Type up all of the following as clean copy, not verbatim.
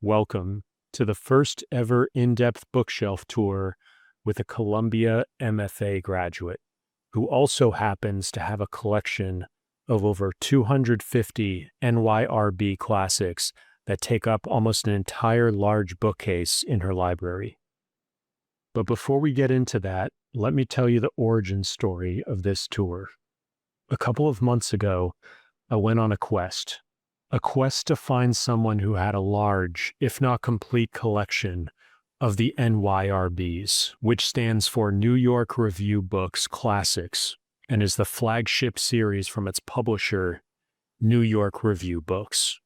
Welcome to the first ever in-depth bookshelf tour with a Columbia MFA graduate who also happens to have a collection of over 250 NYRB classics that take up almost an entire large bookcase in her library. But before we get into that, let me tell you the origin story of this tour. A couple of months ago, I went on a quest to find someone who had a large, if not complete, collection of the NYRBs, which stands for New York Review Books Classics, and is the flagship series from its publisher, New York Review Books.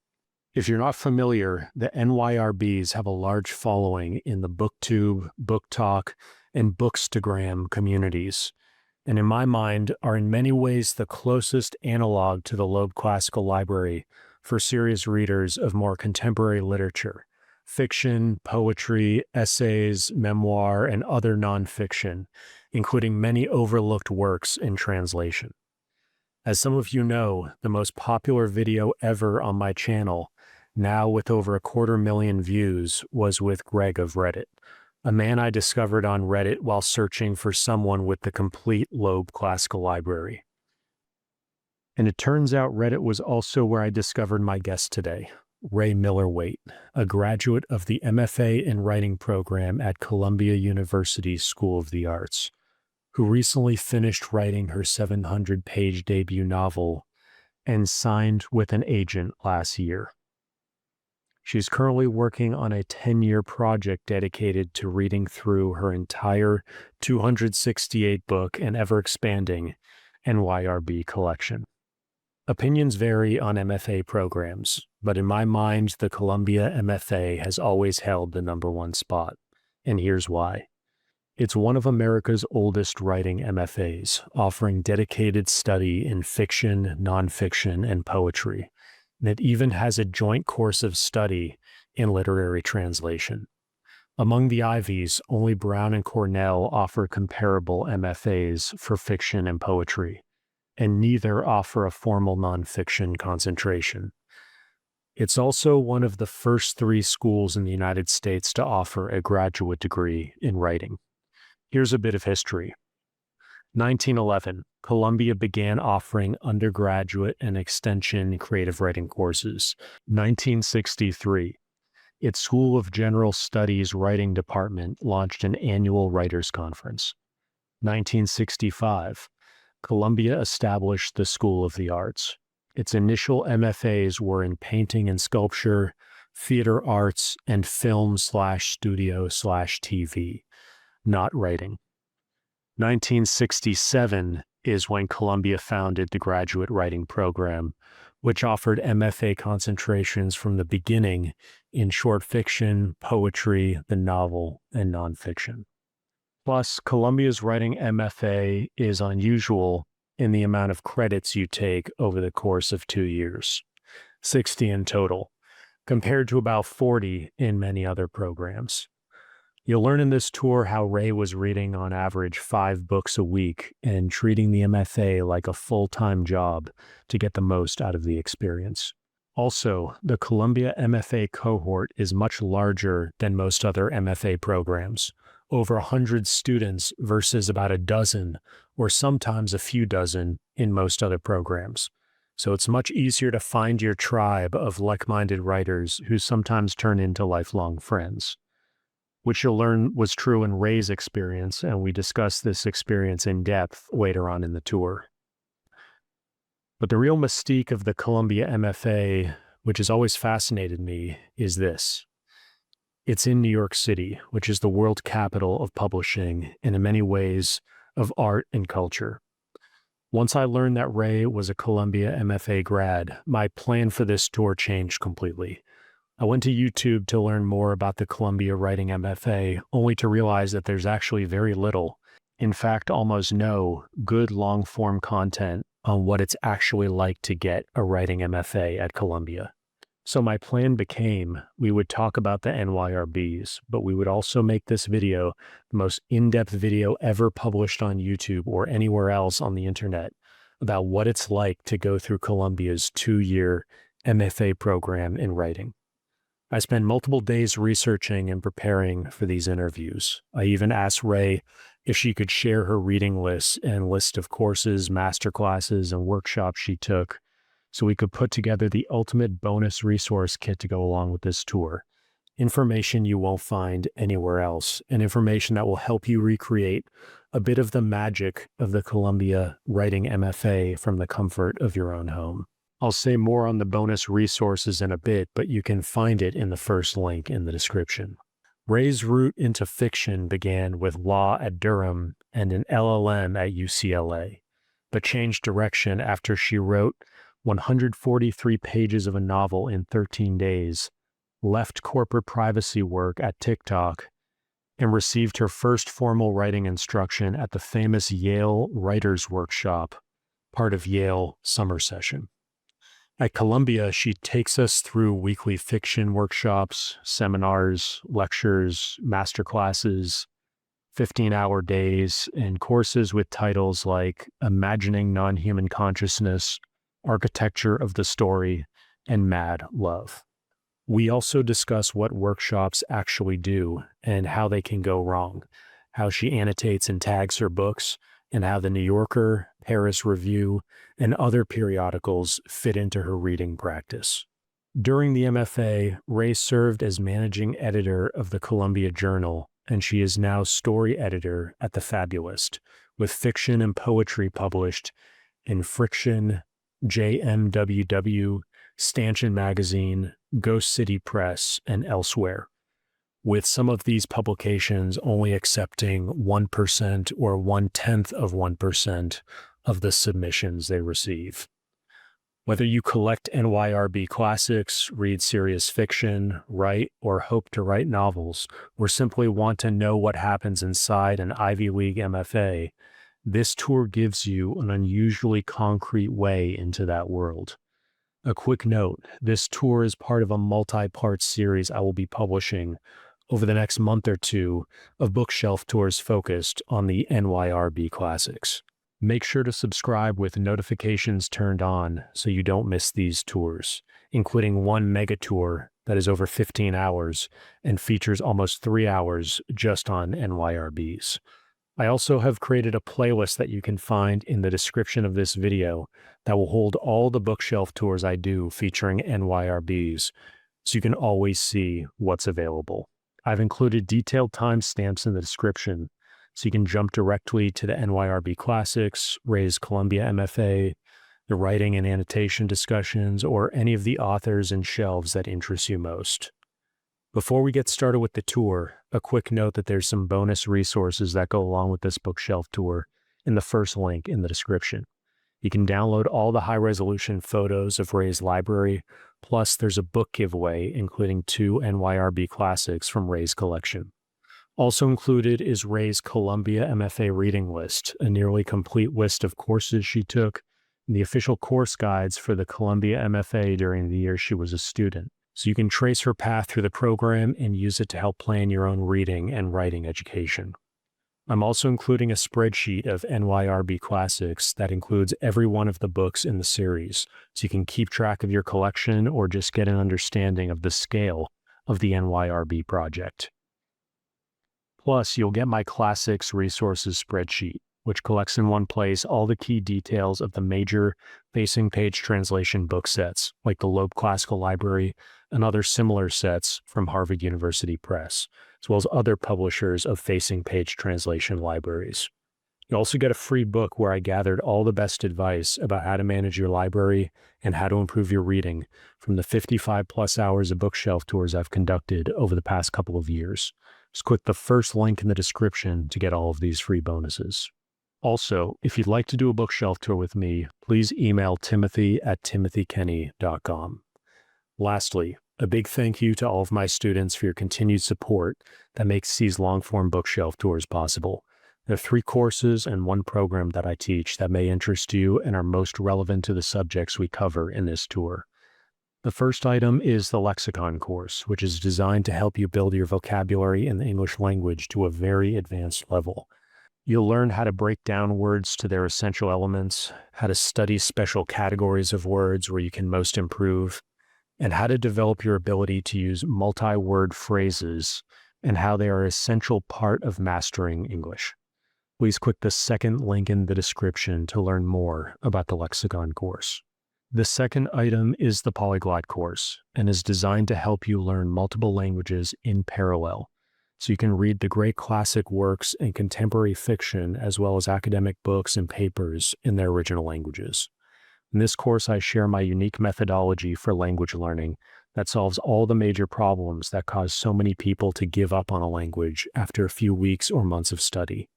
If you're not familiar, the NYRBs have a large following in the BookTube, BookTalk, and Bookstagram communities, and in my mind are in many ways the closest analog to the Loeb Classical Library for serious readers of more contemporary literature, fiction, poetry, essays, memoir, and other nonfiction, including many overlooked works in translation. As some of you know, the most popular video ever on my channel, now with over 250,000 views, was with Greg of Reddit, a man I discovered on Reddit while searching for someone with the complete Loeb Classical Library. And it turns out Reddit was also where I discovered my guest today, Ray Miller-Waite, a graduate of the MFA in Writing program at Columbia University School of the Arts, who recently finished writing her 700-page debut novel and signed with an agent last year. She's currently working on a 10-year project dedicated to reading through her entire 268-book and ever-expanding NYRB collection. Opinions vary on MFA programs, but in my mind, the Columbia MFA has always held the #1 spot, and here's why. It's one of America's oldest writing MFAs, offering dedicated study in fiction, nonfiction, and poetry, and it even has a joint course of study in literary translation. Among the Ivies, only Brown and Cornell offer comparable MFAs for fiction and poetry, and neither offer a formal nonfiction concentration. It's also one of the first 3 schools in the United States to offer a graduate degree in writing. Here's a bit of history. 1911, Columbia began offering undergraduate and extension creative writing courses. 1963, its School of General Studies writing department launched an annual writers' conference. 1965, Columbia established the School of the Arts. Its initial MFAs were in painting and sculpture, theater arts, and film/studio/TV, not writing. 1967 is when Columbia founded the graduate writing program, which offered MFA concentrations from the beginning in short fiction, poetry, the novel, and nonfiction. Plus, Columbia's writing MFA is unusual in the amount of credits you take over the course of 2 years, 60 in total, compared to about 40 in many other programs. You'll learn in this tour how Ray was reading on average 5 books a week and treating the MFA like a full-time job to get the most out of the experience. Also, the Columbia MFA cohort is much larger than most other MFA programs, over 100 students versus about a dozen or sometimes a few dozen in most other programs. So it's much easier to find your tribe of like-minded writers who sometimes turn into lifelong friends, which you'll learn was true in Ray's experience, and we discuss this experience in depth later on in the tour. But the real mystique of the Columbia MFA, which has always fascinated me, is this. It's in New York City, which is the world capital of publishing and in many ways of art and culture. Once I learned that Ray was a Columbia MFA grad, my plan for this tour changed completely. I went to YouTube to learn more about the Columbia Writing MFA, only to realize that there's actually very little, in fact almost no, good long-form content on what it's actually like to get a writing MFA at Columbia. So my plan became we would talk about the NYRBs, but we would also make this video the most in-depth video ever published on YouTube or anywhere else on the internet about what it's like to go through Columbia's 2-year MFA program in writing. I spent multiple days researching and preparing for these interviews. I even asked Ray if she could share her reading lists and list of courses, masterclasses, and workshops she took so we could put together the ultimate bonus resource kit to go along with this tour. Information you won't find anywhere else, and information that will help you recreate a bit of the magic of the Columbia Writing MFA from the comfort of your own home. I'll say more on the bonus resources in a bit, but you can find it in the first link in the description. Ray's route into fiction began with law at Durham and an LLM at UCLA, but changed direction after she wrote 143 pages of a novel in 13 days, left corporate privacy work at TikTok, and received her first formal writing instruction at the famous Yale Writers' Workshop, part of Yale summer session. At Columbia, she takes us through weekly fiction workshops, seminars, lectures, masterclasses, 15-hour days, and courses with titles like Imagining Non-Human Consciousness, Architecture of the Story, and Mad Love. We also discuss what workshops actually do and how they can go wrong, how she annotates and tags her books, and how the New Yorker, Paris Review, and other periodicals fit into her reading practice. During the MFA, Ray served as managing editor of the Columbia Journal, and she is now story editor at The Fabulist, with fiction and poetry published in Friction, JMWW, Stanchion Magazine, Ghost City Press, and elsewhere, with some of these publications only accepting 1% or 0.1% of the submissions they receive. Whether you collect NYRB classics, read serious fiction, write or hope to write novels, or simply want to know what happens inside an Ivy League MFA, this tour gives you an unusually concrete way into that world. A quick note, this tour is part of a multi-part series I will be publishing over the next month or two of bookshelf tours focused on the NYRB classics. Make sure to subscribe with notifications turned on so you don't miss these tours, including one mega tour that is over 15 hours and features almost 3 hours just on NYRBs. I also have created a playlist that you can find in the description of this video that will hold all the bookshelf tours I do featuring NYRBs, so you can always see what's available. I've included detailed timestamps in the description, so you can jump directly to the NYRB Classics, Ray's Columbia MFA, the writing and annotation discussions, or any of the authors and shelves that interest you most. Before we get started with the tour, a quick note that there's some bonus resources that go along with this bookshelf tour in the first link in the description. You can download all the high-resolution photos of Ray's library, plus there's a book giveaway including 2 NYRB classics from Ray's collection. Also included is Ray's Columbia MFA reading list, a nearly complete list of courses she took, and the official course guides for the Columbia MFA during the year she was a student. So you can trace her path through the program and use it to help plan your own reading and writing education. I'm also including a spreadsheet of NYRB classics that includes every one of the books in the series, so you can keep track of your collection or just get an understanding of the scale of the NYRB project. Plus, you'll get my classics resources spreadsheet, which collects in one place all the key details of the major facing page translation book sets, like the Loeb Classical Library and other similar sets from Harvard University Press, as well as other publishers of facing page translation libraries. You also get a free book where I gathered all the best advice about how to manage your library and how to improve your reading from the 55 plus hours of bookshelf tours I've conducted over the past couple of years. Just click the first link in the description to get all of these free bonuses. Also, if you'd like to do a bookshelf tour with me, please email timothy@timothykenny.com. Lastly, a big thank you to all of my students for your continued support that makes these long-form bookshelf tours possible. There are 3 courses and 1 program that I teach that may interest you and are most relevant to the subjects we cover in this tour. The first item is the lexicon course, which is designed to help you build your vocabulary in the English language to a very advanced level. You'll learn how to break down words to their essential elements, how to study special categories of words where you can most improve, and how to develop your ability to use multi-word phrases and how they are an essential part of mastering English. Please click the second link in the description to learn more about the lexicon course. The second item is the polyglot course and is designed to help you learn multiple languages in parallel, so you can read the great classic works and contemporary fiction as well as academic books and papers in their original languages. In this course, I share my unique methodology for language learning that solves all the major problems that cause so many people to give up on a language after a few weeks or months of study.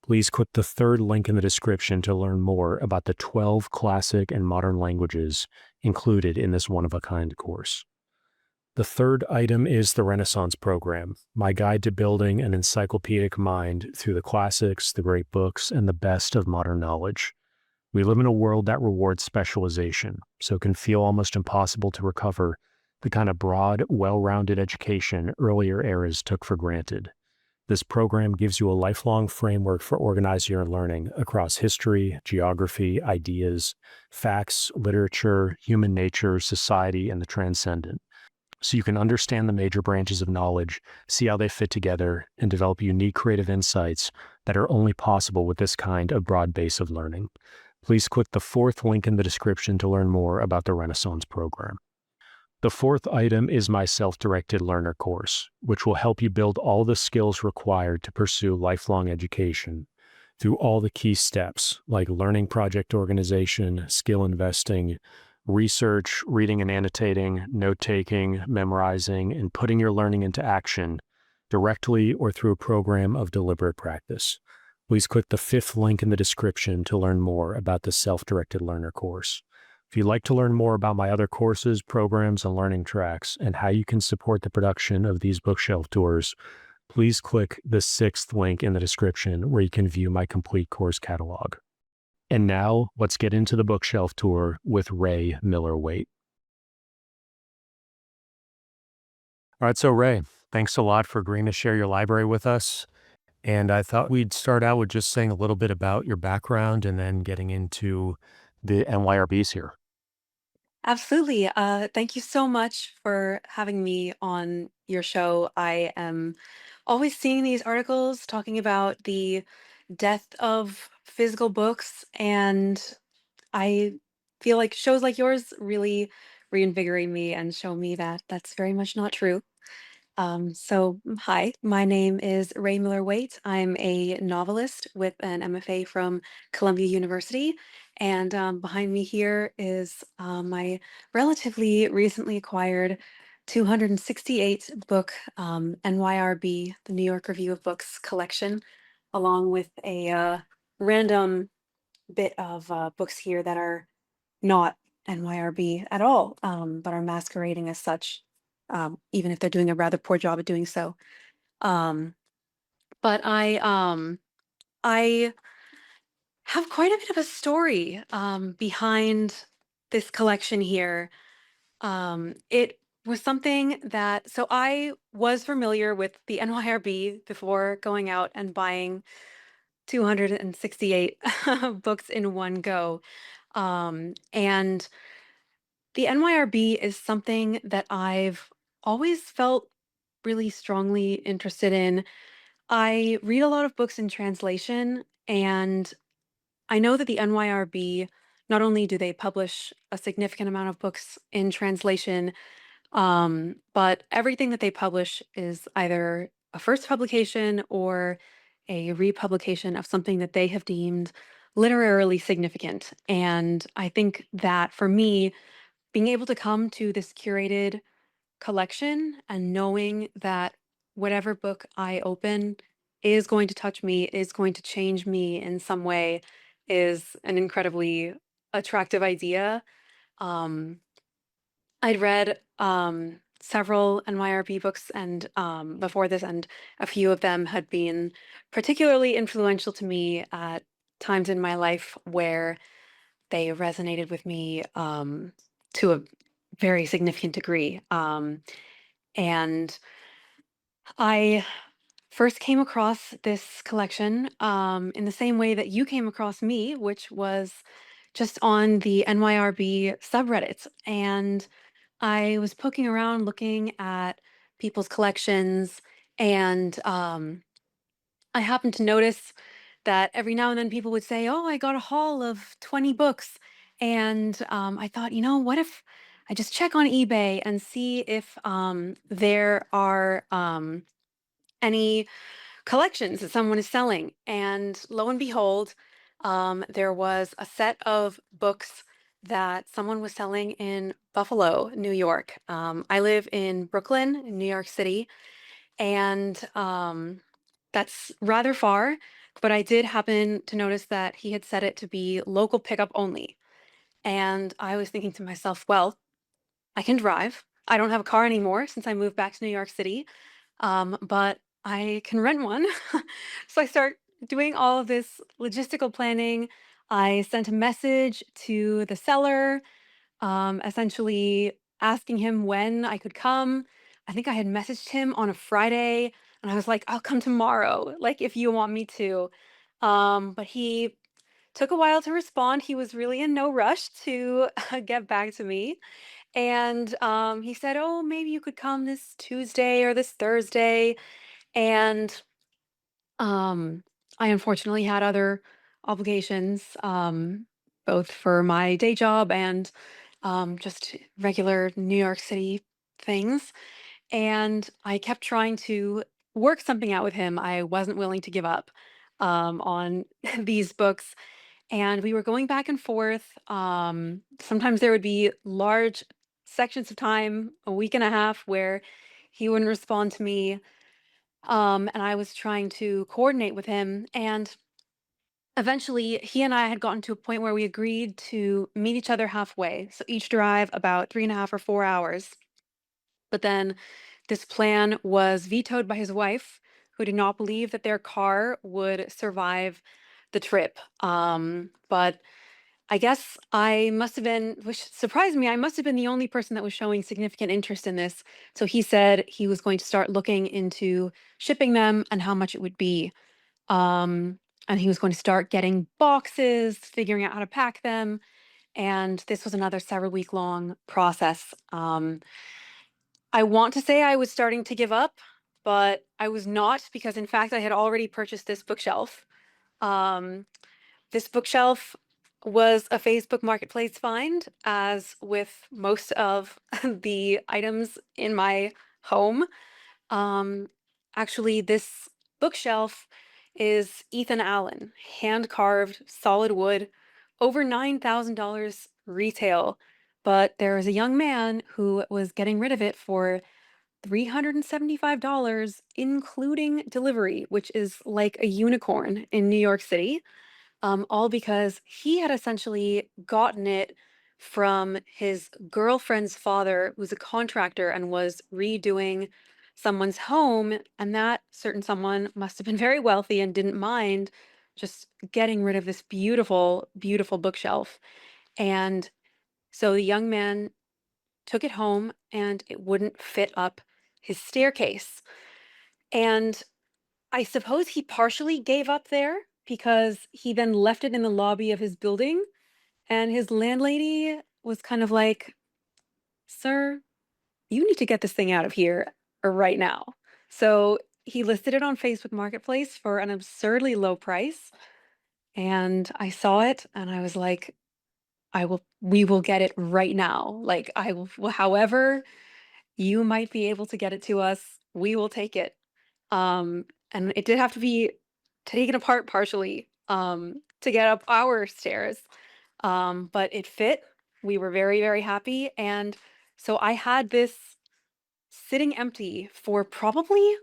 Please click the third link in the description to learn more about the 12 classic and modern languages included in this one-of-a-kind course. The third item is the Renaissance program, my guide to building an encyclopedic mind through the classics, the great books, and the best of modern knowledge. We live in a world that rewards specialization, so it can feel almost impossible to recover the kind of broad, well-rounded education earlier eras took for granted. This program gives you a lifelong framework for organizing your learning across history, geography, ideas, facts, literature, human nature, society, and the transcendent, so you can understand the major branches of knowledge, see how they fit together, and develop unique creative insights that are only possible with this kind of broad base of learning. Please click the fourth link in the description to learn more about the Renaissance program. The fourth item is my self-directed learner course, which will help you build all the skills required to pursue lifelong education through all the key steps like learning project organization, skill investing, research, reading and annotating, note-taking, memorizing, and putting your learning into action directly or through a program of deliberate practice. Please click the fifth link in the description to learn more about the self-directed learner course. If you'd like to learn more about my other courses, programs, and learning tracks, and how you can support the production of these bookshelf tours, please click the sixth link in the description where you can view my complete course catalog. And now, let's get into the bookshelf tour with Ray Miller-Waite. All right, so Ray, thanks a lot for agreeing to share your library with us. And I thought we'd start out with just saying a little bit about your background and then getting into the NYRBs here. Absolutely. Thank you so much for having me on your show. I am always seeing these articles talking about the death of physical books, and I feel like shows like yours really reinvigorate me and show me that that's very much not true. Hi, my name is Ray Miller-Waite. I'm a novelist with an MFA from Columbia University. And behind me here is my relatively recently acquired 268 book NYRB, the New York Review of Books collection, along with a random bit of books here that are not NYRB at all, but are masquerading as such, even if they're doing a rather poor job at doing so. Um, but I have quite a bit of a story behind this collection here. It was something that, so I was familiar with the NYRB before going out and buying 268 books in one go. And the NYRB is something that I've always felt really strongly interested in. I read a lot of books in translation, and I know that the NYRB, not only do they publish a significant amount of books in translation, but everything that they publish is either a first publication or a republication of something that they have deemed literarily significant. And I think that for me, being able to come to this curated collection and knowing that whatever book I open is going to touch me, is going to change me in some way, is an incredibly attractive idea. Um, I'd read several NYRB books and before this, and a few of them had been particularly influential to me at times in my life where they resonated with me to a very significant degree. And I first came across this collection in the same way that you came across me, which was just on the NYRB subreddits. And I was poking around looking at people's collections, and I happened to notice that every now and then people would say, "Oh, I got a haul of 20 books." And I thought, what if I just check on eBay and see if there are any collections that someone is selling. And lo and behold, there was a set of books that someone was selling in Buffalo, New York. I live in Brooklyn, in New York City, and that's rather far. But I did happen to notice that he had set it to be local pickup only. And I was thinking to myself, well, I can drive. I don't have a car anymore since I moved back to New York City, but I can rent one. So I start doing all of this logistical planning. I sent a message to the seller, essentially asking him when I could come. I think I had messaged him on a Friday, and I was like, I'll come tomorrow, like if you want me to. But he took a while to respond. He was really in no rush to get back to me. And he said, "Oh, maybe you could come this Tuesday or this Thursday." And um, I unfortunately had other obligations, both for my day job and just regular New York City things. And I kept trying to work something out with him. I wasn't willing to give up on these books. And we were going back and forth. Sometimes there would be large sections of time, a week and a half, where he wouldn't respond to me. And I was trying to coordinate with him. And eventually, he and I had gotten to a point where we agreed to meet each other halfway. So each drive about 3.5 or 4 hours. But then this plan was vetoed by his wife, who did not believe that their car would survive the trip. But I guess I must have been, which surprised me, I must have been the only person that was showing significant interest in this. So he said he was going to start looking into shipping them and how much it would be. Um, and he was going to start getting boxes, figuring out how to pack them. And this was another several week long process. I want to say I was starting to give up, but I was not, because in fact I had already purchased this bookshelf. Um, this bookshelf was a Facebook Marketplace find, as with most of the items in my home. Um, Actually, this bookshelf is Ethan Allen, hand carved, solid wood, over $9,000 retail. But there is a young man who was getting rid of it for $375, including delivery, which is like a unicorn in New York City, all because he had essentially gotten it from his girlfriend's father, who's a contractor and was redoing someone's home. And that certain someone must have been very wealthy and didn't mind just getting rid of this beautiful, beautiful bookshelf. And so the young man took it home and it wouldn't fit up his staircase. And I suppose he partially gave up there because he then left it in the lobby of his building. And his landlady was kind of like, "Sir, you need to get this thing out of here right now." So he listed it on Facebook Marketplace for an absurdly low price. And I saw it and I was like, we will get it right now. Like, I will, however you might be able to get it to us, we will take it. And it did have to be taken apart partially to get up our stairs, but it fit. We were very, very happy. And so I had this sitting empty for probably,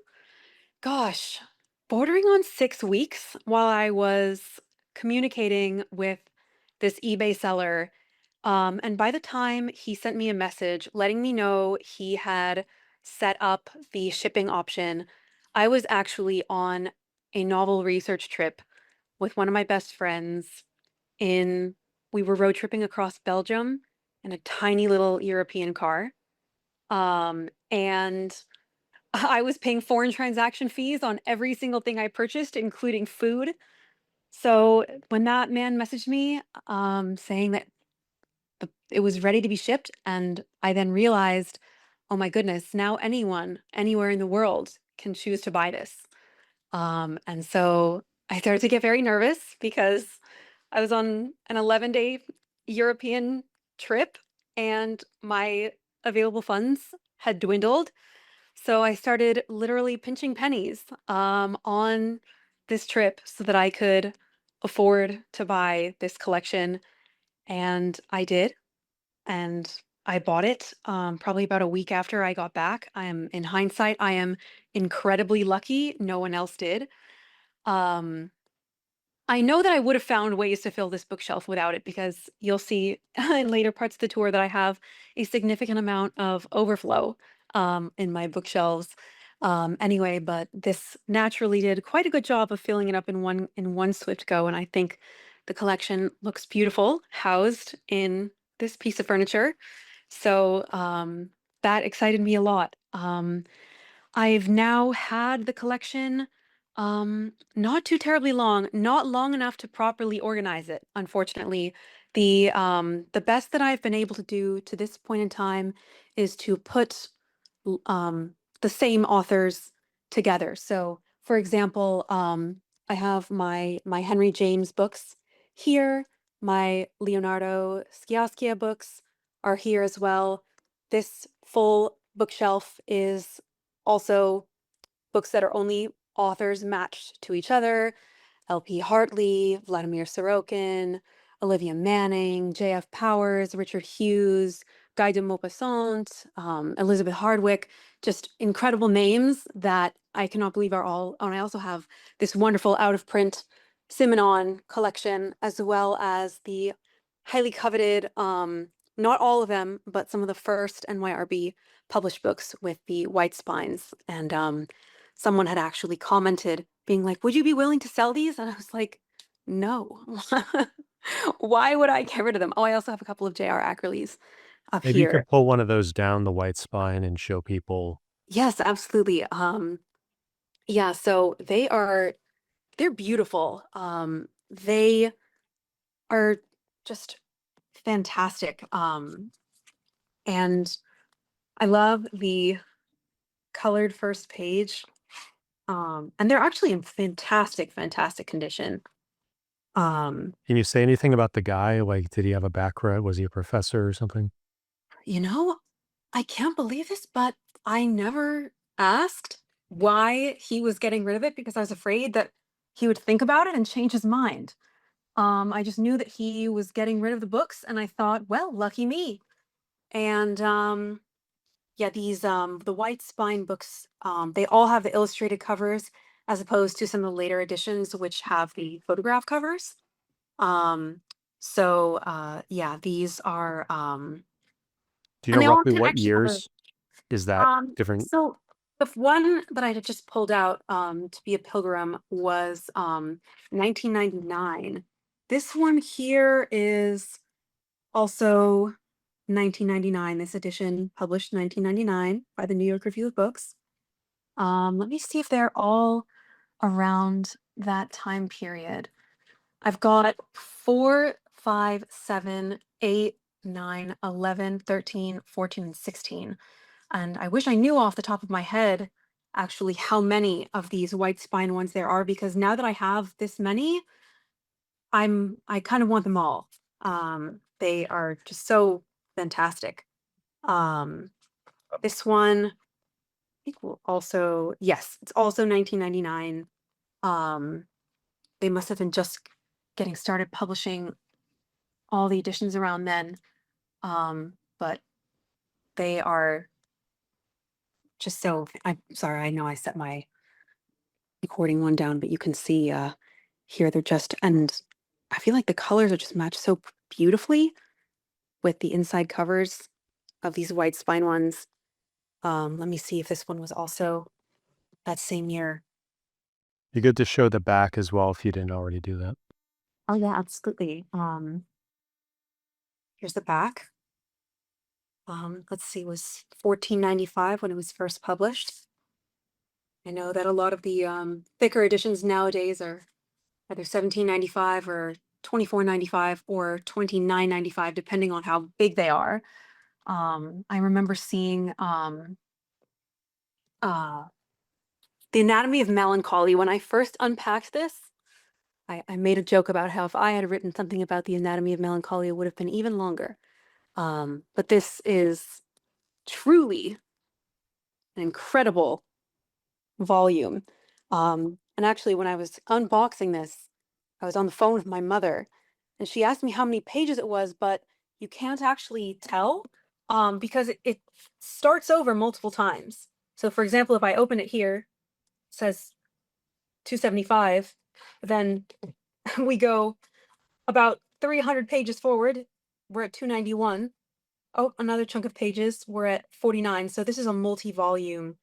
gosh, bordering on 6 weeks while I was communicating with this eBay seller. And by the time he sent me a message letting me know he had set up the shipping option, I was actually on a novel research trip with one of my best friends in, we were road tripping across Belgium, in a tiny little European car. And I was paying foreign transaction fees on every single thing I purchased, including food. So when that man messaged me, saying that it was ready to be shipped, and I then realized, oh my goodness, now anyone, anywhere in the world can choose to buy this. And so I started to get very nervous because I was on an 11-day European trip and my available funds had dwindled. So I started literally pinching pennies on this trip so that I could afford to buy this collection. And I did. And I bought it probably about a week after I got back. In hindsight, I am incredibly lucky. No one else did. Um, I know that I would have found ways to fill this bookshelf without it because you'll see in later parts of the tour that I have a significant amount of overflow in my bookshelves. Anyway, but this naturally did quite a good job of filling it up in one swift go, and I think the collection looks beautiful housed in this piece of furniture. So that excited me a lot. I've now had the collection not too terribly long, not long enough to properly organize it, unfortunately. The best that I've been able to do to this point in time is to put l- um the same authors together. So, for example, I have my Henry James books here, my Leonardo Sciascia books are here as well. This full bookshelf is also books that are only authors matched to each other. L.P. Hartley, Vladimir Sorokin, Olivia Manning, J.F. Powers, Richard Hughes, Guy de Maupassant, Elizabeth Hardwick, just incredible names that I cannot believe are all. And I also have this wonderful out of print Simenon collection, as well as the highly coveted, not all of them, but some of the first NYRB published books with the white spines. And someone had actually commented, being like, "Would you be willing to sell these?" And I was like, "No." Why would I get rid of them? Oh, I also have a couple of J.R. Ackerleys up Maybe you here. could pull one of those down the white spine and show people. Yes, absolutely. Yeah, so they're beautiful. They are just fantastic. And I love the colored first page. And they're actually in fantastic, fantastic condition. Um, Can you say anything about the guy? Like, did he have a background? Was he a professor or something? you know, I can't believe this, but I never asked why he was getting rid of it because I was afraid that he would think about it and change his mind. I just knew that he was getting rid of the books, and I thought, well, lucky me. And yeah, these the white spine books, they all have the illustrated covers as opposed to some of the later editions which have the photograph covers. Um, so yeah, these are Do you and know they all roughly can what actually have a years is that different? so the one that I had just pulled out to be a pilgrim was 1999. This one here is also 1999. This edition published 1999 by the New York Review of Books. Let me see if they're all around that time period. I've got 4, 5, 7, 8, 9, 11, 13, 14, and 16. And I wish I knew off the top of my head actually how many of these white spine ones there are, because now that I have this many, I kind of want them all. They are just so fantastic. Um, this one, I think will also, yes, it's also 1999. Um, they must have been just getting started publishing all the editions around then. But they are just so, I'm sorry, I know I set my recording one down, but you can see here they're just, and I feel like the colors are just matched so beautifully with the inside covers of these white spine ones. Let me see if this one was also that same year. You good to show the back as well if you didn't already do that. Oh yeah, absolutely. Here's the back. let's see, was 14.95 when it was first published. I know that a lot of the thicker editions nowadays are either 17.95 or 24.95 or 29.95, depending on how big they are. I remember seeing uh, The Anatomy of Melancholy. When I first unpacked this, I made a joke about how if I had written something about the Anatomy of Melancholy, it would have been even longer. But this is truly an incredible volume. And actually, when I was unboxing this, I was on the phone with my mother, and she asked me how many pages it was, but you can't actually tell because it starts over multiple times. So, for example, if I open it here, it says 275, then we go about 300 pages forward, we're at 291. Oh, another chunk of pages, we're at 49. So this is a multi-volume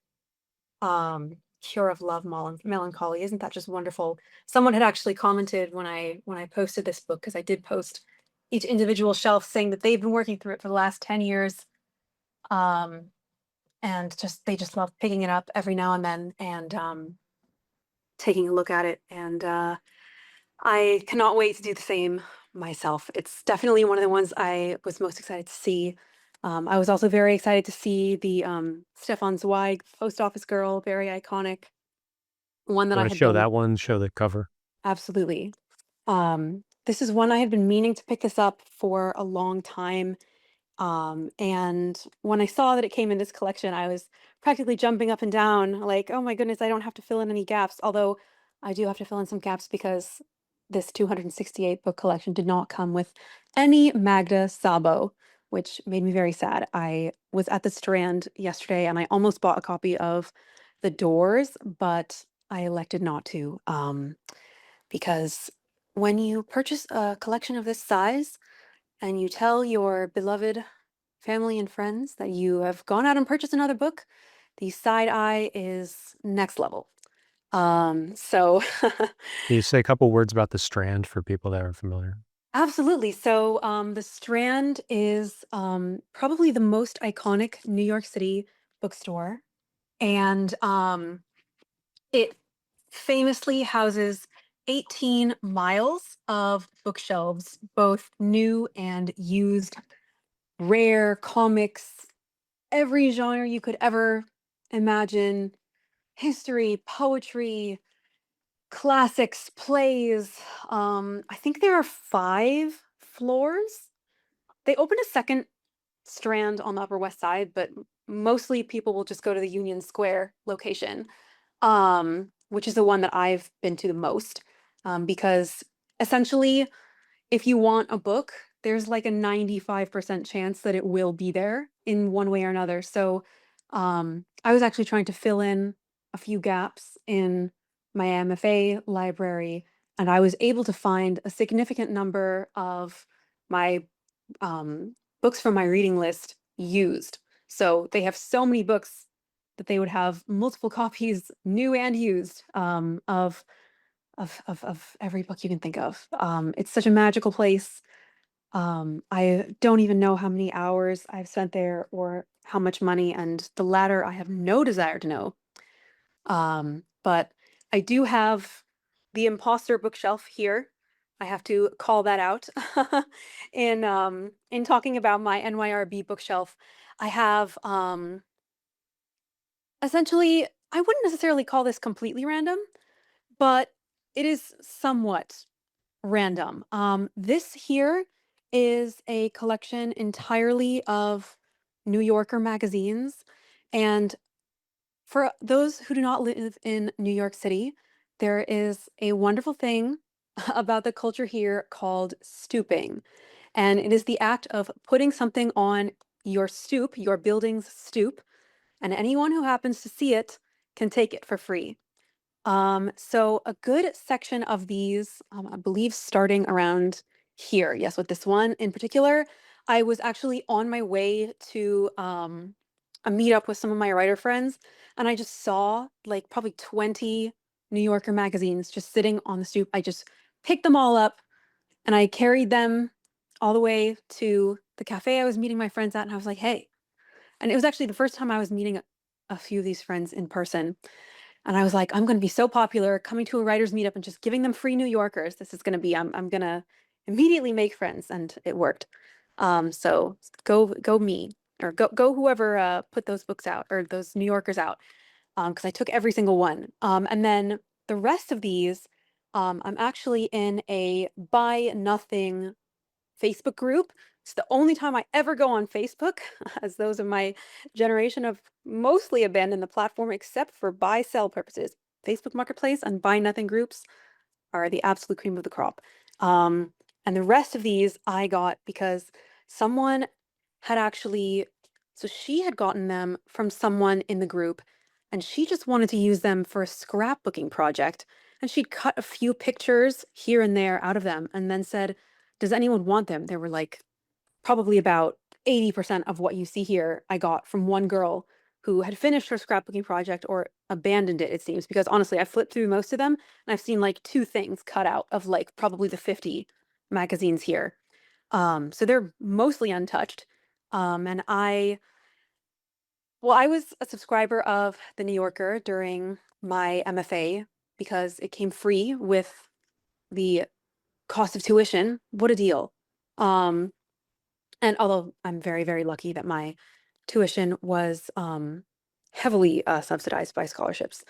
Cure of Love Melancholy. Isn't that just wonderful? Someone had actually commented when I posted this book, because I did post each individual shelf, saying that they've been working through it for the last 10 years. And they just love picking it up every now and then and taking a look at it. And I cannot wait to do the same myself. It's definitely one of the ones I was most excited to see. I was also very excited to see the Stefan Zweig, Post Office Girl, very iconic one that You I want to had show been. that one? Show the cover. Absolutely. This is one I had been meaning to pick this up for a long time. And when I saw that it came in this collection, I was practically jumping up and down, like, oh my goodness, I don't have to fill in any gaps. Although I do have to fill in some gaps because this 268 book collection did not come with any Magda Szabó, which made me very sad. I was at the Strand yesterday and I almost bought a copy of The Doors, but I elected not to, because when you purchase a collection of this size and you tell your beloved family and friends that you have gone out and purchased another book, the side eye is next level. So Can you say a couple words about the Strand for people that are familiar? absolutely. So the Strand is probably the most iconic New York City bookstore, and it famously houses 18 miles of bookshelves, both new and used, rare comics, every genre you could ever imagine, history, poetry, classics, plays. I think there are 5 floors. They opened a second Strand on the Upper West Side, but mostly people will just go to the Union Square location, which is the one that I've been to the most, because essentially if you want a book, there's like a 95% chance that it will be there in one way or another. So I was actually trying to fill in a few gaps in my MFA library, and I was able to find a significant number of my books from my reading list used. So they have so many books that they would have multiple copies, new and used, of every book you can think of. It's such a magical place. I don't even know how many hours I've spent there or how much money, and the latter I have no desire to know. But I do have the imposter bookshelf here. I have to call that out in talking about my NYRB bookshelf. I have essentially, I wouldn't necessarily call this completely random, but it is somewhat random. This here is a collection entirely of New Yorker magazines. And for those who do not live in New York City, there is a wonderful thing about the culture here called stooping. And it is the act of putting something on your stoop, your building's stoop, and anyone who happens to see it can take it for free. So a good section of these, I believe starting around here, yes, with this one in particular, I was actually on my way to a meetup with some of my writer friends, and I just saw like probably 20 New Yorker magazines just sitting on the stoop. I just picked them all up and I carried them all the way to the cafe I was meeting my friends at, and I was like, hey, And it was actually the first time I was meeting a few of these friends in person. And I was like, I'm going to be so popular coming to a writers meetup and just giving them free New Yorkers. This is going to be, I'm going to immediately make friends. And it worked. So go me, or go whoever put those books out, or those New Yorkers out. Because I took every single one. And then the rest of these, I'm actually in a buy nothing Facebook group. It's the only time I ever go on Facebook, as those of my generation have mostly abandoned the platform except for buy sell purposes. Facebook Marketplace and buy nothing groups are the absolute cream of the crop. Um, and the rest of these I got because someone had actually, so she had gotten them from someone in the group, and she just wanted to use them for a scrapbooking project. And she'd cut a few pictures here and there out of them and then said, does anyone want them? There were like probably about 80% of what you see here I got from one girl who had finished her scrapbooking project or abandoned it, it seems, because honestly, I flipped through most of them and I've seen like two things cut out of like probably the 50 magazines here. So they're mostly untouched. And I was a subscriber of The New Yorker during my MFA because it came free with the cost of tuition. What a deal. Um, and although I'm very, very lucky that my tuition was heavily subsidized by scholarships,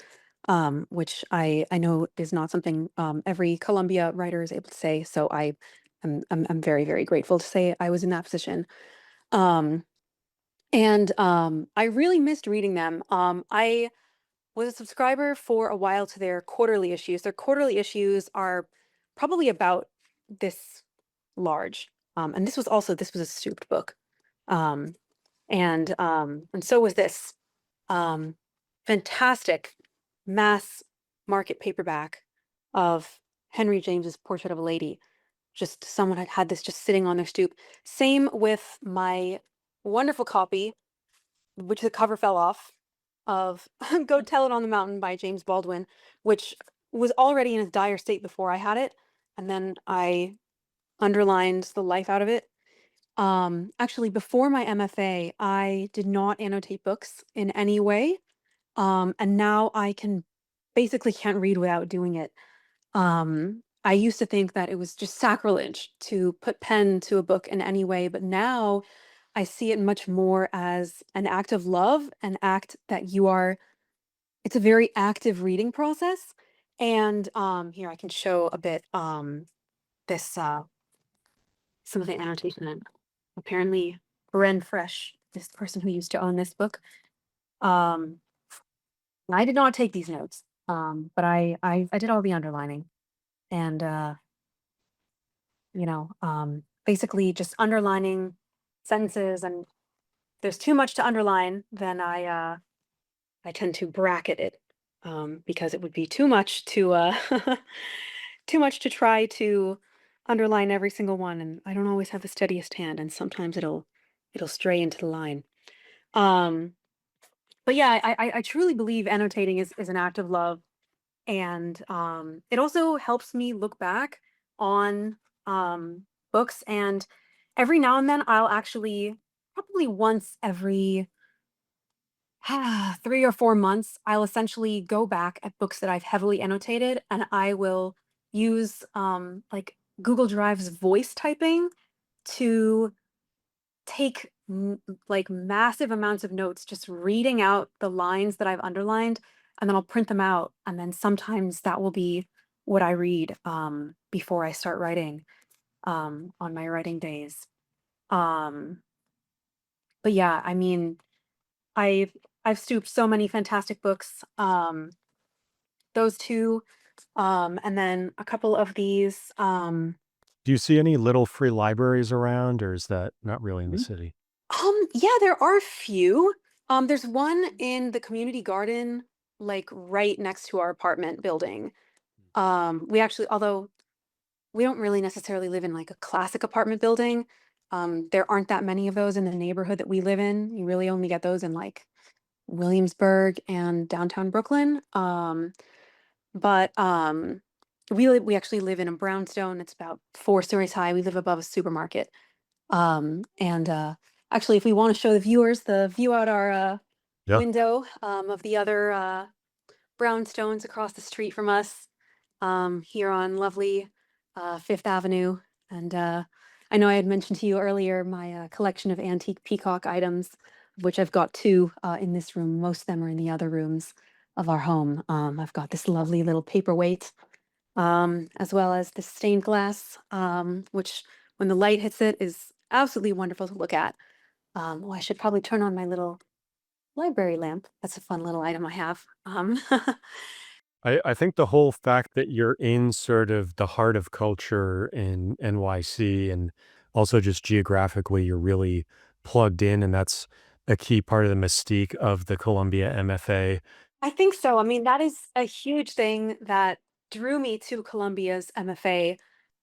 which I know is not something every Columbia writer is able to say. So I'm very, very grateful to say I was in that position. Um, and I really missed reading them. I was a subscriber for a while to their quarterly issues. Their quarterly issues are probably about this large. And this was a stooped book. Um, and so was this um, fantastic mass market paperback of Henry James's Portrait of a Lady. Just someone had had this just sitting on their stoop. Same with my wonderful copy, which the cover fell off, of Go Tell It on the Mountain by James Baldwin, which was already in a dire state before I had it. And then I underlined the life out of it. Actually, before my MFA, I did not annotate books in any way. And now I can basically can't read without doing it. I used to think that it was just sacrilege to put pen to a book in any way, but now I see it much more as an act of love, an act that it's a very active reading process. And here I can show a bit this some of the annotation. And apparently, Ren Fresh, this person who used to own this book, um, and I did not take these notes, but I did all the underlining, and basically just underlining sentences. And there's too much to underline, then I tend to bracket it, because it would be too much to too much to try to underline every single one, and I don't always have the steadiest hand, and sometimes it'll stray into the line. Um, but yeah, I truly believe annotating is an act of love, and it also helps me look back on books. And every now and then, I'll actually probably once every 3 or 4 months, I'll essentially go back at books that I've heavily annotated, and I will use like Google Drive's voice typing to take like massive amounts of notes, just reading out the lines that I've underlined, and then I'll print them out. And then sometimes that will be what I read before I start writing on my writing days. Um, but yeah, I mean, I've I've stooped so many fantastic books. Those two, and then a couple of these. Do you see any little free libraries around, or is that not really in the Mhm. city? Yeah, there are a few. There's one in the community garden, like right next to our apartment building. We actually, although we don't really necessarily live in like a classic apartment building, there aren't that many of those in the neighborhood that we live in. You really only get those in like Williamsburg and downtown Brooklyn. But we actually live in a brownstone. It's about 4 stories high. We live above a supermarket. And Actually, if we want to show the viewers the view out our Yeah. window of the other brownstones across the street from us, here on lovely Fifth Avenue. And I know I had mentioned to you earlier my collection of antique peacock items, of which I've got two in this room. Most of them are in the other rooms of our home. I've got this lovely little paperweight, as well as the stained glass, which when the light hits it is absolutely wonderful to look at. Oh, I should probably turn on my little library lamp. That's a fun little item I have. I think the whole fact that you're in sort of the heart of culture in NYC and also just geographically, you're really plugged in, and that's a key part of the mystique of the Columbia MFA. I think so. I mean, that is a huge thing that drew me to Columbia's MFA.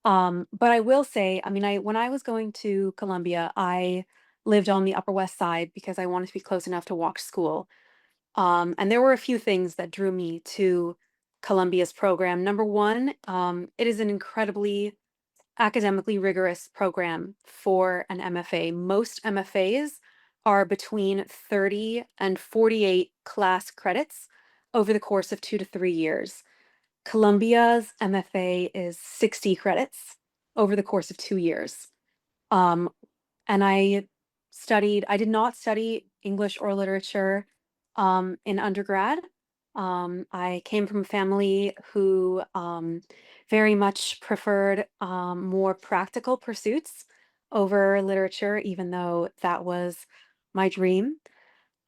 But I will say, I mean, when I was going to Columbia, I lived on the Upper West Side because I wanted to be close enough to walk to school. And there were a few things that drew me to Columbia's program. Number one, it is an incredibly academically rigorous program for an MFA. Most MFAs are between 30 and 48 class credits over the course of 2 to 3 years. Columbia's MFA is 60 credits over the course of 2 years. Um, and I did not study English or literature in undergrad. I came from a family who very much preferred more practical pursuits over literature, even though that was my dream.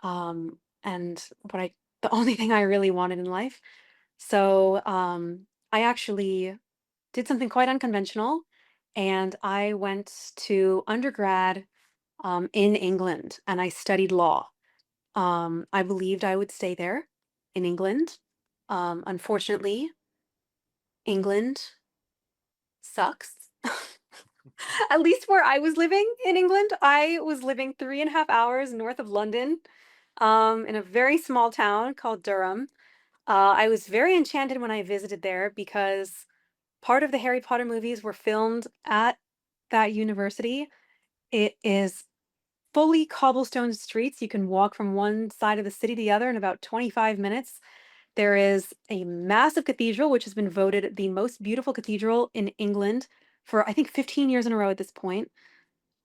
And the only thing I really wanted in life. So I actually did something quite unconventional, and I went to undergrad in England, and I studied law. I believed I would stay there in England. Unfortunately, England sucks. At least where I was living in England, I was living 3.5 hours north of London, in a very small town called Durham. I was very enchanted when I visited there because part of the Harry Potter movies were filmed at that university. It is fully cobblestone streets. You can walk from one side of the city to the other in about 25 minutes. There is a massive cathedral, which has been voted the most beautiful cathedral in England for, I think, 15 years in a row at this point.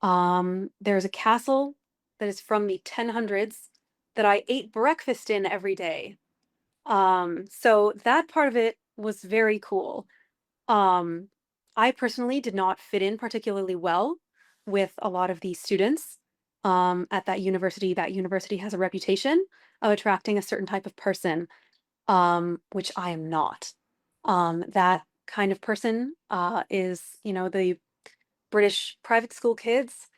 There's a castle that is from the 1000s that I ate breakfast in every day. So that part of it was very cool. Um, I personally did not fit in particularly well with a lot of these students at that university. That university has a reputation of attracting a certain type of person, which I am not. That kind of person is, the British private school kids,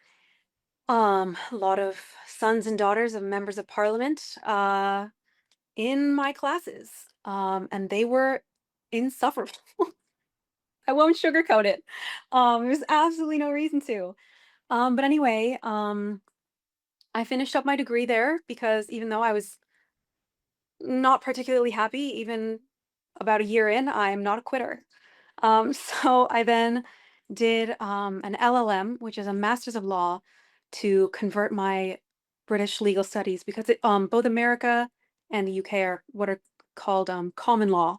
a lot of sons and daughters of members of parliament in my classes, and they were insufferable. I won't sugarcoat it. There's absolutely no reason to. But anyway, I finished up my degree there because even though I was not particularly happy, even about a year in, I am not a quitter. So I then did an LLM, which is a Master's of Law, to convert my British legal studies because both America and the UK are what are called common law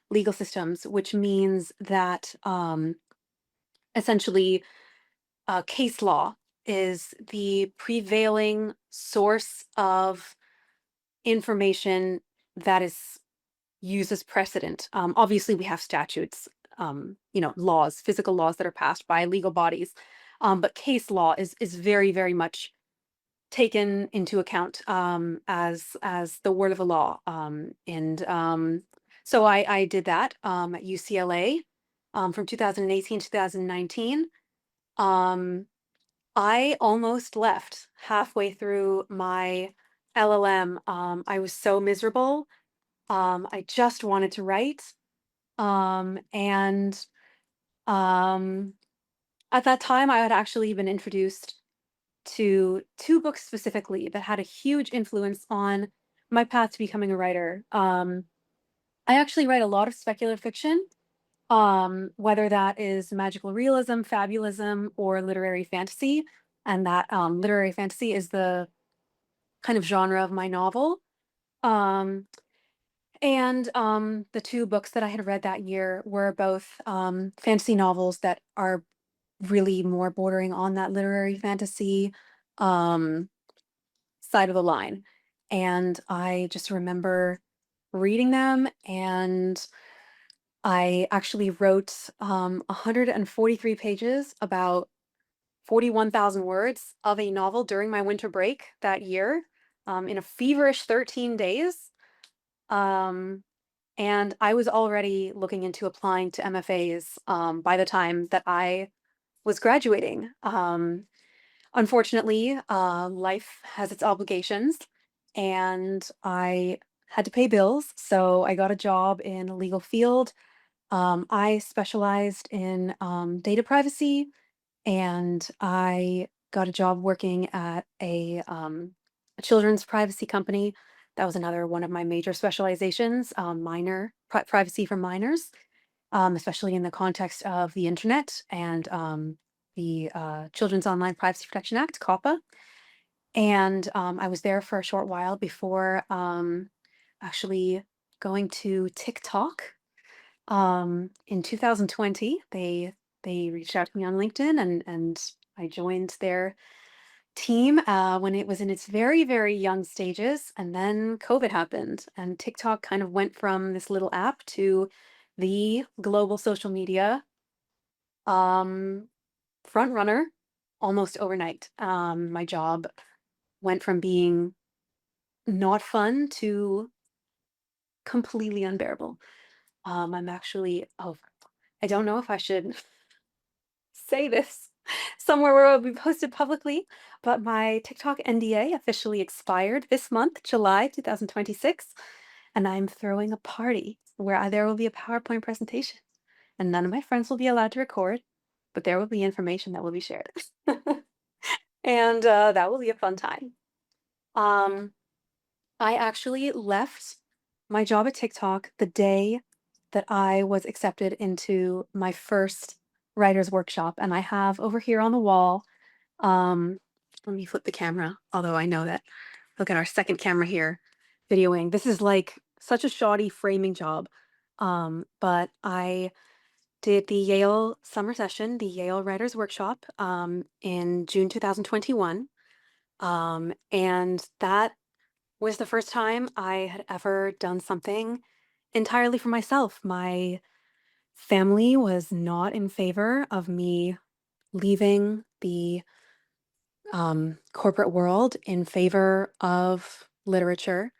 legal systems, which means that essentially case law is the prevailing source of information that is used as precedent. Obviously, we have statutes, laws, physical laws that are passed by legal bodies, but case law is very, very much taken into account as the word of the law. So I did that at UCLA from 2018 to 2019. Um, I almost left halfway through my LLM. I was so miserable. I just wanted to write. And um, at that time, I had actually been introduced to two books specifically that had a huge influence on my path to becoming a writer. I actually write a lot of speculative fiction, whether that is magical realism, fabulism, or literary fantasy. and that literary fantasy is the kind of genre of my novel. Um, and the two books that I had read that year were both fantasy novels that are really more bordering on that literary fantasy um, side of the line. And I just remember reading them, and I actually wrote 143 pages, about 41,000 words of a novel during my winter break that year, in a feverish 13 days. Um, and I was already looking into applying to MFAs by the time that I was graduating. Unfortunately, life has its obligations, and I had to pay bills. So I got a job in a legal field. I specialized in data privacy, and I got a job working at a children's privacy company. That was another one of my major specializations, privacy for minors, especially in the context of the internet and the Children's Online Privacy Protection Act, COPPA. And I was there for a short while before actually going to TikTok in 2020. They reached out to me on LinkedIn, and I joined their team when it was in its very, very young stages. And then COVID happened, and TikTok kind of went from this little app to the global social media um, front runner almost overnight. My job went from being not fun to completely unbearable. I'm actually, oh, I don't know if I should say this somewhere where it'll be posted publicly, but my TikTok NDA officially expired this month, July 2026, and I'm throwing a party where there will be a PowerPoint presentation, and none of my friends will be allowed to record, but there will be information that will be shared. And that will be a fun time. Um, I actually left my job at TikTok the day that I was accepted into my first writer's workshop. And I have over here on the wall, um, let me flip the camera, although I know that, look at our second camera here, videoing. This is like such a shoddy framing job. But I did the Yale summer session, the Yale Writers Workshop, in June 2021. And that was the first time I had ever done something entirely for myself. My family was not in favor of me leaving the corporate world in favor of literature.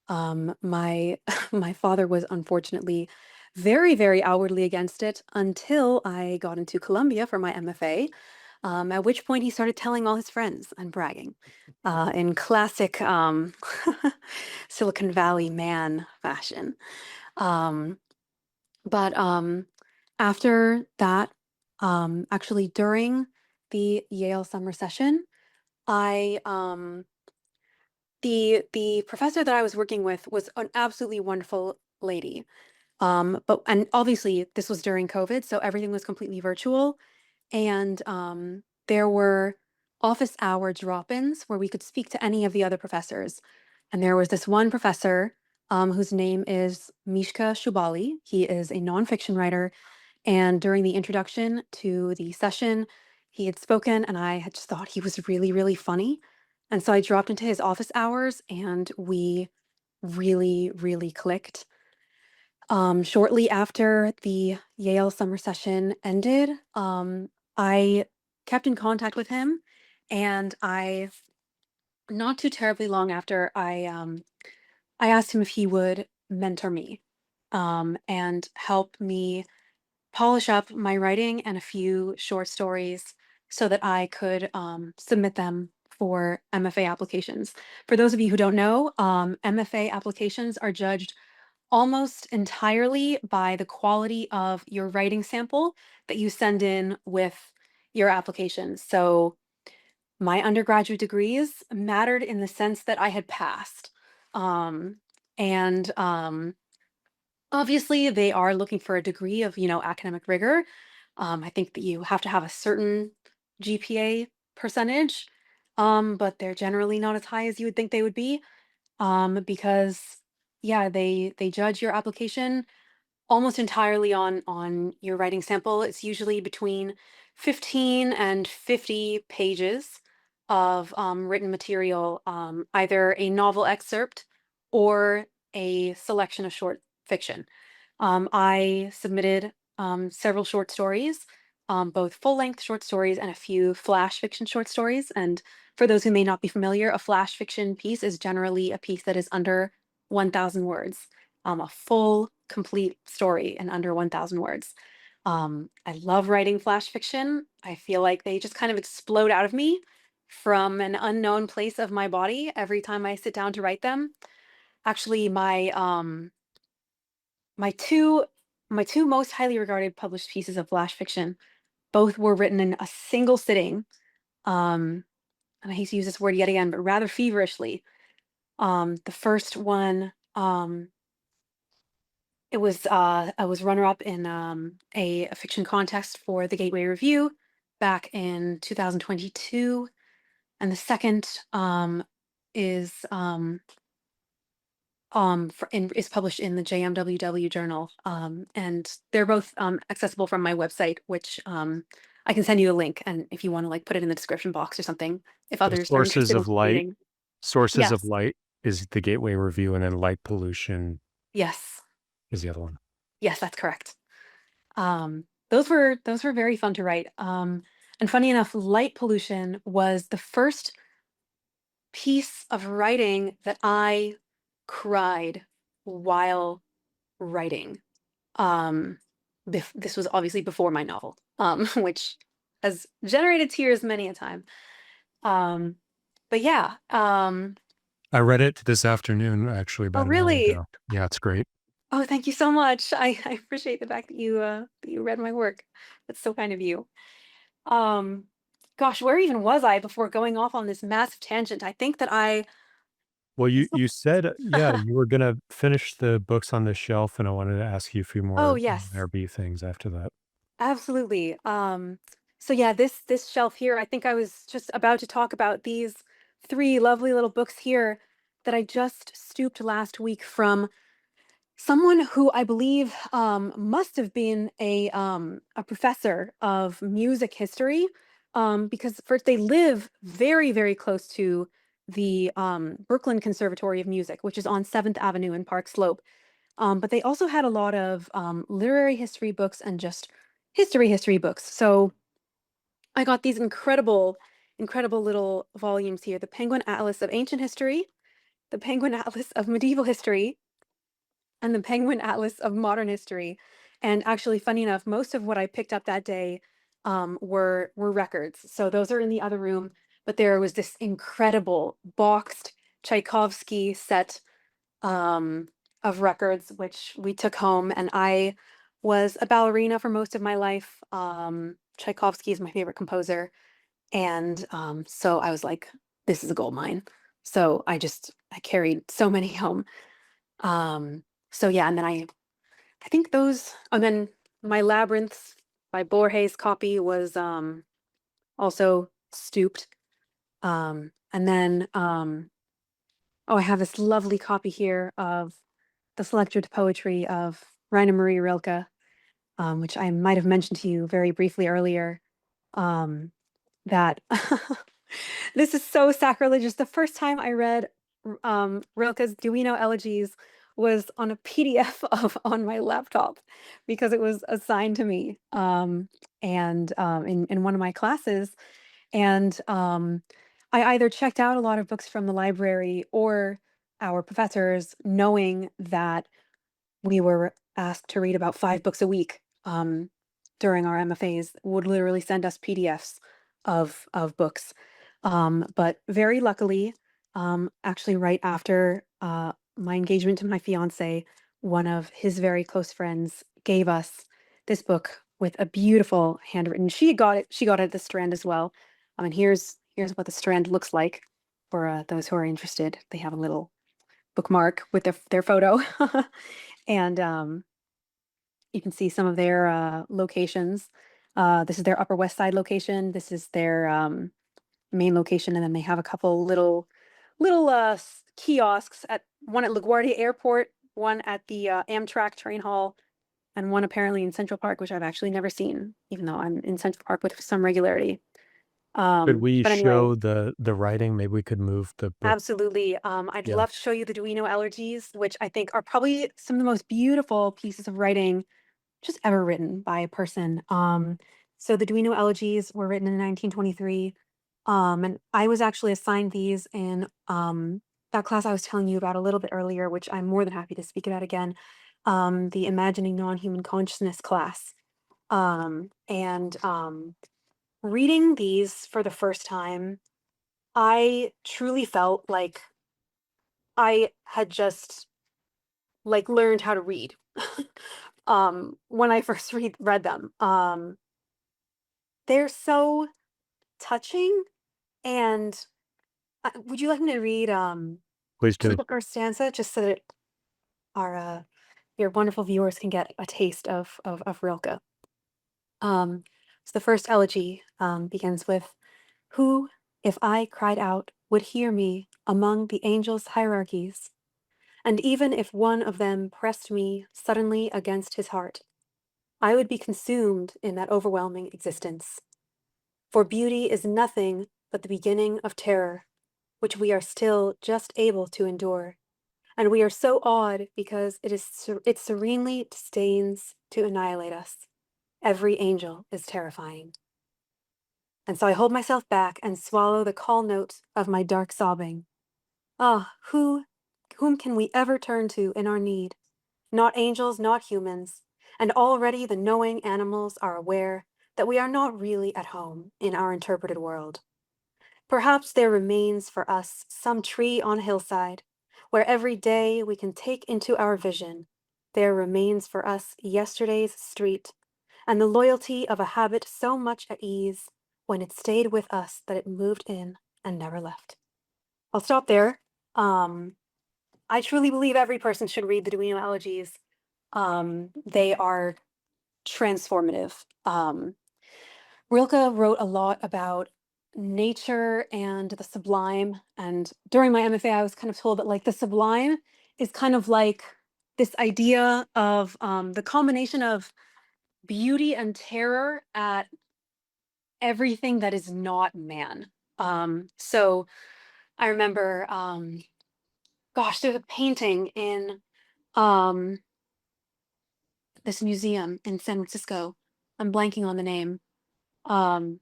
My my father was unfortunately very, very outwardly against it until I got into Columbia for my MFA. At which point he started telling all his friends and bragging, in classic Silicon Valley man fashion. Um, but after that, actually during the Yale summer session, I the professor that I was working with was an absolutely wonderful lady. But and obviously this was during COVID, so everything was completely virtual. And there were office hour drop-ins where we could speak to any of the other professors. And there was this one professor whose name is Mishka Shubali. He is a nonfiction writer. And during the introduction to the session, he had spoken, and I had just thought he was really, really funny. And so I dropped into his office hours, and we really, really clicked. Shortly after the Yale summer session ended, I kept in contact with him, and not too terribly long after, I asked him if he would mentor me, and help me polish up my writing and a few short stories so that I could submit them for MFA applications. For those of you who don't know, MFA applications are judged almost entirely by the quality of your writing sample that you send in with your application. So my undergraduate degrees mattered in the sense that I had passed. Um, and obviously they are looking for a degree of, academic rigor. I think that you have to have a certain GPA percentage, but they're generally not as high as you would think they would be, because yeah, they judge your application almost entirely on your writing sample. It's usually between 15 and 50 pages of written material, either a novel excerpt or a selection of short fiction. I submitted several short stories, both full length short stories and a few flash fiction short stories. And for those who may not be familiar, a flash fiction piece is generally a piece that is under 1,000 words, a full, complete story in under 1,000 words. I love writing flash fiction. I feel like they just kind of explode out of me from an unknown place of my body every time I sit down to write them. Actually, my two my two most highly regarded published pieces of flash fiction both were written in a single sitting. Um, and I hate to use this word yet again, but rather feverishly. The first one, I was runner up in a fiction contest for the Gateway Review back in 2022, and the second is is published in the JMWW journal, and they're both accessible from my website, which I can send you a link, and if you want to like put it in the description box or something, if So others are interested in reading. Sources of Yes, Light is the Gateway Review, and then Light Pollution yes, is the other one. yes, that's correct. Those were very fun to write. And funny enough, light pollution was the first piece of writing that I cried while writing. Um, this was obviously before my novel, which has generated tears many a time. Um, but yeah. I read it this afternoon, actually, Oh, about an hour really? ago. Yeah, it's great. Oh, thank you so much. I appreciate the fact that you read my work. That's so kind of you. Um, Gosh, where even was I before going off on this massive tangent? I think that I. Well, you said, yeah, you were gonna finish the books on the shelf, and I wanted to ask you a few Oh, more yes. NYRB things after that. Absolutely. So yeah, this shelf here, I think I was just about to talk about these three lovely little books here that I just stooped last week from someone who I believe must have been a professor of music history, because first they live very, very close to the Brooklyn Conservatory of Music, which is on 7th Avenue in Park Slope. But they also had a lot of literary history books and just history books. So I got these incredible little volumes here: the Penguin Atlas of Ancient History, the Penguin Atlas of Medieval History, and the Penguin Atlas of Modern History. And actually, funny enough, most of what I picked up that day were records. So those are in the other room. But there was this incredible boxed Tchaikovsky set um, of records, which we took home. And I was a ballerina for most of my life. Tchaikovsky is my favorite composer. And so I was like, this is a gold mine. So I carried so many home. Um, so yeah, and then I think those, and then my Labyrinths by Borges copy was also stooped. And then oh, I have this lovely copy here of the selected poetry of Rainer Maria Rilke, which I might have mentioned to you very briefly earlier. Um, that this is so sacrilegious. The first time I read Rilke's Duino Elegies was on a PDF of on my laptop because it was assigned to me and in one of my classes. And I either checked out a lot of books from the library or our professors, knowing that we were asked to read about 5 books a week, during our MFAs, would literally send us PDFs of books. But very luckily, actually right after, my engagement to my fiancé, one of his very close friends gave us this book with a beautiful handwritten, she got it at the Strand as well. And here's what the Strand looks like for, those who are interested. They have a little bookmark with their photo. And, you can see some of their, locations. This is their Upper West Side location. This is their, main location, and then they have a couple little kiosks one at LaGuardia Airport, one at the Amtrak train hall, and one apparently in Central Park, which I've actually never seen, even though I'm in Central Park with some regularity. Could we But anyway, show the writing? Maybe we could move the book. absolutely. I'd Yeah. love to show you the Duino Elegies, which I think are probably some of the most beautiful pieces of writing just ever written by a person. So the Duino Elegies were written in 1923. And I was actually assigned these in that class I was telling you about a little bit earlier, which I'm more than happy to speak about again, the Imagining Non-Human Consciousness class. And reading these for the first time, I truly felt like I had just like learned how to read when I first read them. They're so touching. And would you like me to read Please just a do. book or stanza just so that our your wonderful viewers can get a taste of Rilke? So the first elegy begins with, "Who, if I cried out, would hear me among the angels' hierarchies? And even if one of them pressed me suddenly against his heart, I would be consumed in that overwhelming existence. For beauty is nothing but the beginning of terror, which we are still just able to endure. And we are so awed because it serenely disdains to annihilate us. Every angel is terrifying. And so I hold myself back and swallow the call note of my dark sobbing. Ah, whom can we ever turn to in our need? Not angels, not humans. And already the knowing animals are aware that we are not really at home in our interpreted world. Perhaps there remains for us some tree on a hillside, where every day we can take into our vision. There remains for us yesterday's street, and the loyalty of a habit so much at ease when it stayed with us that it moved in and never left." I'll stop there. I truly believe every person should read the Duino Elegies. They are transformative. Rilke wrote a lot about nature and the sublime. And during my MFA, I was kind of told that like the sublime is kind of like this idea of the combination of beauty and terror at everything that is not man. So I remember, gosh, there's a painting in um, this museum in San Francisco. I'm blanking on the name. Um,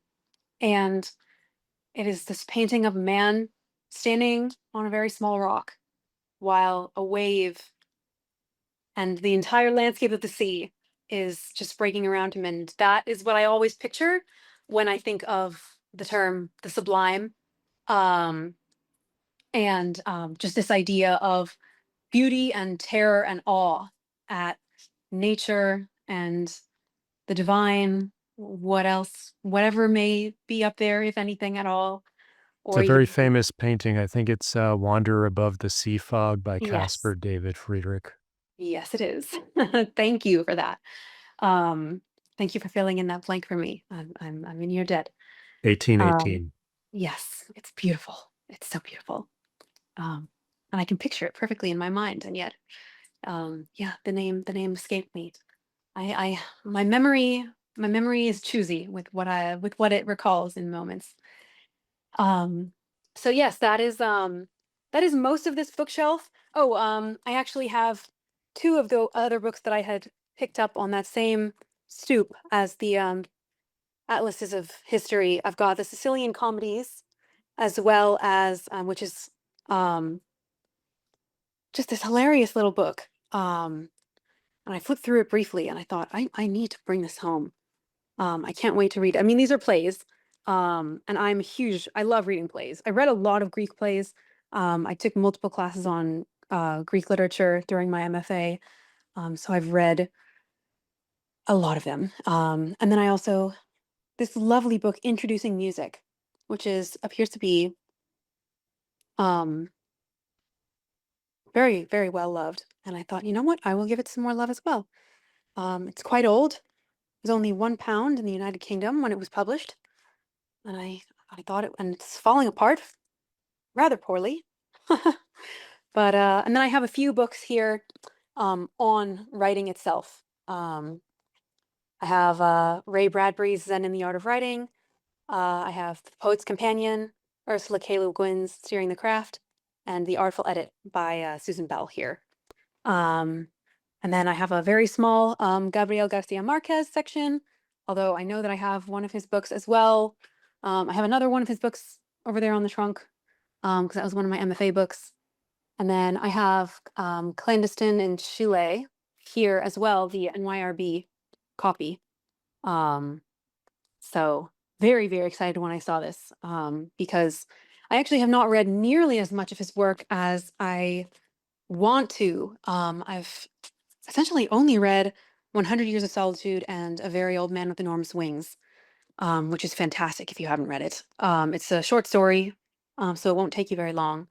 and it is this painting of a man standing on a very small rock while a wave and the entire landscape of the sea is just breaking around him. And that is what I always picture when I think of the term the sublime. Um, and just this idea of beauty and terror and awe at nature and the divine, what else, whatever may be up there, if anything at all, It's or a very even, famous painting. I think it's Wanderer Above the Sea Fog by yes, Caspar David Friedrich. yes, it is. Thank you for that. Um, Thank you for filling in that blank for me. I'm in your debt. Um, 1818. yes, it's beautiful. It's so beautiful. And I can picture it perfectly in my mind, and yet, yeah, the name escaped me. I my memory is choosy with what it recalls in moments. Um, so yes, that is most of this bookshelf. Oh, I actually have two of the other books that I had picked up on that same stoop as the atlases of history. I've got the Sicilian comedies as well as which is um just this hilarious little book. And I flipped through it briefly and I thought I need to bring this home. I can't wait to read. I mean, these are plays. And I'm huge. I love reading plays. I read a lot of Greek plays. I took multiple classes on Greek literature during my MFA. So I've read a lot of them. And then I also this lovely book, Introducing Music, which is appears to be um very, very well loved. And I thought, you know what? I will give it some more love as well. It's quite old. It was only £1 in the United Kingdom when it was published. And I thought it, and it's falling apart rather poorly. But and then I have a few books here on writing itself. I have Ray Bradbury's Zen in the Art of Writing. I have The Poet's Companion, Ursula K. Le Guin's Steering the Craft, and The Artful Edit by Susan Bell here. Um, and then I have a very small Gabriel García Márquez section, although I know that I have one of his books as well. I have another one of his books over there on the trunk because that was one of my MFA books. And then I have Clandestine in Chile here as well, the NYRB copy. So very, very excited when I saw this because I actually have not read nearly as much of his work as I want to. I've essentially only read 100 Years of Solitude and A Very Old Man with Enormous Wings, which is fantastic if you haven't read it. It's a short story, so it won't take you very long.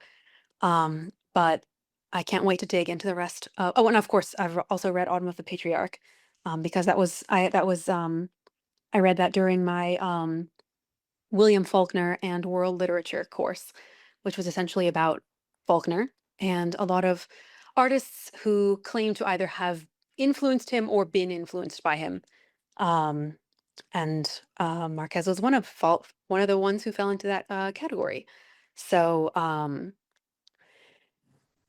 But I can't wait to dig into the rest. Oh, and of course, I've also read Autumn of the Patriarch because I read that during my William Faulkner and world literature course, which was essentially about Faulkner and a lot of artists who claim to either have influenced him or been influenced by him. Um, and Marquez was one of the ones who fell into that category. So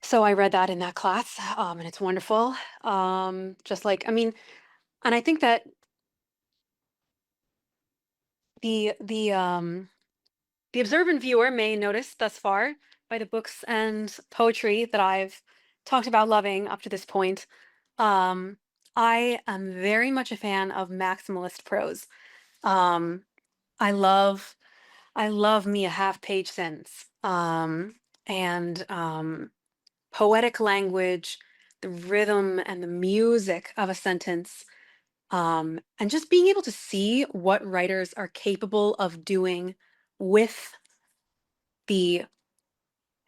so I read that in that class, and it's wonderful. Just like I mean, and I think that the observant viewer may notice thus far by the books and poetry that I've talked about loving up to this point, I am very much a fan of maximalist prose. Um, I love I love me a half-page sentence. And poetic language, the rhythm and the music of a sentence, and just being able to see what writers are capable of doing with the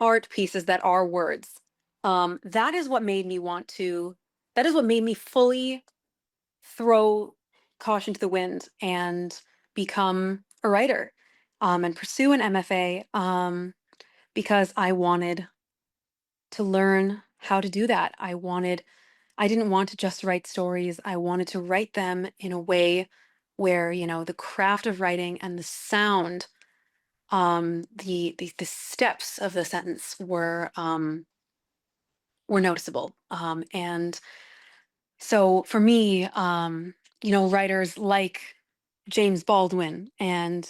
art pieces that are words. That is what made me that is what made me fully throw caution to the wind and become a writer and pursue an MFA because I wanted to learn how to do that. I didn't want to just write stories. I wanted to write them in a way where, the craft of writing and the sound, the steps of the sentence were noticeable. And so for me, writers like James Baldwin and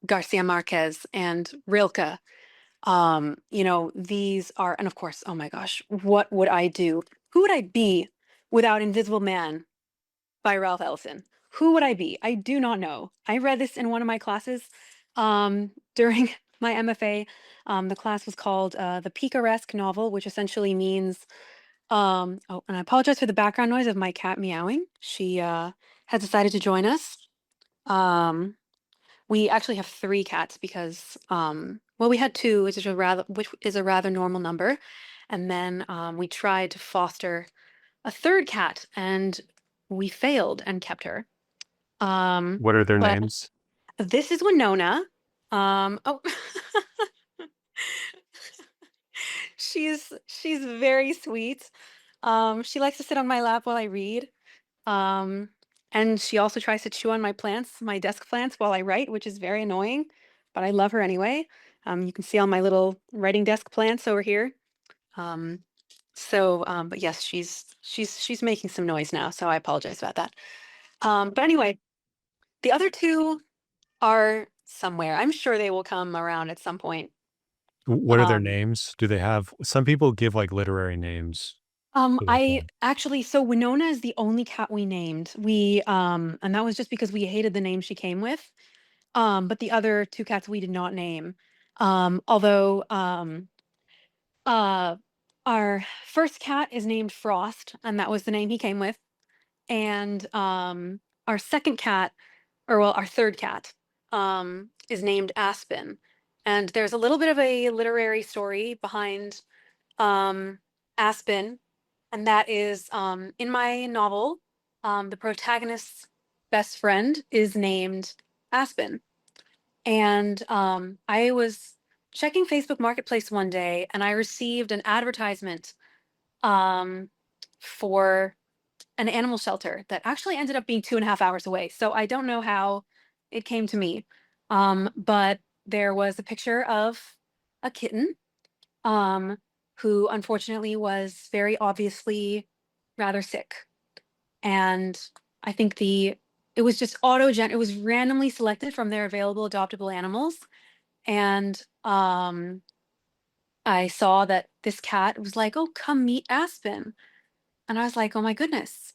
Garcia Marquez and Rilke, these are, and of course, oh my gosh, what would I do? Who would I be without Invisible Man by Ralph Ellison? Who would I be? I do not know. I read this in one of my classes during my MFA. The class was called The Picaresque Novel, which essentially means, oh, and I apologize for the background noise of my cat meowing. She has decided to join us. We actually have 3 cats because, well, we had 2, which is a rather normal number. And then we tried to foster a 3rd cat and we failed and kept her. What are their But names? this is Winona. Oh, she's very sweet. She likes to sit on my lap while I read. Um, and she also tries to chew on my plants, my desk plants, while I write, which is very annoying, but I love her anyway. You can see all my little writing desk plants over here. Um, but yes, she's making some noise now, so I apologize about that. But anyway, the other 2 are somewhere. I'm sure they will come around at some point. What are their Um, names? Do they have some people give, like, literary names to their I cat. actually, so Winona is the only cat we named. And that was just because we hated the name she came with. But the other 2 cats we did not name. Although uh, our first cat is named Frost, and that was the name he came with. And our second cat, or well, our third cat, is named Aspen. And there's a little bit of a literary story behind Aspen, and that is in my novel, the protagonist's best friend is named Aspen. And I was checking Facebook Marketplace one day, and I received an advertisement um, for an animal shelter that actually ended up being 2.5 hours away. So I don't know how it came to me. But there was a picture of a kitten um, who unfortunately was very obviously rather sick. And I think it was just it was randomly selected from their available adoptable animals. And I saw that this cat was like, "Oh, come meet Aspen." And I was like, "Oh my goodness,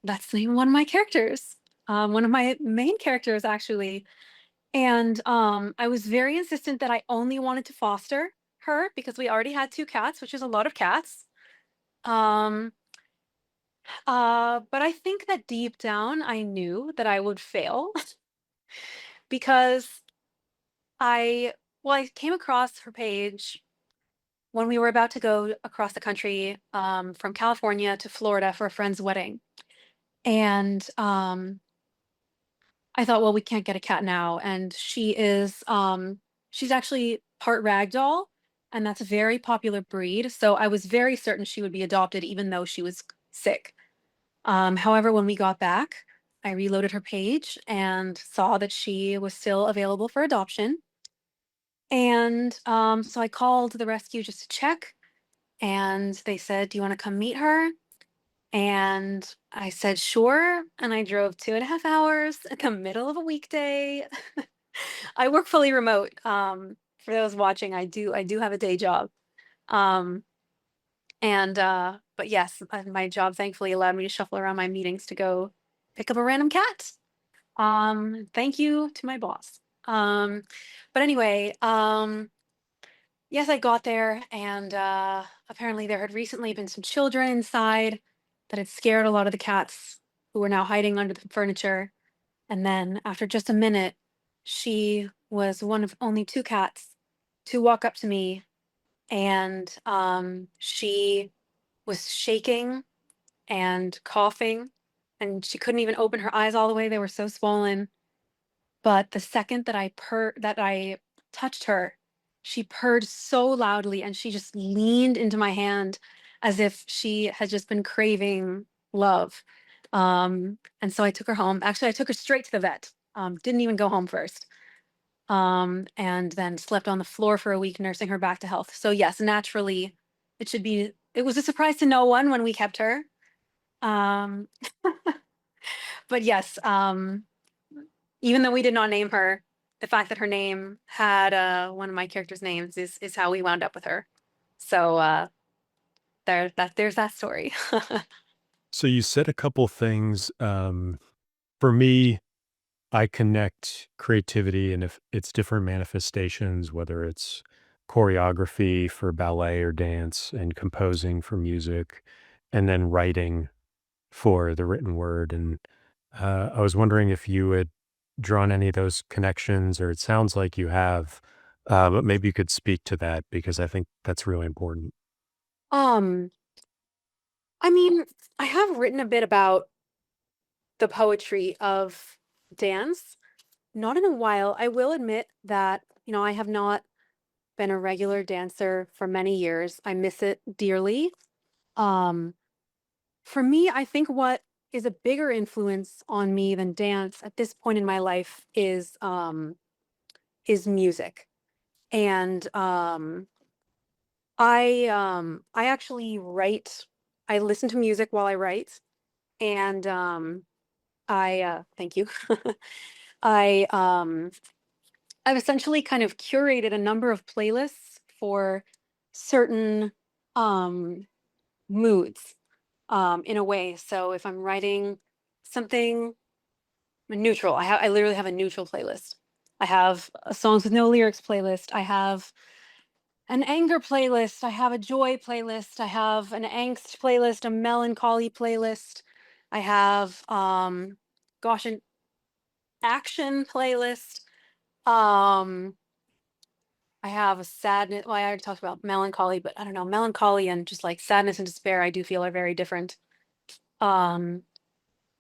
that's the name of one of my characters, one of my main characters, actually." And I was very insistent that I only wanted to foster her because we already had two cats, which is a lot of cats. Um, but I think that deep down, I knew that I would fail because I came across her page when we were about to go across the country from California to Florida for a friend's wedding. And I thought, well, we can't get a cat now. And she's actually part ragdoll, and that's a very popular breed. So I was very certain she would be adopted, even though she was sick. However, when we got back, I reloaded her page and saw that she was still available for adoption. And so I called the rescue just to check, and they said, "Do you want to come meet her?" And I said, "Sure." And I drove 2.5 hours in the middle of a weekday. I work fully remote. For those watching, I do have a day job. Um, but yes, my job thankfully allowed me to shuffle around my meetings to go pick up a random cat. Thank you to my boss. But anyway, yes, I got there, and apparently there had recently been some children inside that had scared a lot of the cats who were now hiding under the furniture. And then, after just a minute, she was one of only two cats to walk up to me, and she was shaking and coughing, and she couldn't even open her eyes all the way; they were so swollen. But the second that I touched her, she purred so loudly, and she just leaned into my hand as if she had just been craving love. And so I took her home. Actually, I took her straight to the vet. Didn't even go home first. And then slept on the floor for a week, nursing her back to health. So yes, naturally, it was a surprise to no one when we kept her. Um, but yes, even though we did not name her, the fact that her name had one of my characters' names is how we wound up with her. So there's that story. So you said a couple things. For me, I connect creativity and if its different manifestations, whether it's choreography for ballet or dance and composing for music, and then writing for the written word. And I was wondering if you had drawn any of those connections, or it sounds like you have, but maybe you could speak to that because I think that's really important. um, I mean, I have written a bit about the poetry of dance. Not in a while. I will admit that, I have not been a regular dancer for many years. I miss it dearly. Um, for me, I think what is a bigger influence on me than dance at this point in my life is music. And I actually write. I listen to music while I write, and I thank you. I I've essentially kind of curated a number of playlists for certain um moods in a way. So if I'm writing something neutral, I literally have a neutral playlist. I have a songs with no lyrics playlist. I have an anger playlist. I have a joy playlist. I have an angst playlist, a melancholy playlist. I have gosh, an action playlist. Um I have a sadness. Well, I already talked about melancholy, but I don't know, melancholy and just like sadness and despair, I do feel are very different. Um,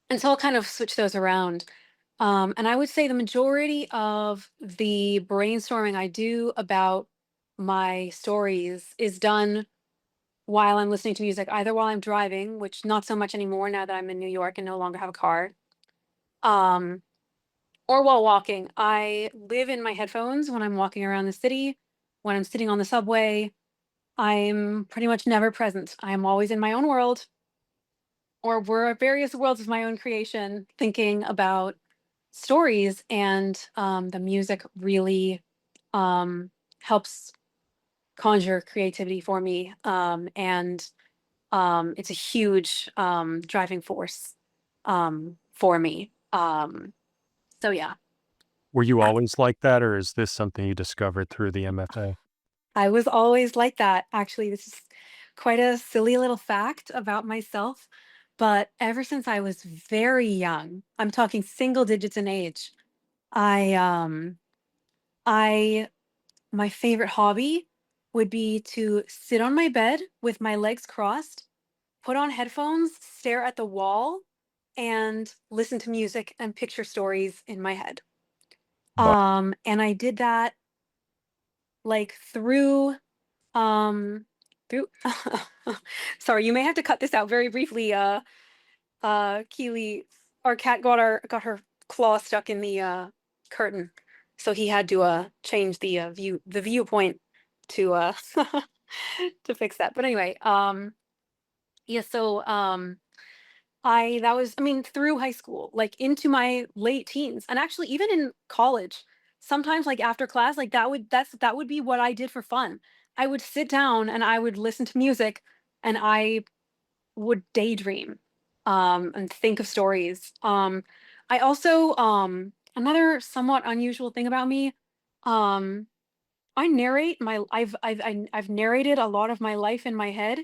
and so I'll kind of switch those around. And I would say the majority of the brainstorming I do about my stories is done while I'm listening to music, either while I'm driving, which not so much anymore now that I'm in New York and no longer have a car, um, or while walking. I live in my headphones when I'm walking around the city, when I'm sitting on the subway. I'm pretty much never present. I am always in my own world, or we're various worlds of my own creation, thinking about stories, and the music really um, helps conjure creativity for me, and it's a huge driving force for me. So yeah, Were you I always like that, or is this something you discovered through the MFA? I was always like that. Actually, this is quite a silly little fact about myself, but ever since I was very young, I'm talking single digits in age, I I my favorite hobby would be to sit on my bed with my legs crossed, put on headphones, stare at the wall, and listen to music and picture stories in my head. Wow. And I did that like um through sorry, you may have to cut this out very briefly. Keely, our cat got her claw stuck in the curtain. So he had to change the viewpoint to to fix that. But anyway, yeah, so I that was I mean through high school, like into my late teens, and actually even in college, sometimes like after class, like that would be what I did for fun. I would sit down and I would listen to music, and I would daydream and think of stories. I also another somewhat unusual thing about me, um I narrate my I've narrated a lot of my life in my head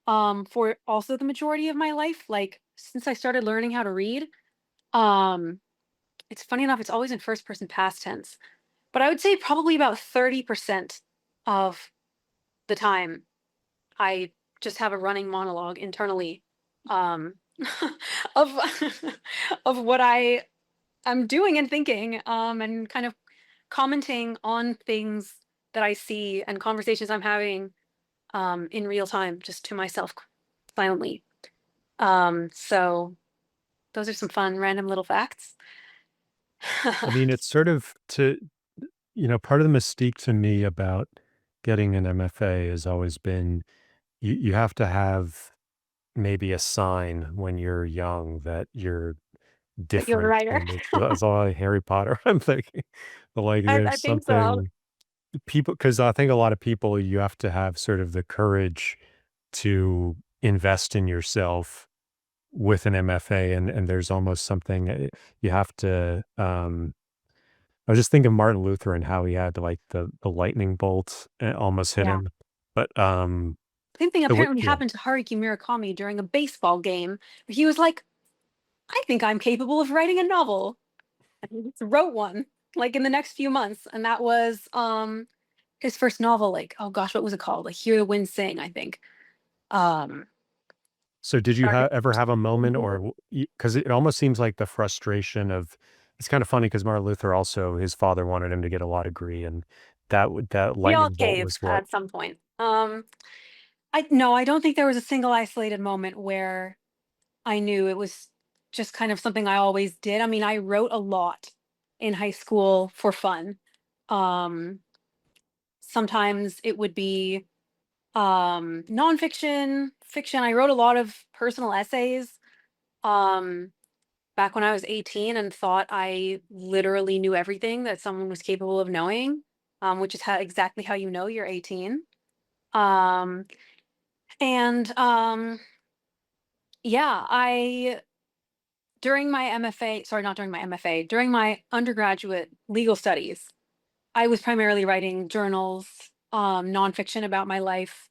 for also the majority of my life, like since I started learning how to read. um it's funny enough, it's always in first person past tense, but I would say probably about 30% of the time I just have a running monologue internally, um of of what I'm doing and thinking, and kind of commenting on things that I see and conversations I'm having in real time, just to myself silently. So those are some fun random little facts. I mean, it's sort of part of the mystique to me about getting an MFA has always been you have to have maybe a sign when you're young that you're That you're a different writer. than that's all like Harry Potter, I'm thinking. But, like, I there's think so. something people because I think a lot of people, you have to have sort of the courage to invest in yourself with an MFA, and there's almost something, you have to, I was just thinking Martin Luther and how he had to, like, the lightning bolt, almost hit Yeah. him, but, Same thing so what apparently yeah. happened to Haruki Murakami during a baseball game, where he was like, I think I'm capable of writing a novel. And he just wrote one like in the next few months. And that was his first novel, like, oh gosh, what was it called? Like Hear the Wind Sing, I think. Um So did you Started ever have a moment or because it almost seems like the frustration of it's kinda funny because Martin Luther also his father wanted him to get a law degree, and that we all lightning bolt caved was what at some point. I no, I don't think there was a single isolated moment where I knew it was just kind of something I always did. I mean, I wrote a lot in high school for fun. Um, Sometimes it would be nonfiction, fiction. I wrote a lot of personal essays um, back when I was 18 and thought I literally knew everything that someone was capable of knowing, which is exactly how you know you're 18. Um, and yeah, I during my MFA, sorry, not during my MFA, during my undergraduate legal studies, I was primarily writing journals, nonfiction about my life,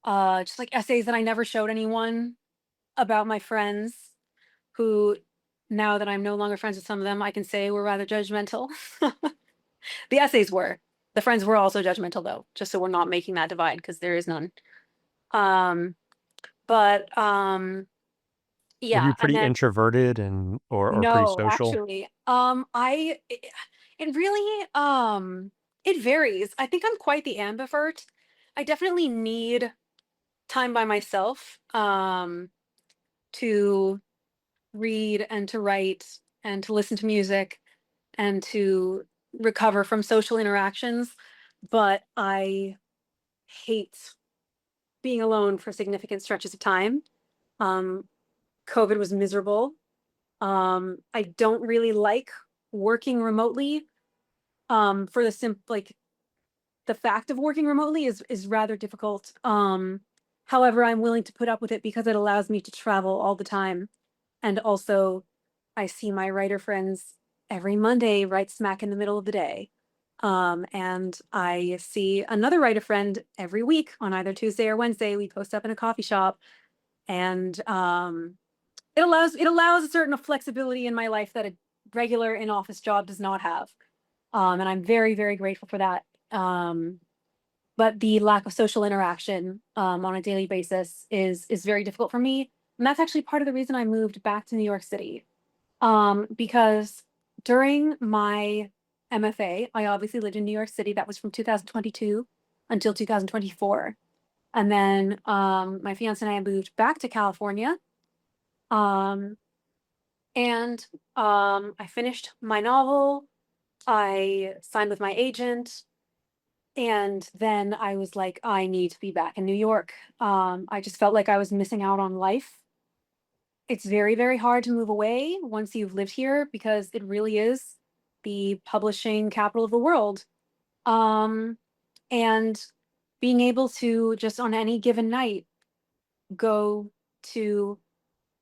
just like essays that I never showed anyone, about my friends who, now that I'm no longer friends with some of them, I can say were rather judgmental. The essays were. The friends were also judgmental though, just so we're not making that divide because there is none. Um, but Are you Yeah, and pretty then introverted and or pretty no, social? actually, it really it varies. I think I'm quite the ambivert. I definitely need time by myself to read and to write and to listen to music and to recover from social interactions, but I hate being alone for significant stretches of time. Um, COVID was miserable. I don't really like working remotely. For the like the fact of working remotely is rather difficult. However, I'm willing to put up with it because it allows me to travel all the time. And also I see my writer friends every Monday right smack in the middle of the day. And I see another writer friend every week on either Tuesday or Wednesday. We post up in a coffee shop, and it allows a certain flexibility in my life that a regular in-office job does not have. And I'm very, very grateful for that. But the lack of social interaction on a daily basis is very difficult for me. And that's actually part of the reason I moved back to New York City. Because during my MFA, I obviously lived in New York City. That was from 2022 until 2024. And then my fiance and I moved back to California. Um, and I finished my novel. I signed with my agent. And then I was like, I need to be back in New York. I just felt like I was missing out on life. It's very, very hard to move away once you've lived here because it really is the publishing capital of the world. Um, and being able to just on any given night go to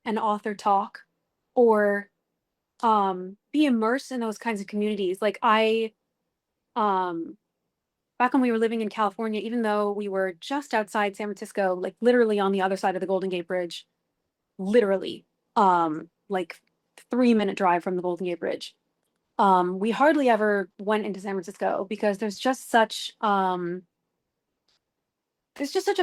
an author talk or be immersed in those kinds of communities. Like um back when we were living in California, even though we were just outside San Francisco, like literally on the other side of the Golden Gate Bridge, literally, like 3-minute drive from the Golden Gate Bridge. We hardly ever went into San Francisco because there's just such a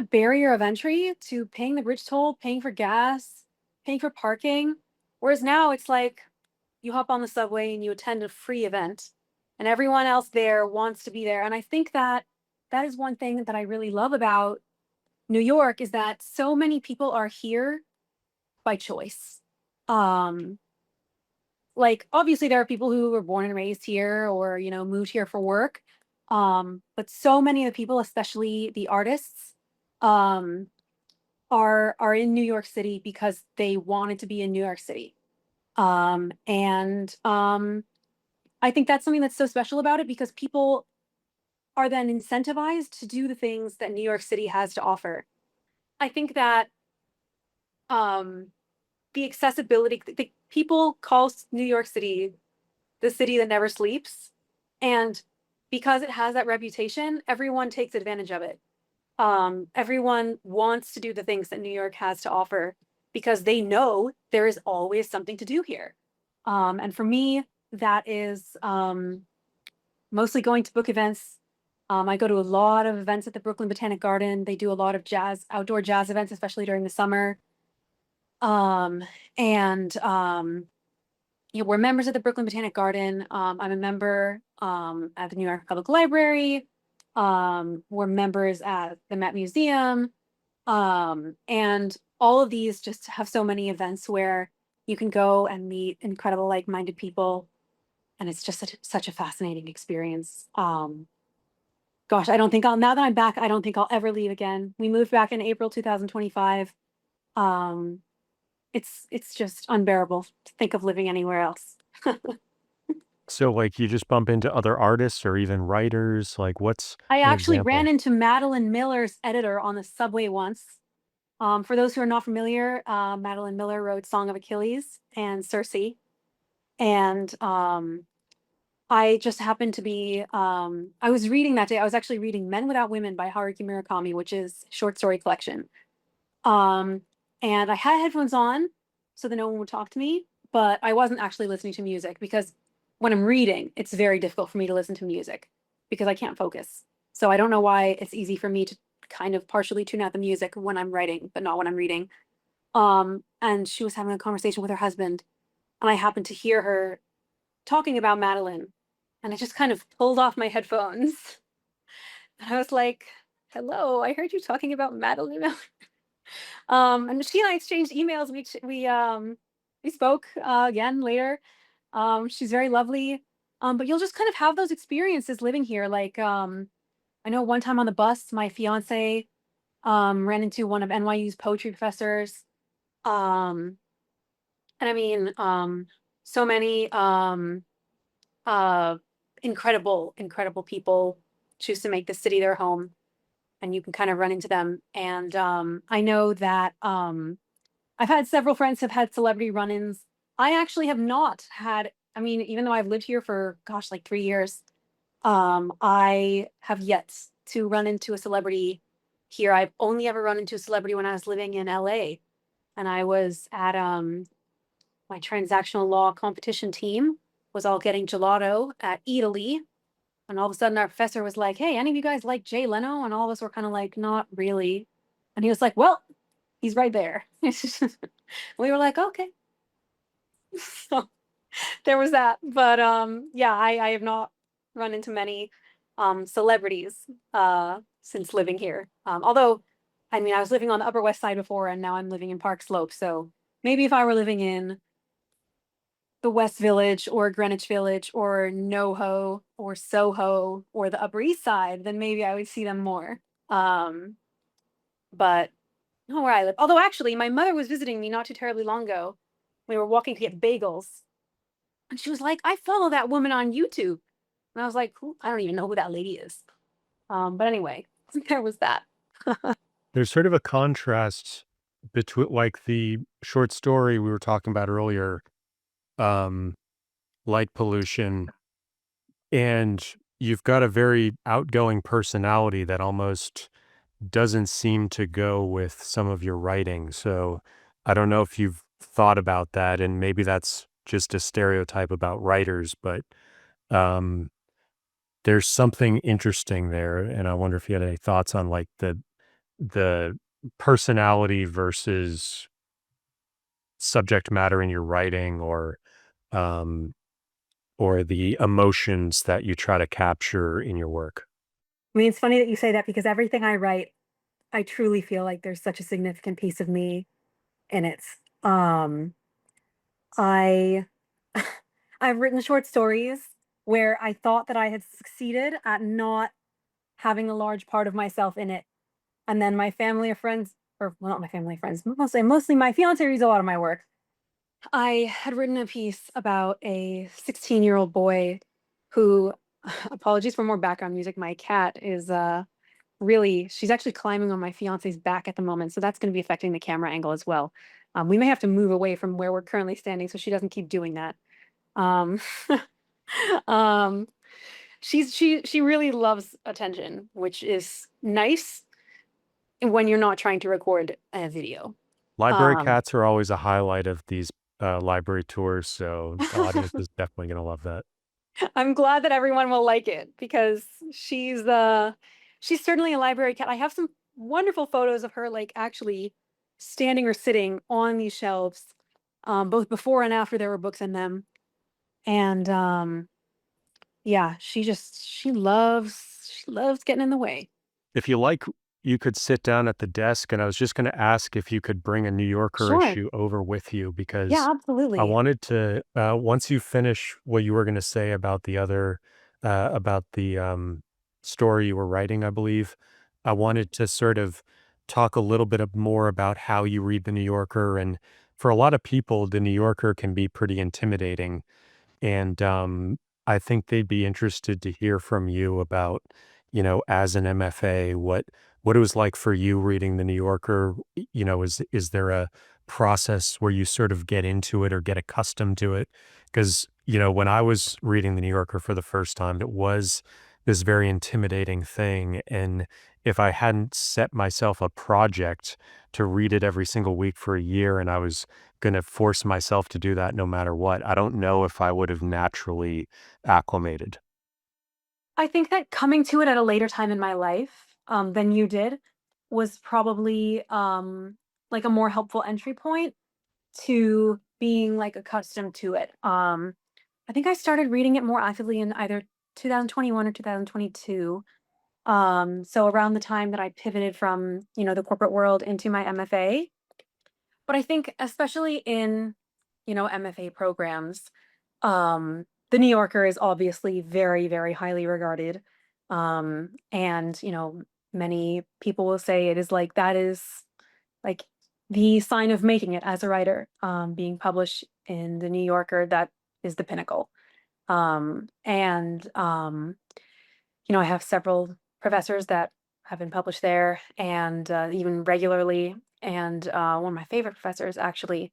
barrier of entry to paying the bridge toll, paying for gas, paying for parking. Whereas now it's like you hop on the subway and you attend a free event and everyone else there wants to be there. And I think that that is one thing that I really love about New York is that so many people are here by choice. Um, like obviously there are people who were born and raised here or, moved here for work. But so many of the people, especially the artists, um, are in New York City because they wanted to be in New York City. And I think that's something that's so special about it because people are then incentivized to do the things that New York City has to offer. I think that um, the accessibility, people call New York City the city that never sleeps. And because it has that reputation, everyone takes advantage of it. Everyone wants to do the things that New York has to offer because they know there is always something to do here. And for me, that is mostly going to book events. I go to a lot of events at the Brooklyn Botanic Garden. They do a lot of outdoor jazz events, especially during the summer. Um, and we're members of the Brooklyn Botanic Garden. I'm a member at the New York Public Library. We're members at the Met Museum. And all of these just have so many events where you can go and meet incredible like-minded people. And it's just such a fascinating experience. Gosh, I don't think now that I'm back, I don't think I'll ever leave again. We moved back in April 2025. Um, it's just unbearable to think of living anywhere else. So, like, you just bump into other artists or even writers? Like, what's I an actually ran example? into Madeline Miller's editor on the subway once. For those who are not familiar, Madeline Miller wrote Song of Achilles and Circe. And I just happened to be, I was reading that day, I was actually reading Men Without Women by Haruki Murakami, which is a short story collection. Um, and I had headphones on so that no one would talk to me, but I wasn't actually listening to music because when I'm reading, it's very difficult for me to listen to music because I can't focus. So I don't know why it's easy for me to kind of partially tune out the music when I'm writing, but not when I'm reading. And she was having a conversation with her husband, and I happened to hear her talking about Madeline, and I just kind of pulled off my headphones. And I was like, "Hello, I heard you talking about Madeline." And she and I exchanged emails. We spoke again later. She's very lovely. But you'll just kind of have those experiences living here. Like, I know one time on the bus, my fiance ran into one of NYU's poetry professors. Um, and I mean, so many uh, incredible people choose to make the city their home, and you can kind of run into them. And I know that I've had several friends have had celebrity run-ins. I actually have not had, I mean, even though I've lived here for, gosh, like 3 years, I have yet to run into a celebrity here. I've only ever run into a celebrity when I was living in LA, and I was at my transactional law competition team was all getting gelato at Italy. And all of a sudden our professor was like, "Hey, any of you guys like Jay Leno?" And all of us were kind of like, "Not really." And he was like, "Well, he's right there." We were like, "Okay." So there was that. But yeah, I have not run into many celebrities since living here. Although I mean I was living on the Upper West Side before, and now I'm living in Park Slope. So maybe if I were living in the West Village or Greenwich Village or NoHo or Soho or the Upper East Side, then maybe I would see them more. Um, but not where I live. Although actually, my mother was visiting me not too terribly long ago. We were walking to get bagels, and she was like, "I follow that woman on YouTube." And I was like, "Who? I don't even know who that lady is." But anyway, there was that. There's sort of a contrast between like the short story we were talking about earlier, um, light pollution, and you've got a very outgoing personality that almost doesn't seem to go with some of your writing. So I don't know if you've thought about that, and maybe that's just a stereotype about writers, but um, there's something interesting there, and I wonder if you had any thoughts on like the personality versus subject matter in your writing, um, or the emotions that you try to capture in your work. I mean, it's funny that you say that because everything I write, I truly feel like there's such a significant piece of me in it. Um, I I've written short stories where I thought that I had succeeded at not having a large part of myself in it. And then my family or friends, or well, not my family friends, mostly my fiance reads a lot of my work. I had written a piece about a 16-year-old boy who, apologies for more background music. My cat is really, she's actually climbing on my fiance's back at the moment. So that's going to be affecting the camera angle as well. We may have to move away from where we're currently standing so she doesn't keep doing that. Um, um, she really loves attention, which is nice when you're not trying to record a video. Library Um, cats are always a highlight of these library tours, so the audience is definitely going to love that. I'm glad that everyone will like it because she's certainly a library cat. I have some wonderful photos of her like actually standing or sitting on these shelves, both before and after there were books in them. And yeah, she loves getting in the way. If you like, you could sit down at the desk, and I was just going to ask if you could bring a New Yorker Sure. issue over with you Yeah, because I absolutely. wanted to, once you finish what you were going to say about the other, about the story you were writing, I believe, I wanted to sort of talk a little bit more about how you read the New Yorker. And for a lot of people, the New Yorker can be pretty intimidating. And I think they'd be interested to hear from you about, as an MFA, what it was like for you reading the New Yorker. Is there a process where you sort of get into it or get accustomed to it? Because, when I was reading the New Yorker for the first time, it was this very intimidating thing. And if I hadn't set myself a project to read it every single week for a year, and I was gonna force myself to do that no matter what, I don't know if I would have naturally acclimated. I think that coming to it at a later time in my life, than you did was probably, like a more helpful entry point to being like accustomed to it. I think I started reading it more actively in either 2021 or 2022. So around the time that I pivoted from, the corporate world into my MFA. But I think especially in, MFA programs, the New Yorker is obviously very, very highly regarded. And, many people will say it is like that is like the sign of making it as a writer, being published in the New Yorker, that is the pinnacle. And I have several professors that have been published there, and even regularly, and one of my favorite professors actually.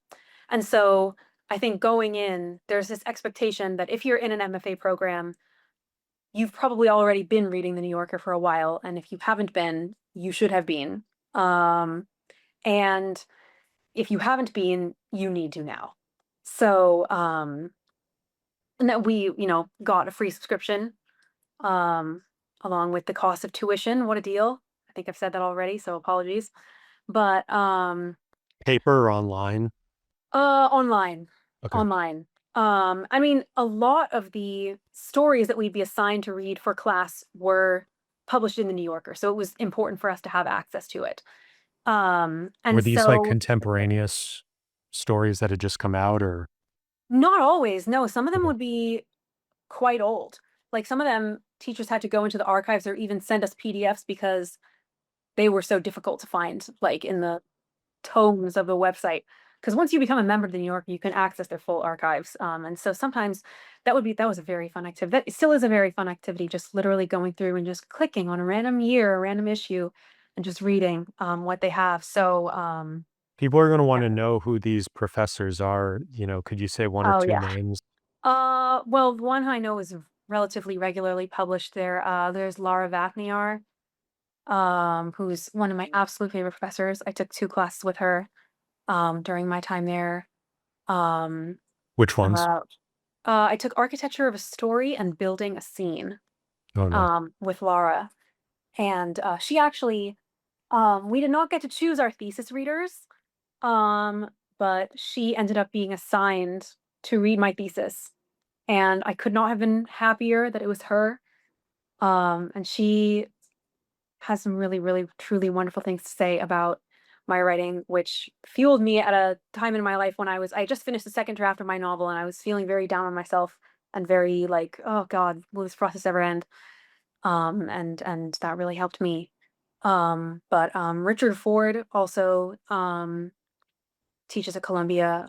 And so I think going in, there's this expectation that if you're in an MFA program, you've probably already been reading the New Yorker for a while, and if you haven't been, you should have been. And if you haven't been, you need to now. So, and that we, got a free subscription, um, along with the cost of tuition. What a deal. I think I've said that already, so apologies. But Paper or online? online. Okay. Online. I mean, a lot of the stories that we'd be assigned to read for class were published in the New Yorker, so it was important for us to have access to it. Were And these like so contemporaneous stories that had just come out, or? not always. No, some of them Okay. would be quite old. Like some of them, teachers had to go into the archives or even send us PDFs because they were so difficult to find, like in the tomes of the website. Because once you become a member of the New Yorker, you can access their full archives. And so sometimes that was a very fun activity. That still is a very fun activity, just literally going through and just clicking on a random year, a random issue, and just reading what they have. So People are going to want yeah. to know who these professors are. Could you say one or Oh two yeah. names? Well, one I know is relatively regularly published there. There's Laura Vafniar, who's one of my absolute favorite professors. I took two classes with her during my time there. Um, Which ones? uh, I took Architecture of a Story and Building a Scene Oh, nice. with Laura. And she actually, we did not get to choose our thesis readers, but she ended up being assigned to read my thesis. And I could not have been happier that it was her. And she has some really, really, truly wonderful things to say about my writing, which fueled me at a time in my life when I just finished the second draft of my novel and I was feeling very down on myself and very like, oh God, will this process ever end? And that really helped me. But Richard Ford also teaches at Columbia.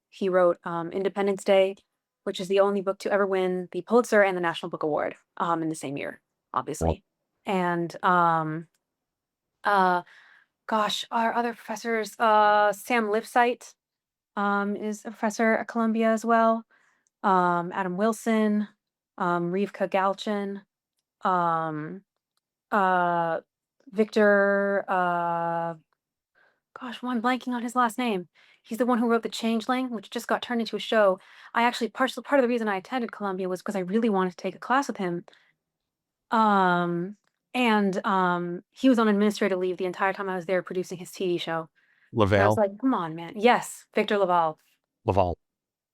He wrote Independence Day, which is the only book to ever win the Pulitzer and the National Book Award in the same year, Well, obviously. And uh, gosh, our other professors, Sam Lipsyte is a professor at Columbia as well. Adam Wilson, Rivka Galchin, um, uh, Victor, gosh, well, I'm blanking on his last name. He's the one who wrote The Changeling, which just got turned into a show. I actually, part of the reason I attended Columbia was because I really wanted to take a class with him. Um, and he was on administrative leave the entire time I was there producing his TV show. And I was Laval. like, come on, man. Yes, Victor Laval. Laval.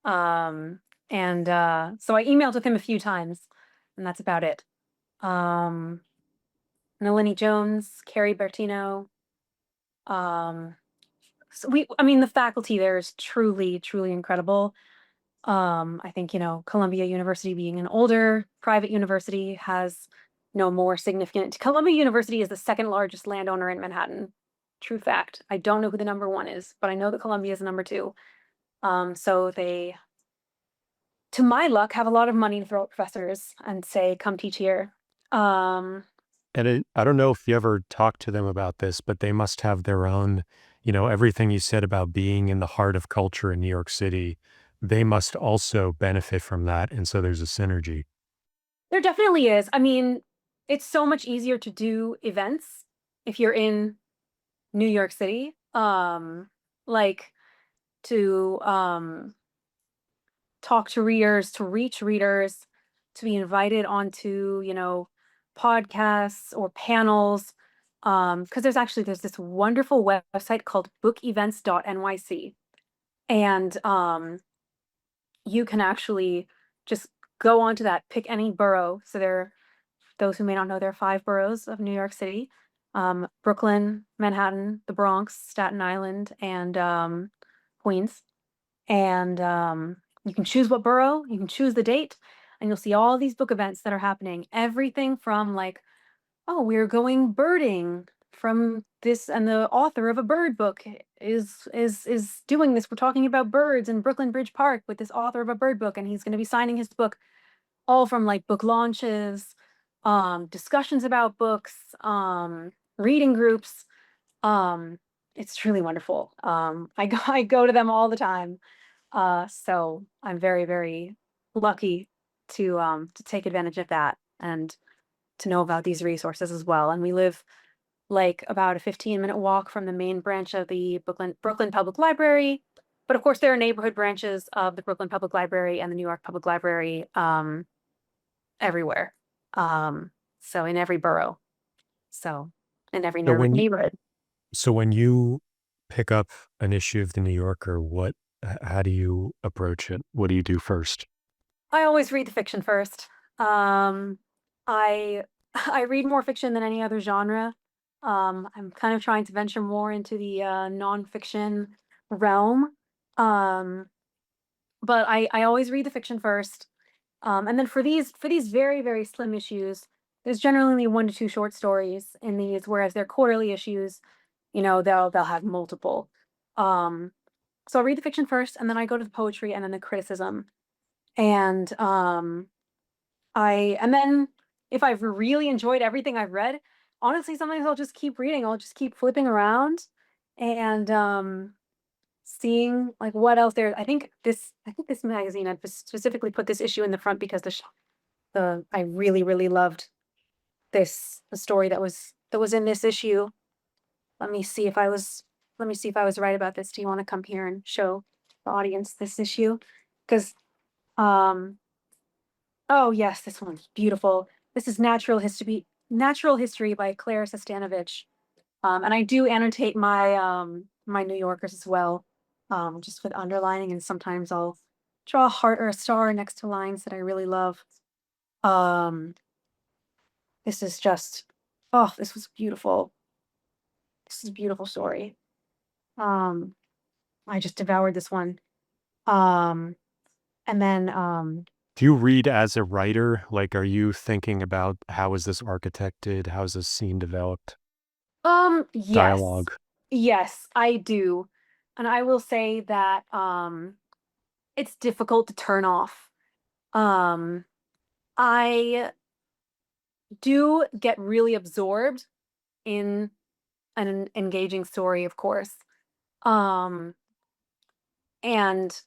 Um, and so I emailed with him a few times, and that's about it. Um, Nalini Jones, Carrie Bertino. Um, I mean, the faculty there is truly, truly incredible. I think, Columbia University being an older private university has no more significant. Columbia University is the second largest landowner in Manhattan. True fact. I don't know who the number one is, but I know that Columbia is number two. So they, to my luck, have a lot of money to throw at professors and say, come teach here. Um, And I don't know if you ever talked to them about this, but they must have their own, everything you said about being in the heart of culture in New York City, they must also benefit from that. And so there's a synergy. there definitely is. I mean, it's so much easier to do events if you're in New York City. Like to talk to readers, to reach readers, to be invited onto, podcasts or panels. Because there's this wonderful website called bookevents.nyc. And you can actually just go onto that, pick any borough. So those who may not know, there are 5 boroughs of New York City: Brooklyn, Manhattan, the Bronx, Staten Island, and Queens. And you can choose what borough, you can choose the date, and you'll see all these book events that are happening. Everything from like, oh, we're going birding from this, and the author of a bird book is doing this. We're talking about birds in Brooklyn Bridge Park with this author of a bird book, and he's going to be signing his book. All from like book launches, discussions about books, reading groups. Um, it's truly wonderful. I go to them all the time. So I'm very, very lucky to take advantage of that and to know about these resources as well. And we live like about a 15-minute walk from the main branch of the Brooklyn Public Library. But of course, there are neighborhood branches of the Brooklyn Public Library and the New York Public Library everywhere. Um, so in every borough. So in every So when you, neighborhood. so when you pick up an issue of the New Yorker, how do you approach it? What do you do first? I always read the fiction first. Um, I I read more fiction than any other genre. I'm kind of trying to venture more into the nonfiction realm. Um, but I always read the fiction first. And then for these very, very slim issues, there's generally only 1 to 2 short stories in these, whereas their quarterly issues, they'll have multiple. Um, so I'll read the fiction first, and then I go to the poetry and then the criticism. And and then if I've really enjoyed everything I've read, honestly, sometimes I'll just keep reading. I'll just keep flipping around and seeing like what else there. I think this magazine, I specifically put this issue in the front because the I really, really loved the story that was in this issue. Let me see if I was right about this. Do you want to come here and show the audience this issue? Because um oh yes, this one's beautiful. This is Natural History by Claire Sestanovich. And I do annotate my New Yorkers as well, just with underlining, and sometimes I'll draw a heart or a star next to lines that I really love. Um, this is just, oh, this was beautiful. This is a beautiful story. Um, I just devoured this one. Um, and then, Do you read as a writer? Like, are you thinking about how is this architected? How is this scene developed? yes, Dialogue. yes, I do. And I will say that, it's difficult to turn off. Um, I do get really absorbed in an engaging story, of course. Um, and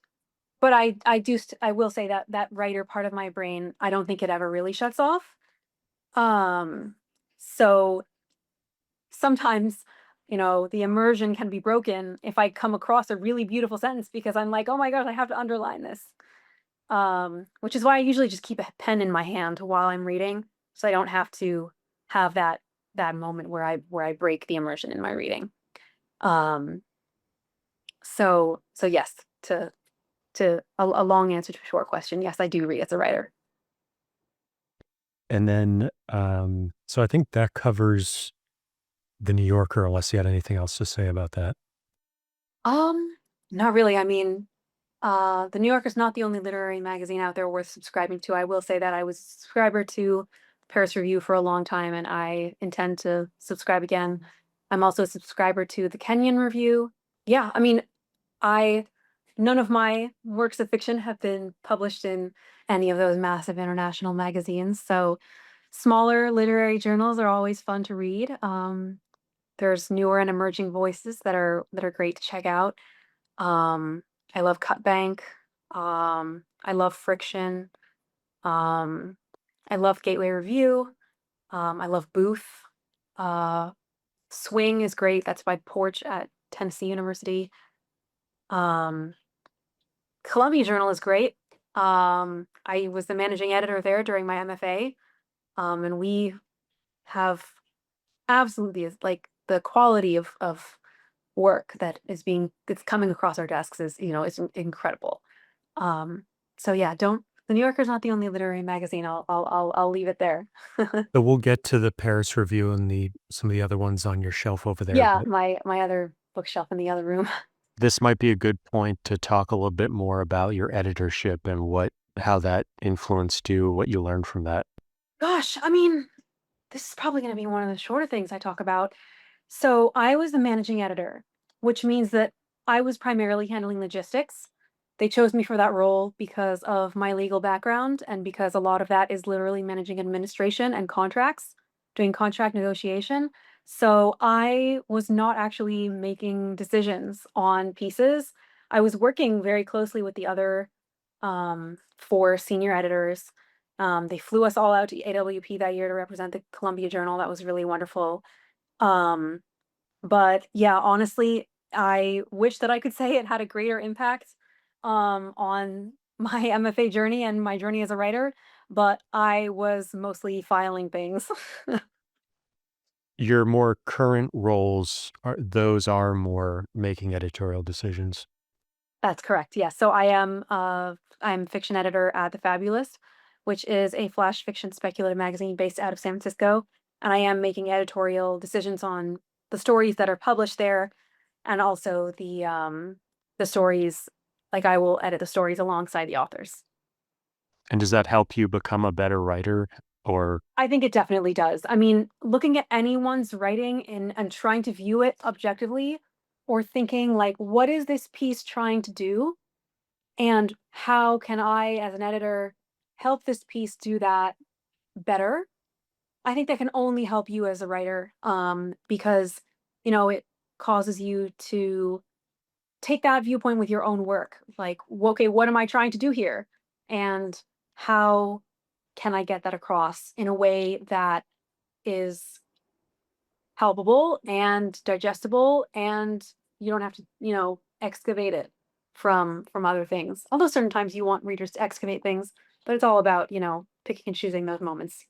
but I will say that that writer part of my brain, I don't think it ever really shuts off. Um, so sometimes, the immersion can be broken if I come across a really beautiful sentence because I'm like, oh my gosh, I have to underline this. Which is why I usually just keep a pen in my hand while I'm reading, so I don't have to have that moment where I break the immersion in my reading. Um, so yes, to a long answer to a short question, yes, I do read as a writer. And then, so I think that covers the New Yorker, unless you had anything else to say about that. Um, Not really. I mean, the New Yorker is not the only literary magazine out there worth subscribing to. I will say that I was a subscriber to Paris Review for a long time, and I intend to subscribe again. I'm also a subscriber to the Kenyon Review. Yeah, I mean, I none of my works of fiction have been published in any of those massive international magazines. So smaller literary journals are always fun to read. There's newer and emerging voices that are great to check out. Um, I love Cut Bank. I love Friction. Um, I love Gateway Review. I love Booth. Uh, Swing is great. That's by Porch at Tennessee University. Um, Columbia Journal is great. I was the managing editor there during my MFA. And we have absolutely is like the quality of work that's coming across our desks is, it's incredible. Um, so yeah, don't the New Yorker's not the only literary magazine. I'll leave it there. So we'll get to the Paris Review and some of the other ones on your shelf over there, Yeah, but my other bookshelf in the other room. this might be a good point to talk a little bit more about your editorship and how that influenced you, what you learned from that. Gosh, I mean, this is probably going to be one of the shorter things I talk about. So I was the managing editor, which means that I was primarily handling logistics. They chose me for that role because of my legal background and because a lot of that is literally managing administration and contracts, doing contract negotiation. So I was not actually making decisions on pieces. I was working very closely with the other four senior editors. They flew us all out to AWP that year to represent the Columbia Journal. That was really wonderful. Um, but yeah, honestly, I wish that I could say it had a greater impact on my MFA journey and my journey as a writer, but I was mostly filing things. Your more current roles are more making editorial decisions. That's correct. Yes. So I'm fiction editor at The Fabulous, which is a flash fiction speculative magazine based out of San Francisco, and I am making editorial decisions on the stories that are published there and also the stories, like I will edit the stories alongside the authors. And does that help you become a better writer? Or I think it definitely does. I mean, looking at anyone's writing and trying to view it objectively or thinking like, what is this piece trying to do? And how can I, as an editor, help this piece do that better? I think that can only help you as a writer, because it causes you to take that viewpoint with your own work. Like, okay, what am I trying to do here? And how can I get that across in a way that is helpable and digestible, and you don't have to, excavate it from other things. Although certain times you want readers to excavate things, but it's all about, picking and choosing those moments.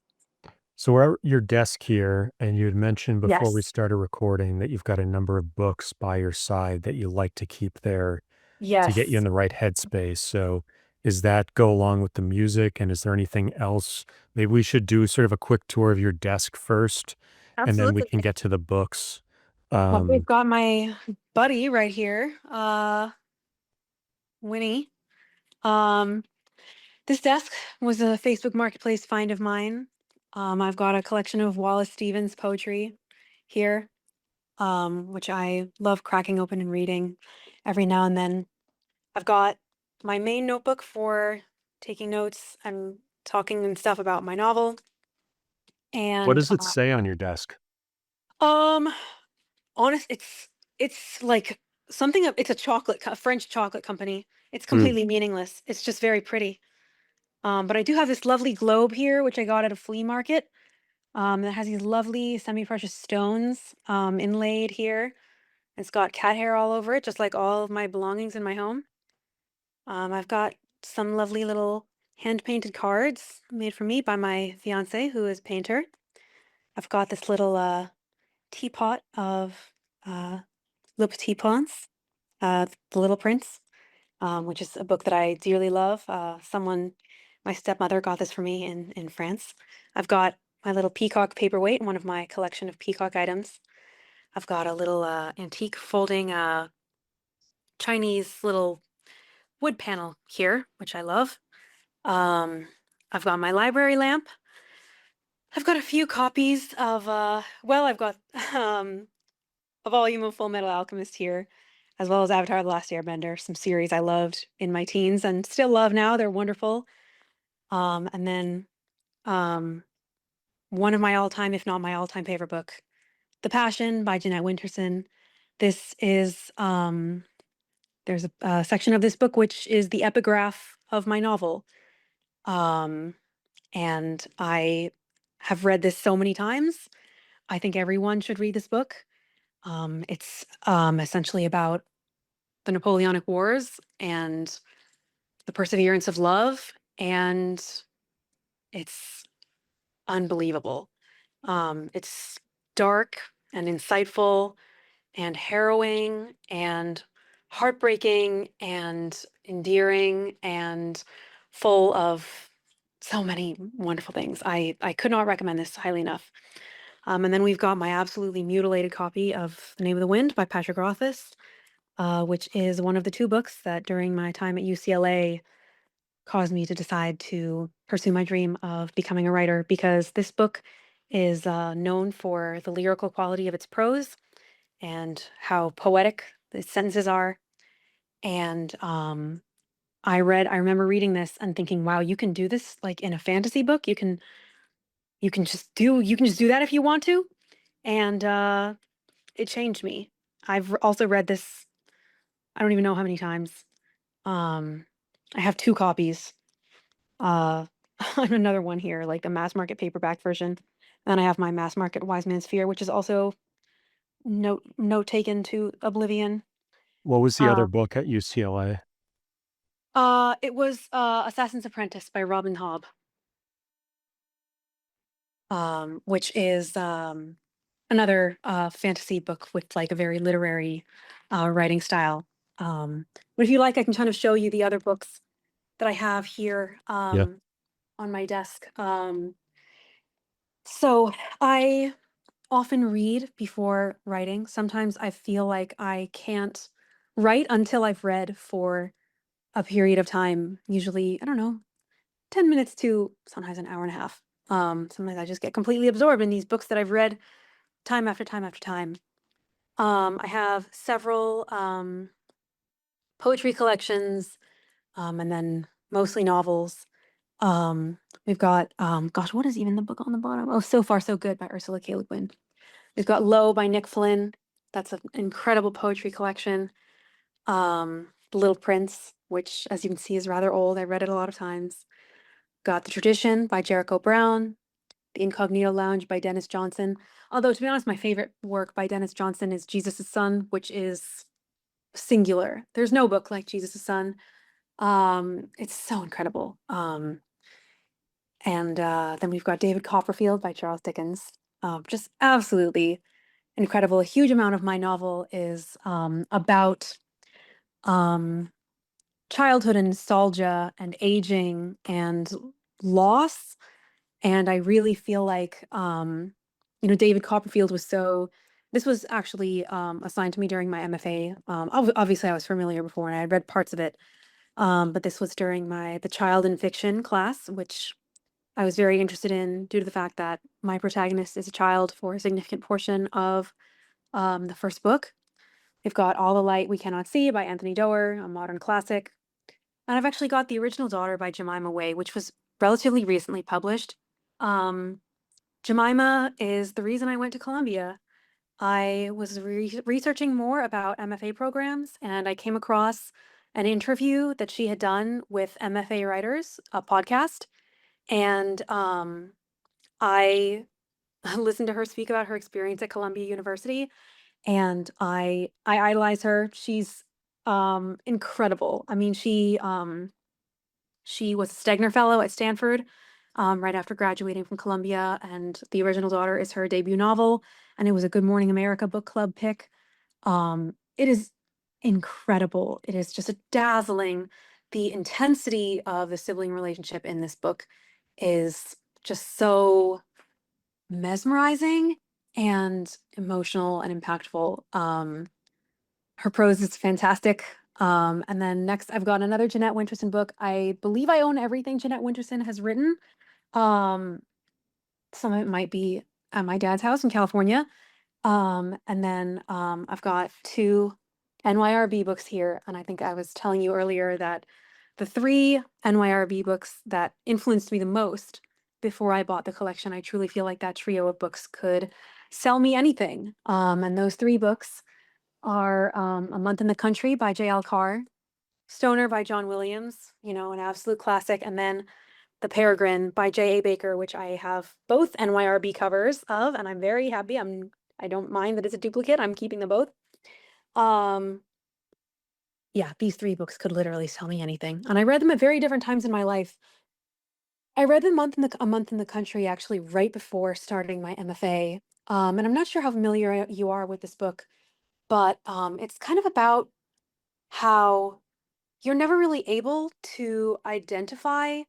so we're at your desk here, and you had mentioned before we Yes. started recording that you've got a number of books by your side that you like to keep there to get you in Yes. the right headspace. So is that go along with the music? And is there anything else? Maybe we should do sort of a quick tour of your desk first, and then we Absolutely. can get to the books. Well, we've Um, got my buddy right here, Winnie. Um, this desk was a Facebook Marketplace find of mine. I've got a collection of Wallace Stevens poetry here, which I love cracking open and reading every now and then. I've got my main notebook for taking notes and talking and stuff about my novel. what And does it say on your desk? um honest it's like it's a French chocolate company. It's Mm. completely meaningless. It's just very pretty. But I do have this lovely globe here, which I got at a flea market. That has these lovely semi-precious stones inlaid here. It's got cat hair all over it, just like all of my belongings in my home. I've got some lovely little hand-painted cards made for me by my fiance, who is a painter. I've got this little teapot of uh, Le Petit Prince, The Little Prince, which is a book that I dearly love. My stepmother got this for me in France. I've got my little peacock paperweight, one of my collection of peacock items. I've got a little antique folding Chinese little wood panel here, which I love. Um, I've got my library lamp. I've got a few copies of, I've got a volume of Full Metal Alchemist here, as well as Avatar: The Last Airbender, some series I loved in my teens and still love now. They're wonderful. And then um, one of my all-time, if not my all-time favorite book, The Passion by Jeanette Winterson. This is, there's a section of this book which is the epigraph of my novel. Um, and I have read this so many times. I think everyone should read this book. It's essentially about the Napoleonic Wars and the perseverance of love, and it's unbelievable. It's dark and insightful and harrowing and heartbreaking and endearing and full of so many wonderful things. I could not recommend this highly enough. And then we've got my absolutely mutilated copy of The Name of the Wind by Patrick Rothfuss, which is one of the two books that during my time at UCLA caused me to decide to pursue my dream of becoming a writer, because this book is known for the lyrical quality of its prose and how poetic the sentences are. And I remember reading this and thinking, wow, you can do this like in a fantasy book. You can just do that if you want to. And it changed me. I've also read this, I don't even know how many times. I have two copies. Uh, I have another one here, like the mass market paperback version. Then I have my mass market Wise Man's Fear, which is also note taken to oblivion. What was the other Uh, book at UCLA? it was Assassin's Apprentice by Robin Hobb, which is another fantasy book with like a very literary writing style. But if you like, I can kind of show you the other books that I have here Yeah. on my desk. So I often read before writing. Sometimes I feel like I can't write until I've read for a period of time, usually, I don't know, 10 minutes to sometimes an hour and a half. Sometimes I just get completely absorbed in these books that I've read time after time after time. I have several poetry collections, and then mostly novels. We've got, gosh, what is even the book on the bottom? Oh, So Far So Good by Ursula K. Le Guin. We've got Low by Nick Flynn. That's an incredible poetry collection. The Little Prince, which, as you can see, is rather old. I read it a lot of times. Got The Tradition by Jericho Brown. The Incognito Lounge by Dennis Johnson. Although, to be honest, my favorite work by Dennis Johnson is Jesus' Son, which is singular. There's no book like Jesus' Son. It's so incredible. And then we've got David Copperfield by Charles Dickens. Just absolutely incredible. A huge amount of my novel is about um, childhood and nostalgia and aging and loss. And I really feel like, David Copperfield was so. This was actually assigned to me during my MFA. Obviously, I was familiar before and I had read parts of it. But this was during the child in fiction class, which I was very interested in due to the fact that my protagonist is a child for a significant portion of the first book. We've got All the Light We Cannot See by Anthony Doerr, a modern classic. And I've actually got The Original Daughter by Jemima Way, which was relatively recently published. Um, Jemima is the reason I went to Columbia. I was researching more about MFA programs, and I came across an interview that she had done with MFA writers, a podcast, and I listened to her speak about her experience at Columbia University, and I idolize her. She's incredible. I mean, she was a Stegner Fellow at Stanford right after graduating from Columbia, and The Original Daughter is her debut novel, and it was a Good Morning America book club pick. It is incredible. It is just a dazzling. The intensity of the sibling relationship in this book is just so mesmerizing and emotional and impactful. Her prose is fantastic. And then next, I've got another Jeanette Winterson book. I believe I own everything Jeanette Winterson has written. Um, some of it might be at my dad's house in California. And then I've got two NYRB books here. And I think I was telling you earlier that the three NYRB books that influenced me the most before I bought the collection, I truly feel like that trio of books could sell me anything. And those three books are A Month in the Country by J.L. Carr, Stoner by John Williams, an absolute classic, and then The Peregrine by J.A. Baker, which I have both NYRB covers of, and I'm very happy. I don't mind that it's a duplicate. I'm keeping them both. Um, yeah, these three books could literally sell me anything. And I read them at very different times in my life. I read A Month in the Country actually right before starting my MFA. And I'm not sure how familiar you are with this book, but it's kind of about how you're never really able to identify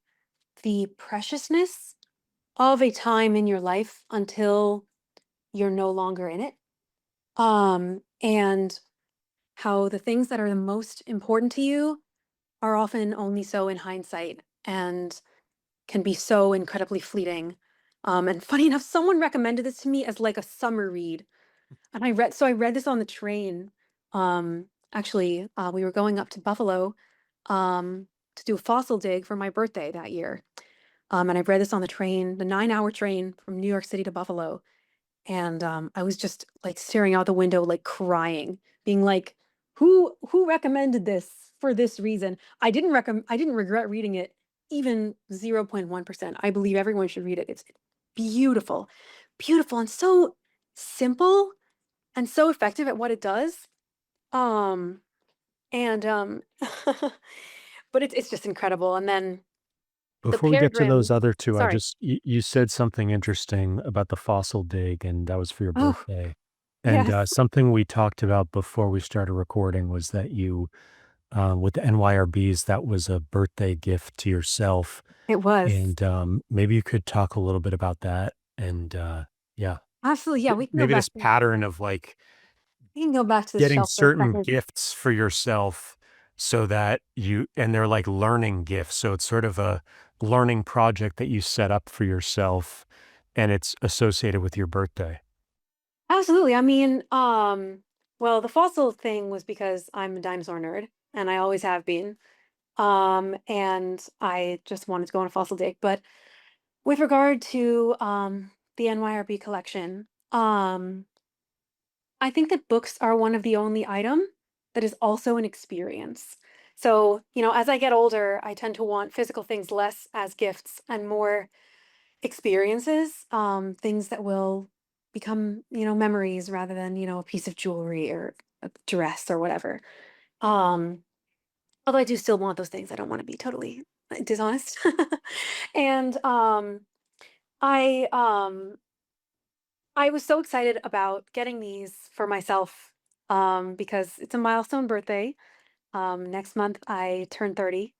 the preciousness of a time in your life until you're no longer in it. And how the things that are the most important to you are often only so in hindsight and can be so incredibly fleeting. And funny enough, someone recommended this to me as like a summer read. And I read this on the train. Actually, we were going up to Buffalo to do a fossil dig for my birthday that year. And I read this on the train, the 9-hour train from New York City to Buffalo. And I was just like staring out the window, like crying, being like, who recommended this for this reason? I didn't regret reading it even 0.1%. I believe everyone should read it. It's beautiful, beautiful, and so simple and so effective at what it does. Um, and but it's just incredible. And then the Before we Pear get to those Grimm, other two, sorry. you said something interesting about the fossil dig, and that was for your Oh, birthday. And yes, something we talked about before we started recording was that you, with the NYRBs, that was a birthday gift to yourself. it was. And maybe you could talk a little bit about that. And yeah, Absolutely. Yeah, maybe this pattern of like we can go back to the getting shelf for a certain second. gifts for yourself so that and they're like learning gifts. So it's sort of a learning project that you set up for yourself and it's associated with your birthday. Absolutely. I mean, well, the fossil thing was because I'm a dinosaur nerd and I always have been. And I just wanted to go on a fossil dig. But with regard to the NYRB collection, I think that books are one of the only item that is also an experience. So, as I get older, I tend to want physical things less as gifts and more experiences, things that will become, memories rather than, a piece of jewelry or a dress or whatever. Um, Although I do still want those things. I don't want to be totally dishonest. And I um I was so excited about getting these for myself because it's a milestone birthday. Next month I turn 30.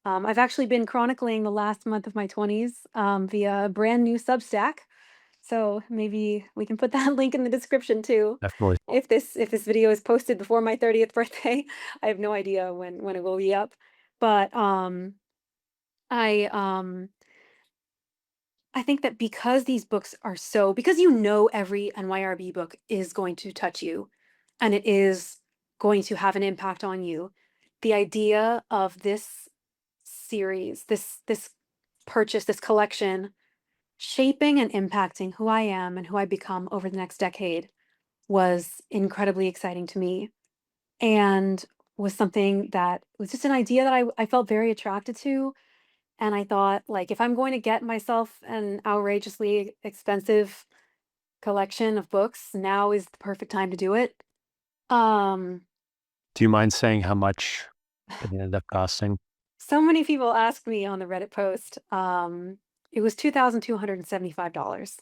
I've actually been chronicling the last month of my 20s via a brand new Substack. So maybe we can put that link in the description too. Definitely. If this video is posted before my 30th birthday, I have no idea when it will be up. But I um I think that because these books are so because every NYRB book is going to touch you and it is going to have an impact on you. The idea of this series, this purchase, this collection shaping and impacting who I am and who I become over the next decade was incredibly exciting to me and was something that was just an idea that I felt very attracted to. And I thought, like, if I'm going to get myself an outrageously expensive collection of books, now is the perfect time to do it. Um, Do you mind saying how much it ended up costing? so many people ask me on the Reddit post. It was $2,275.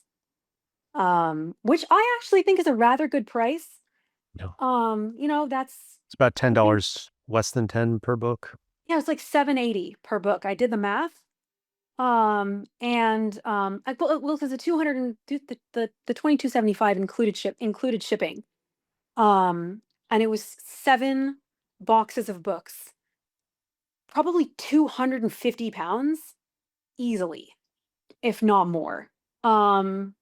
Which I actually think is a rather good price. No. That's It's about something. $10, less than 10 per book. Yeah, it's like 780 per book. I did the math. And well, because the 200 and the 2275 included shipping. Um, and it was 7 boxes of books, probably 250 pounds easily, if not more. Um,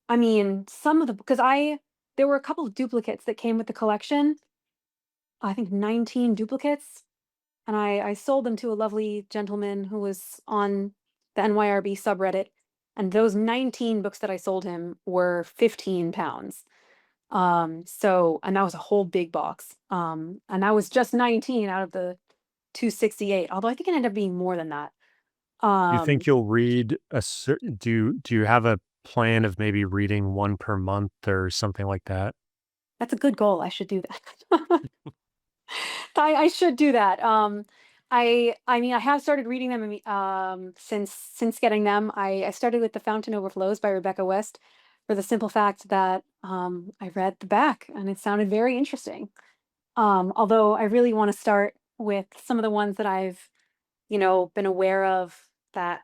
I mean, some of the because I there were a couple of duplicates that came with the collection. I think 19 duplicates, and I sold them to a lovely gentleman who was on the NYRB subreddit, and those 19 books that I sold him were 15 pounds. And that was a whole big box. And that was just 19 out of the 268, although I think it ended up being more than that. Do you think Um, you'll read a certain, do you have a plan of maybe reading one per month or something like that? that's a good goal. I should do that. I should do that. I mean, I have started reading them since getting them. I started with The Fountain Overflows by Rebecca West. for the simple fact that I read the back and it sounded very interesting. Although I really want to start with some of the ones that I've, been aware of that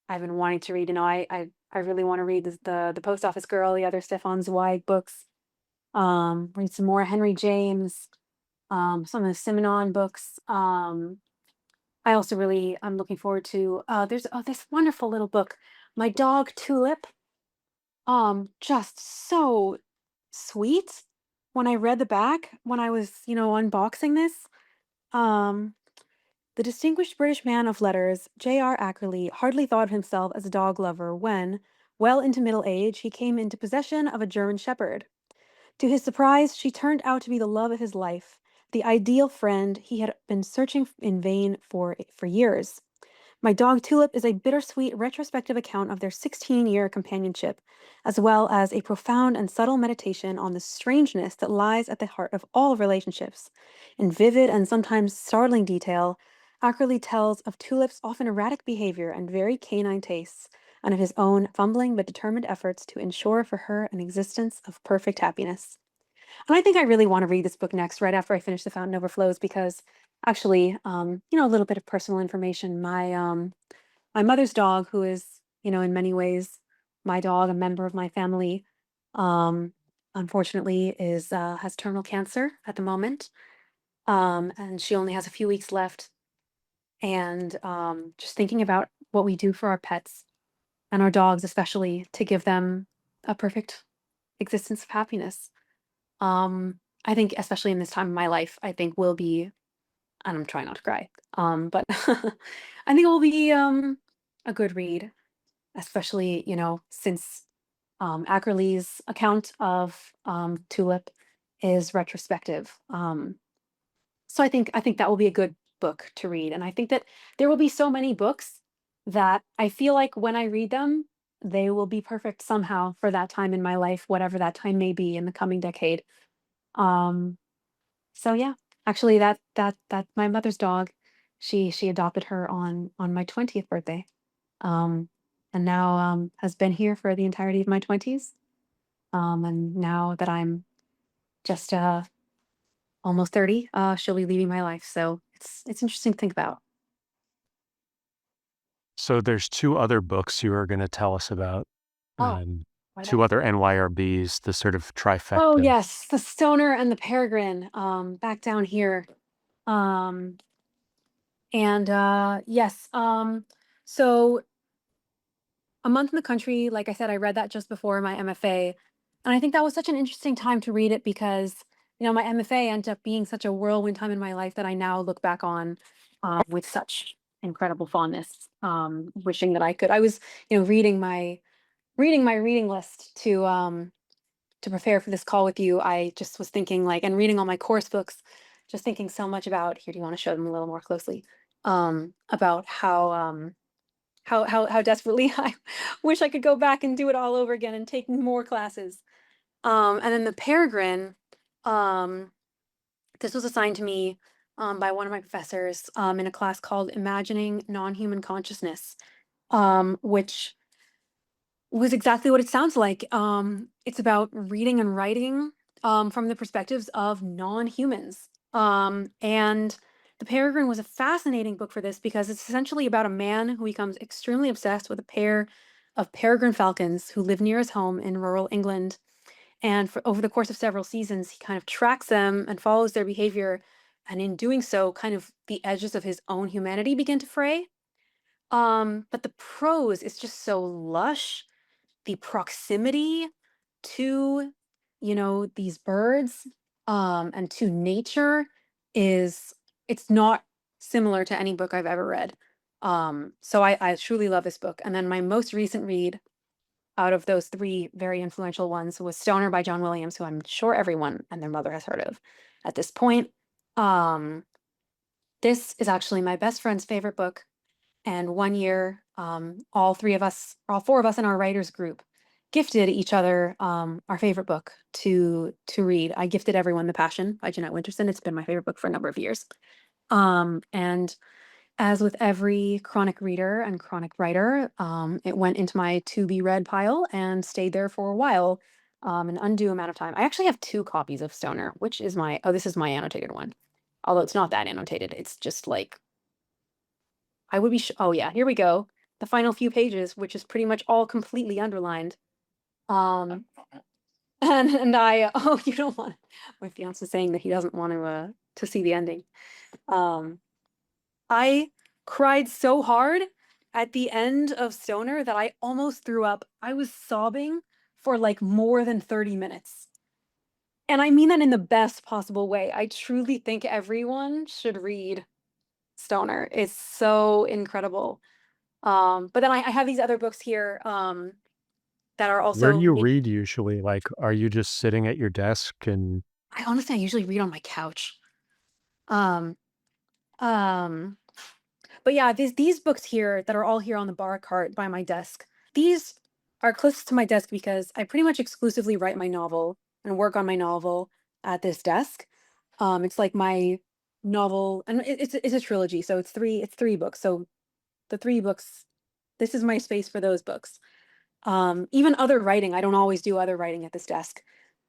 I've been wanting to read. I really want to read the Post Office Girl, the other Stefan Zweig books. Read some more Henry James, some of the Simenon books. I'm looking forward to there's this wonderful little book, My Dog Tulip. Just so sweet. When I read the back, when I was, unboxing this, um, the distinguished British man of letters, J.R. Ackerley, hardly thought of himself as a dog lover when, well into middle age, he came into possession of a German shepherd. To his surprise, she turned out to be the love of his life, the ideal friend he had been searching in vain for years. My Dog Tulip is a bittersweet retrospective account of their 16-year companionship, as well as a profound and subtle meditation on the strangeness that lies at the heart of all relationships. In vivid and sometimes startling detail, Ackerley tells of Tulip's often erratic behavior and very canine tastes, and of his own fumbling but determined efforts to ensure for her an existence of perfect happiness. And I think I really want to read this book next, right after I finish The Fountain Overflows, because actually, a little bit of personal information. My mother's dog, who is, in many ways my dog, a member of my family, um, unfortunately is has terminal cancer at the moment. And she only has a few weeks left. And just thinking about what we do for our pets and our dogs, especially to give them a perfect existence of happiness. I think especially in this time of my life, I think will be, and I'm trying not to cry, but I think it will be a good read, especially, since Ackerley's account of Tulip is retrospective. So I think that will be a good book to read. And I think that there will be so many books that I feel like when I read them, they will be perfect somehow for that time in my life, whatever that time may be in the coming decade. Um, so yeah, actually that my mother's dog, she adopted her on my 20th birthday. Um, and now has been here for the entirety of my 20s. And now that I'm just almost 30, she'll be leaving my life. So it's interesting to think about. So there's two other books you are going to tell us about, Oh, and what did I two other NYRBs, the sort of Oh trifecta. yes, the Stoner and the Peregrine, back down here. Um, and yes, so A Month in the Country, like I said, I read that just before my MFA. And I think that was such an interesting time to read it because, my MFA ended up being such a whirlwind time in my life that I now look back on with such incredible fondness. Wishing that I could. I was, reading my reading list to prepare for this call with you. I just was thinking like, and reading all my course books, just thinking so much about, here, do you want to show them a little more closely? About how desperately I wish I could go back and do it all over again and take more classes. And then the Peregrine, um, this was assigned to me by one of my professors in a class called Imagining Non-Human Consciousness, which was exactly what it sounds like. It's about reading and writing from the perspectives of non-humans. And The Peregrine was a fascinating book for this because it's essentially about a man who becomes extremely obsessed with a pair of peregrine falcons who live near his home in rural England. And over the course of several seasons, he kind of tracks them and follows their behavior. And in doing so, kind of the edges of his own humanity begin to fray. But the prose is just so lush, the proximity to, these birds, and to nature is it's not similar to any book I've ever read. So I truly love this book. And then my most recent read out of those three very influential ones was Stoner by John Williams, who I'm sure everyone and their mother has heard of at this point. Um, this is actually my best friend's favorite book. And one year, all four of us in our writers group gifted each other our favorite book to read. I gifted everyone The Passion by Jeanette Winterson. It's been my favorite book for a number of years. And As with every chronic reader and chronic writer, it went into my to be read pile and stayed there for a while, an undue amount of time. I actually have two copies of Stoner, which is my, oh, this is my annotated one. Although it's not that annotated. It's just like, I would be, oh yeah, here we go. The final few pages, which is pretty much all completely underlined. Um, and I, oh, you don't want, my fiance is saying that he doesn't want to see the ending. Um, I cried so hard at the end of Stoner that I almost threw up. I was sobbing for like more than 30 minutes. And I mean that in the best possible way. I truly think everyone should read Stoner. It's so incredible. But then I have these other books here that are Where do also, you read usually? Like, are you just sitting at your desk and I usually read on my couch. Um, um, But yeah, these books here that are all here on the bar cart by my desk, these are closest to my desk because I pretty much exclusively write my novel and work on my novel at this desk. It's like my novel, and it's a trilogy, so it's three books. So the three books, this is my space for those books. Even other writing, I don't always do other writing at this desk.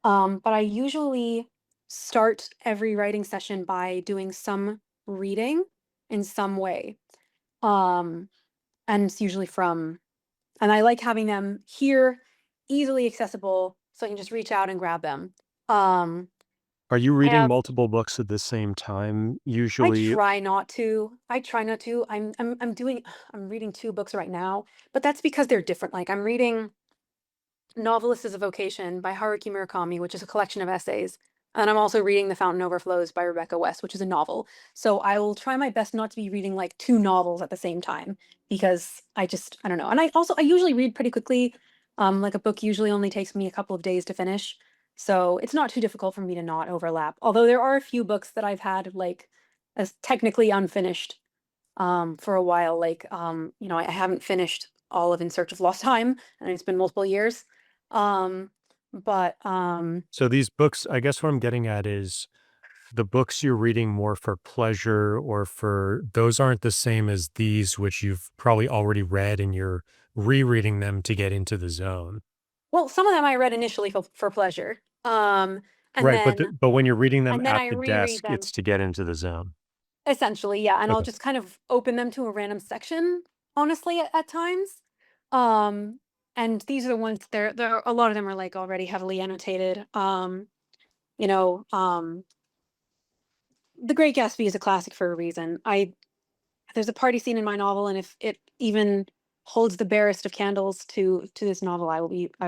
But I usually start every writing session by doing some reading in some way. Um, and it's usually from, and I like having them here, easily accessible, so I can just reach out and grab them. Um, are you I reading have, multiple books at the same time I usually? try not to. I try not to. I'm doing, I'm reading two books right now, but that's because they're different. Like I'm reading Novelist is a Vocation by Haruki Murakami, which is a collection of essays. And I'm also reading The Fountain Overflows by Rebecca West, which is a novel. So I will try my best not to be reading like two novels at the same time because I don't know. And I usually read pretty quickly. Like a book usually only takes me a couple of days to finish. So it's not too difficult for me to not overlap. Although there are a few books that I've had like as technically unfinished for a while. Like I haven't finished all of In Search of Lost Time, and it's been multiple years. Um, but So these books, I guess what I'm getting at is the books you're reading more for pleasure or for those aren't the same as these, which you've probably already read and you're rereading them to get into the zone. well, some of them I read initially for pleasure. And Right, but then but when you're reading them and then at I the reread desk, them it's to get into the zone. essentially, yeah. And I'll Okay. just kind of open them to a random section, honestly, at times. Um, and these are the ones there a lot of them are like already heavily annotated. You know, The Great Gatsby is a classic for a reason. I There's a party scene in my novel, and if it even holds the barest of candles to this novel, I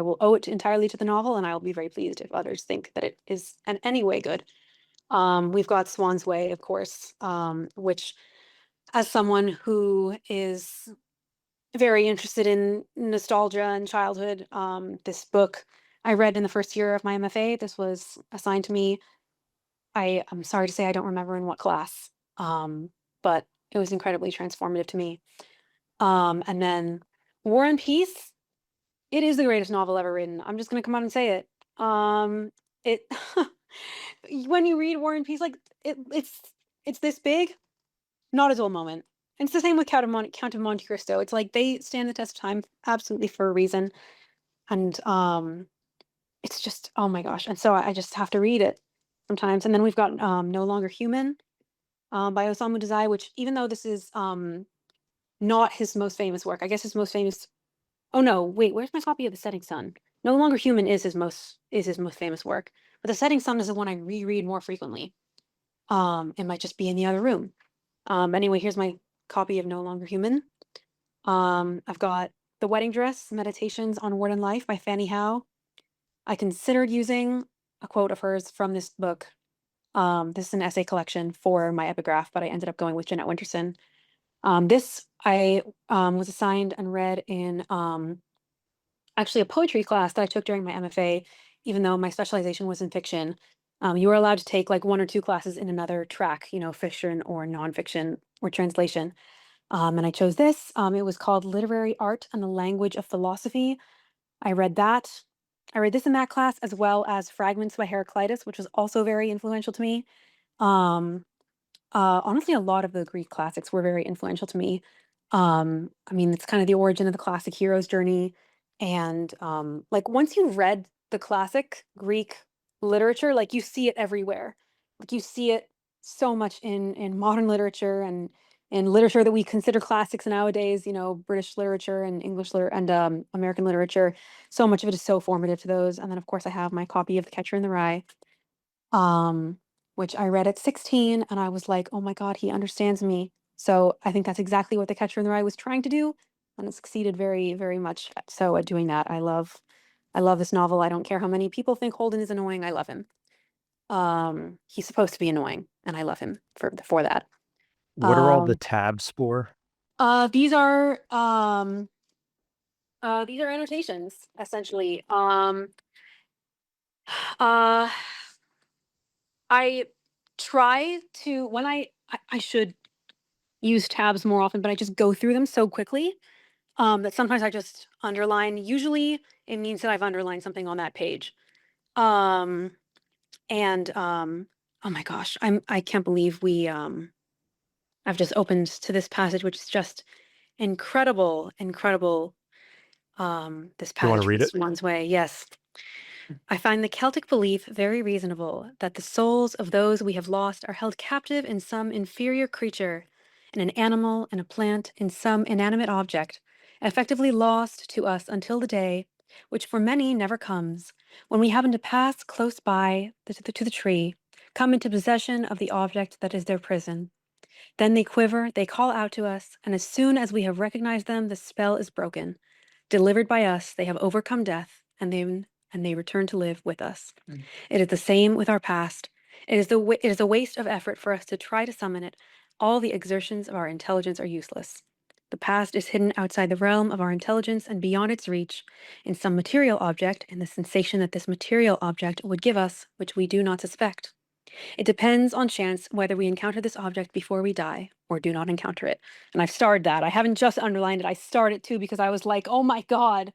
will owe it entirely to the novel, and I will be very pleased if others think that it is in any way good. We've got Swan's Way, of course, which, as someone who is very interested in nostalgia and childhood, this book I read in the first year of my MFA. This was assigned to me. I'm sorry to say I don't remember in what class, but it was incredibly transformative to me. And then War and Peace, it is the greatest novel ever written. I'm just gonna come out and say it. It when you read War and Peace, like it's this big, not a dull moment. And it's the same with Count of Monte Cristo. It's like they stand the test of time absolutely for a reason. And it's just, oh my gosh. And so I just have to read it sometimes. And then we've got No Longer Human by Osamu Dazai, which even though this is not his most famous work, I guess his most famous. Oh no, wait, where's my copy of The Setting Sun? No Longer Human is his most famous work, but The Setting Sun is the one I reread more frequently. It might just be in the other room. Anyway, here's my copy of No Longer Human. I've got The Wedding Dress: Meditations on Word and Life by Fanny Howe. I considered using a quote of hers from this book. This is an essay collection for my epigraph, but I ended up going with Jeanette Winterson. This I was assigned and read in actually a poetry class that I took during my MFA, even though my specialization was in fiction. You were allowed to take like one or two classes in another track, fiction or nonfiction or translation. And I chose this. It was called Literary Art and the Language of Philosophy. I read that. I read this in that class, as well as Fragments by Heraclitus, which was also very influential to me. Um, Honestly, a lot of the Greek classics were very influential to me. I mean, it's kind of the origin of the classic hero's journey. And like once you've read the classic Greek literature, like you see it everywhere. Like you see it so much in modern literature and in literature that we consider classics nowadays, British literature and English and American literature. So much of it is so formative to those. And then of course I have my copy of The Catcher in the Rye, um, which I read at 16, and I was like, "Oh my god, he understands me." So, I think that's exactly what The Catcher in the Rye was trying to do, and it succeeded very, very much so at doing that. I love this novel. I don't care how many people think Holden is annoying, I love him. He's supposed to be annoying, and I love him for that. What are all the Um, tabs for? uh, these are, um, these are annotations, essentially. Uh, I try to when I should use tabs more often, but I just go through them so quickly, that sometimes I just underline. Usually, it means that I've underlined something on that page. Um, and oh my gosh, I can't believe I've just opened to this passage, which is just incredible, incredible. This You want to passage from read it? Swan's Way. Yes. I find the Celtic belief very reasonable that the souls of those we have lost are held captive in some inferior creature, in an animal, in a plant, in some inanimate object, effectively lost to us until the day, which for many never comes, when we happen to pass close by to the tree, come into possession of the object that is their prison. Then they quiver, they call out to us, and as soon as we have recognized them, the spell is broken. Delivered by us, they have overcome death, and they return to live with us. It is the same with our past. It is a waste of effort for us to try to summon it. All the exertions of our intelligence are useless. The past is hidden outside the realm of our intelligence and beyond its reach, in some material object, in the sensation that this material object would give us, which we do not suspect. It depends on chance whether we encounter this object before we die or do not encounter it. And I've starred that. I haven't just underlined it. I starred it too because I was like, oh my God.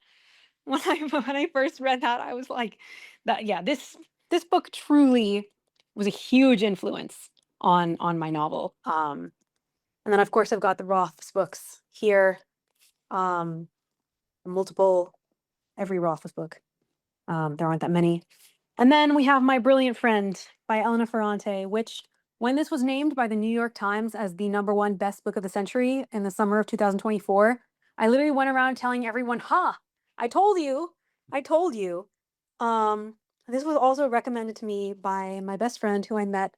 When I first read that, I was like, that yeah, this book truly was a huge influence on my novel. And then of course I've got the Roth's books here. Um, multiple every Roth's book. There aren't that many. And then we have My Brilliant Friend by Elena Ferrante, which, when this was named by the New York Times as the #1 best book of the century in the summer of 2024, I literally went around telling everyone, "Ha, I told you, I told you." Um, this was also recommended to me by my best friend who I met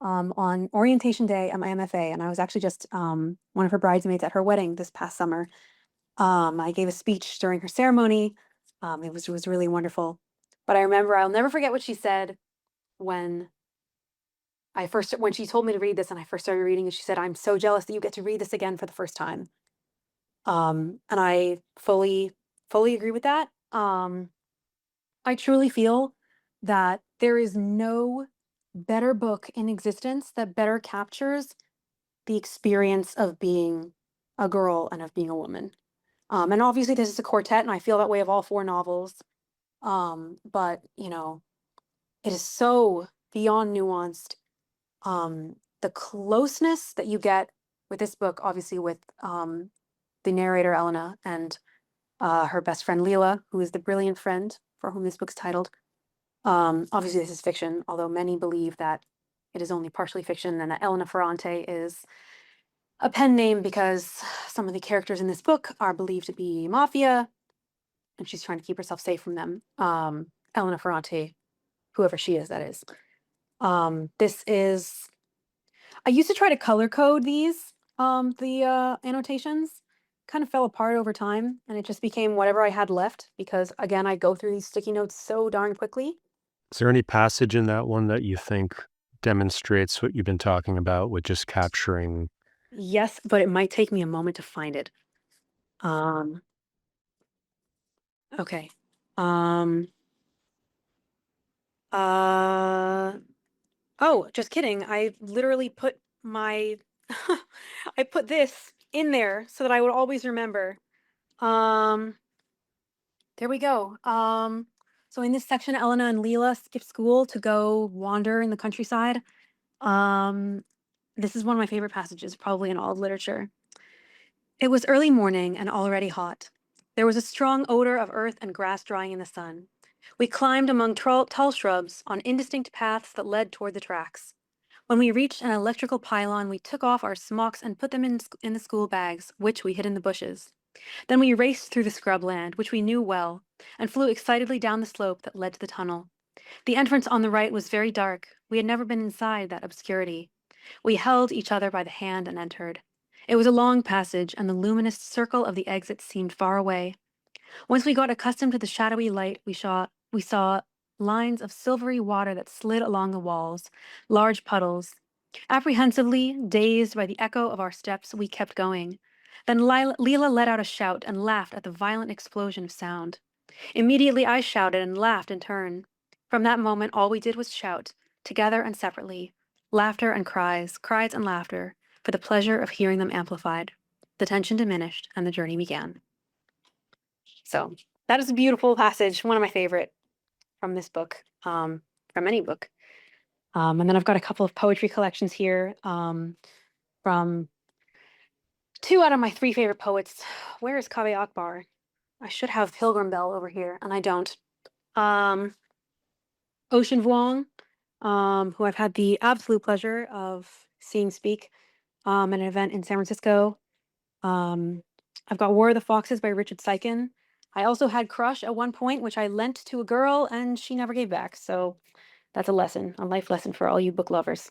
on orientation day at my MFA, and I was actually just one of her bridesmaids at her wedding this past summer. I gave a speech during her ceremony. It was really wonderful. But I remember I'll never forget what she said when when she told me to read this and I first started reading it. She said, "I'm so jealous that you get to read this again for the first time." And I fully agree with that. I truly feel that there is no better book in existence that better captures the experience of being a girl and of being a woman. And obviously, this is a quartet, and I feel that way of all four novels. But it is so beyond nuanced. The closeness that you get with this book, obviously, with the narrator Elena and her best friend Leela, who is the brilliant friend for whom this book's titled. Obviously, this is fiction, although many believe that it is only partially fiction, and that Elena Ferrante is a pen name because some of the characters in this book are believed to be mafia, and she's trying to keep herself safe from them. Elena Ferrante, whoever she is, that is. This is. I used to try to color code the annotations. Kind of fell apart over time, and it just became whatever I had left because, again, I go through these sticky notes so darn quickly. Is there any passage in that one that you think demonstrates what you've been talking about with just capturing? Yes, but it might take me a moment to find it. Um, okay. Um, uh, oh, just kidding. I literally put my, I put this in there so that I would always remember. Um, There we go. So in this section, Elena and Leela skip school to go wander in the countryside. Um, This is one of my favorite passages, probably in all of literature. It was early morning and already hot. There was a strong odor of earth and grass drying in the sun. We climbed among tall shrubs on indistinct paths that led toward the tracks. When we reached an electrical pylon, we took off our smocks and put them in the school bags, which we hid in the bushes. Then we raced through the scrubland, which we knew well, and flew excitedly down the slope that led to the tunnel. The entrance on the right was very dark. We had never been inside that obscurity. We held each other by the hand and entered. It was a long passage, and the luminous circle of the exit seemed far away. Once we got accustomed to the shadowy light, we saw lines of silvery water that slid along the walls, large puddles. Apprehensively, dazed by the echo of our steps, we kept going. Then Leela let out a shout and laughed at the violent explosion of sound. Immediately I shouted and laughed in turn. From that moment, all we did was shout, together and separately, laughter and cries, cries and laughter, for the pleasure of hearing them amplified. The tension diminished, and the journey began. So that is a beautiful passage, one of my favorite from this book, from any book. And then I've got a couple of poetry collections here from two out of my three favorite poets. Where is Kaveh Akbar? I should have Pilgrim Bell over here, and I don't. Um, Ocean Vuong, who I've had the absolute pleasure of seeing speak at an event in San Francisco. I've got War of the Foxes by Richard Seikin. I also had Crush at one point, which I lent to a girl and she never gave back. So that's a lesson, a life lesson for all you book lovers.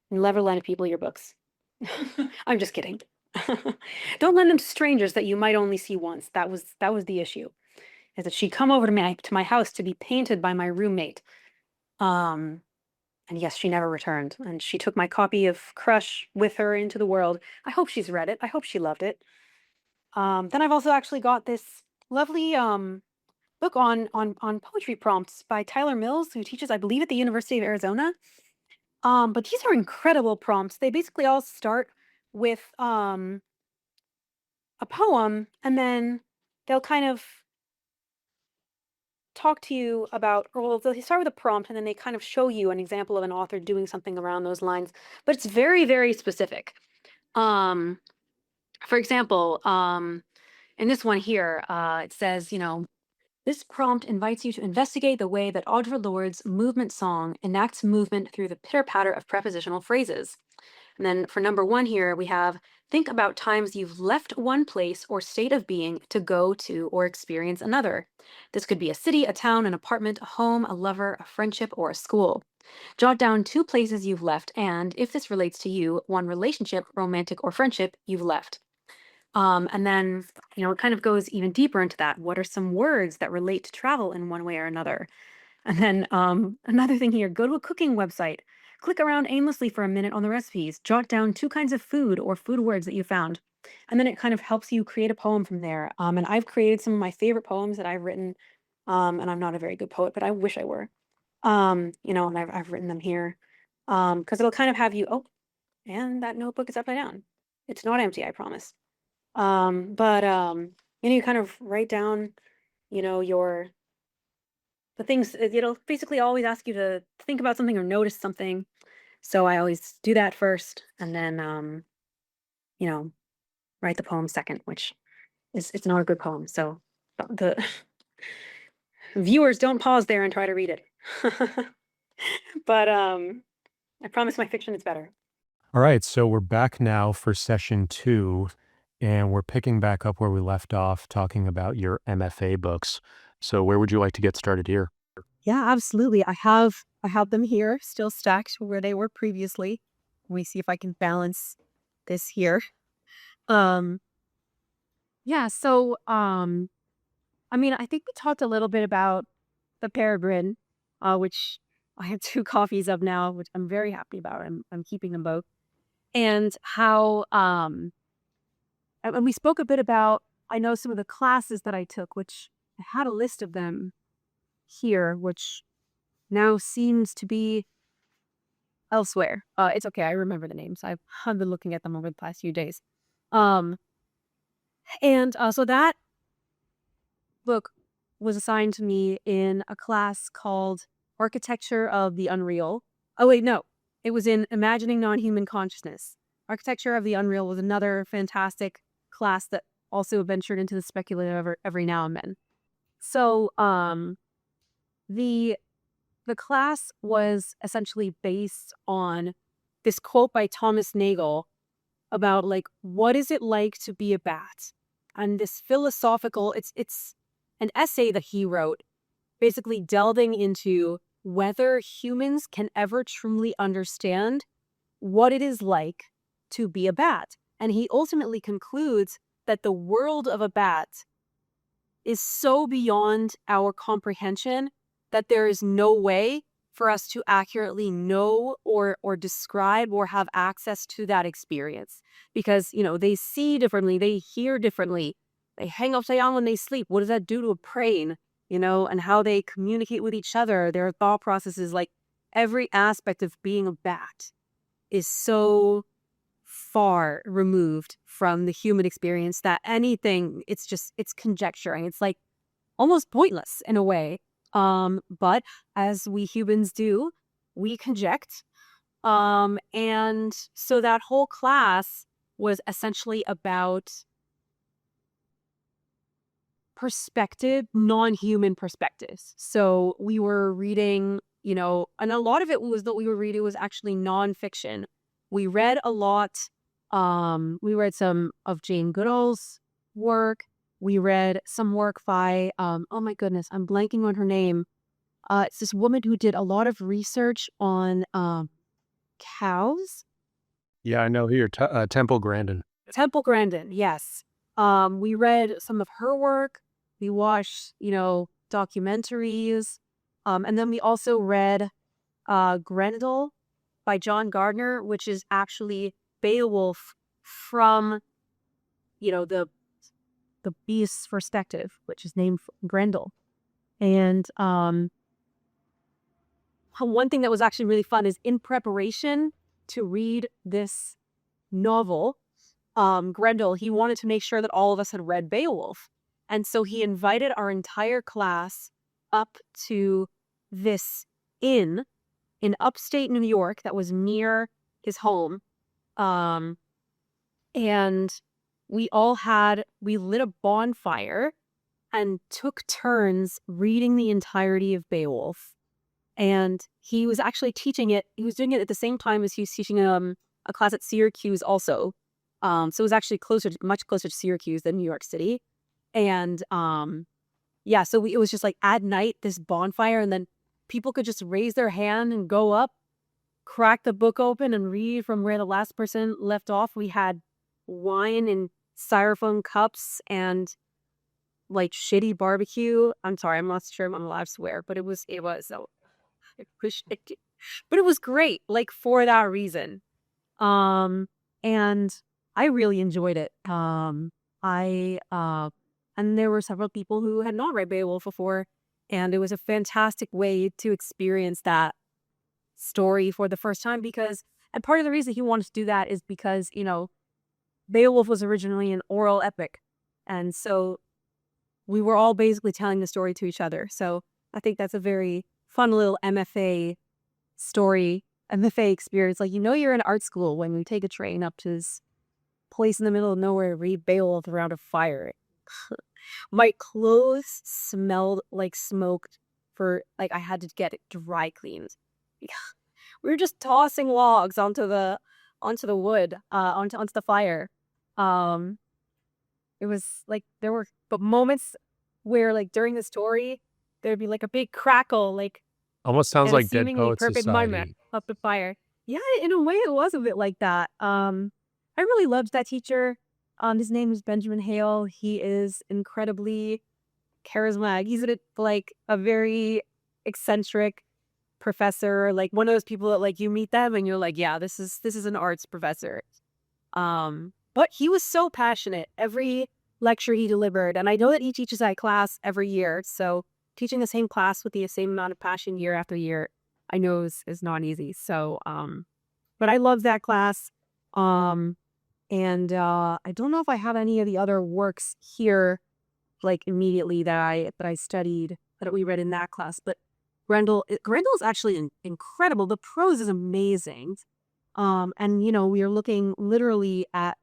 Never lend people your books. I'm just kidding. Don't lend them to strangers that you might only see once. That was the issue. Is that she'd come over to my house to be painted by my roommate. And yes, she never returned. And she took my copy of Crush with her into the world. I hope she's read it. I hope she loved it. Then I've also actually got this lovely book on poetry prompts by Tyler Mills, who teaches, I believe, at the University of Arizona. But these are incredible prompts. They basically all start with a poem, and then they'll kind of talk to you about, or well, they'll start with a prompt, and then they kind of show you an example of an author doing something around those lines. But it's very, very specific. For example, in this one here, it says, this prompt invites you to investigate the way that Audre Lorde's movement song enacts movement through the pitter-patter of prepositional phrases. And then for number one here, we have, think about times you've left one place or state of being to go to or experience another. This could be a city, a town, an apartment, a home, a lover, a friendship, or a school. Jot down two places you've left and, if this relates to you, one relationship, romantic or friendship, you've left. And then, it kind of goes even deeper into that. What are some words that relate to travel in one way or another? And then another thing here, go to a cooking website. Click around aimlessly for a minute on the recipes. Jot down two kinds of food or food words that you found. And then it kind of helps you create a poem from there. And I've created some of my favorite poems that I've written. And I'm not a very good poet, but I wish I were. And I've written them here. Because it'll kind of have you, oh, and that notebook is upside down. It's not empty, I promise. But you kind of write down, the things, it'll basically always ask you to think about something or notice something. So I always do that first, and then write the poem second, which it's not a good poem. So the viewers don't pause there and try to read it. But I promise my fiction is better. All right, so we're back now for session 2, and we're picking back up where we left off, talking about your MFA books. So where would you like to get started here? Yeah, absolutely. I have them here, still stacked where they were previously. Let me see if I can balance this here. Yeah, so I think we talked a little bit about the Peregrine, which I have 2 copies of now, which I'm very happy about. I'm keeping them both. And how and we spoke a bit about, I know, some of the classes that I took, which I had a list of them here, which now seems to be elsewhere. It's okay. I remember the names. I've been looking at them over the past few days. And so that book was assigned to me in a class called Architecture of the Unreal. Oh, wait, no. it was in Imagining Non-Human Consciousness. Architecture of the Unreal was another fantastic class that also ventured into the speculative every now and then. So the class was essentially based on this quote by Thomas Nagel about like, what is it like to be a bat? And this philosophical, it's an essay that he wrote, basically delving into whether humans can ever truly understand what it is like to be a bat. And he ultimately concludes that the world of a bat is so beyond our comprehension that there is no way for us to accurately know or describe or have access to that experience. Because, you know, they see differently, they hear differently, they hang upside down when they sleep. What does that do to a brain? You know, and how they communicate with each other, their thought processes, like every aspect of being a bat is so far removed from the human experience that anything, it's conjecturing. It's like almost pointless in a way. But as we humans do, we conject. And so that whole class was essentially about perspective, non-human perspectives. So we were reading, you know, and a lot of it was that we were reading was actually nonfiction. We read a lot. We read some of Jane Goodall's work. We read some work by, oh my goodness, I'm blanking on her name. It's this woman who did a lot of research on cows. Yeah, I know here, Temple Grandin. Temple Grandin, yes. We read some of her work. We watched, you know, documentaries. And then we also read Grendel by John Gardner, which is actually Beowulf from, you know, the beast's perspective, which is named Grendel. And one thing that was actually really fun is in preparation to read this novel, Grendel, he wanted to make sure that all of us had read Beowulf. And so he invited our entire class up to this inn in upstate New York that was near his home. And we lit a bonfire and took turns reading the entirety of Beowulf. And he was actually teaching it. He was doing it at the same time as he was teaching a class at Syracuse also. So it was actually much closer to Syracuse than New York City. And yeah, so it was just like at night, this bonfire, and then people could just raise their hand and go up, crack the book open and read from where the last person left off. We had wine in styrofoam cups and like shitty barbecue. I'm sorry, I'm not sure I'm allowed to swear, but it was so but it was great, like for that reason. And I really enjoyed it. And there were several people who had not read Beowulf before, and it was a fantastic way to experience that story for the first time. And part of the reason he wanted to do that is because, you know, Beowulf was originally an oral epic, and so we were all basically telling the story to each other. So I think that's a very fun little MFA story, MFA experience. Like, you know, you're in art school when we take a train up to this place in the middle of nowhere, read Beowulf around a fire. My clothes smelled like smoked for, like, I had to get it dry cleaned. We were just tossing logs onto the wood, onto the fire. It was like there were moments where, like, during the story, there'd be like a big crackle, like Almost sounds and a like Dead seemingly Poets perfect moment Society. up the fire. Yeah, in a way, it was a bit like that. I really loved that teacher. His name is Benjamin Hale. He is incredibly charismatic. He's like a very eccentric professor, like one of those people that, like, you meet them and you're like, yeah, this is an arts professor. But he was so passionate every lecture he delivered, and I know that he teaches that class every year. So teaching the same class with the same amount of passion year after year, I know is not easy. So, but I love that class. And I don't know if I have any of the other works here, like immediately that I studied that we read in that class. But Grendel is actually incredible. The prose is amazing. And, we are looking literally at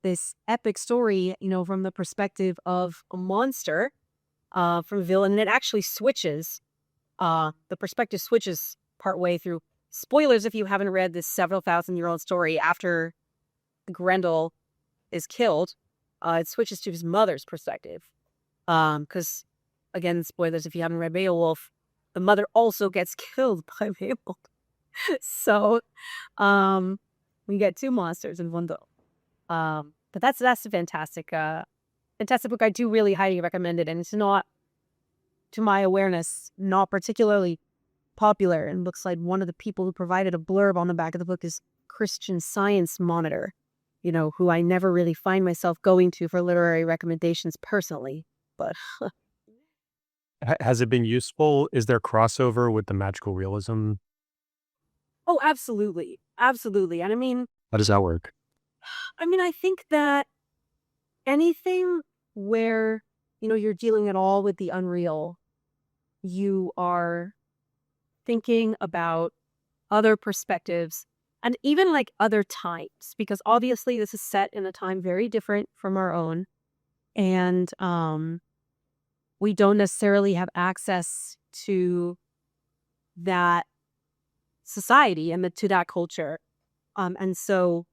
this epic story, from the perspective of a monster, from a villain. And it actually switches. The perspective switches partway through. Spoilers if you haven't read this several thousand-year-old story after Grendel is killed. It switches to his mother's perspective. Because, again, spoilers if you haven't read Beowulf, the mother also gets killed by Beowulf. So, we get two monsters in one book. But that's a fantastic book. I do really highly recommend it, and it's not, to my awareness, not particularly popular. And looks like one of the people who provided a blurb on the back of the book is Christian Science Monitor, who I never really find myself going to for literary recommendations personally. But Has it been useful? Is there crossover with the magical realism? oh, absolutely, absolutely. And How does that work? I think that anything where you're dealing at all with the unreal, you are thinking about other perspectives and even like other times, because obviously this is set in a time very different from our own, and we don't necessarily have access to that society and to that culture, and so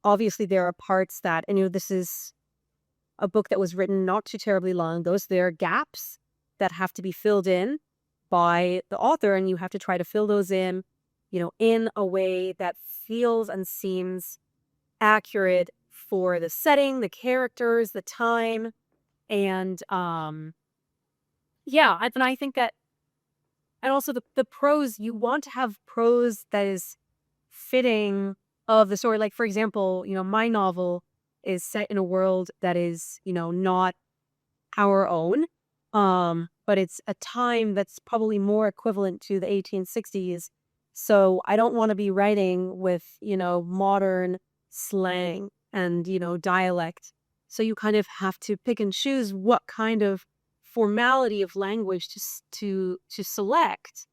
obviously there are parts that, and this is a book that was written not too terribly long ago, so there are gaps that have to be filled in by the author, and you have to try to fill those in a way that feels and seems accurate for the setting, the characters, the time. And yeah, and I think that, and also the prose, you want to have prose that is fitting of the story. Like, for example, my novel is set in a world that is, not our own, but it's a time that's probably more equivalent to the 1860s. So I don't want to be writing with, modern slang and, dialect. So you kind of have to pick and choose what kind of formality of language to select.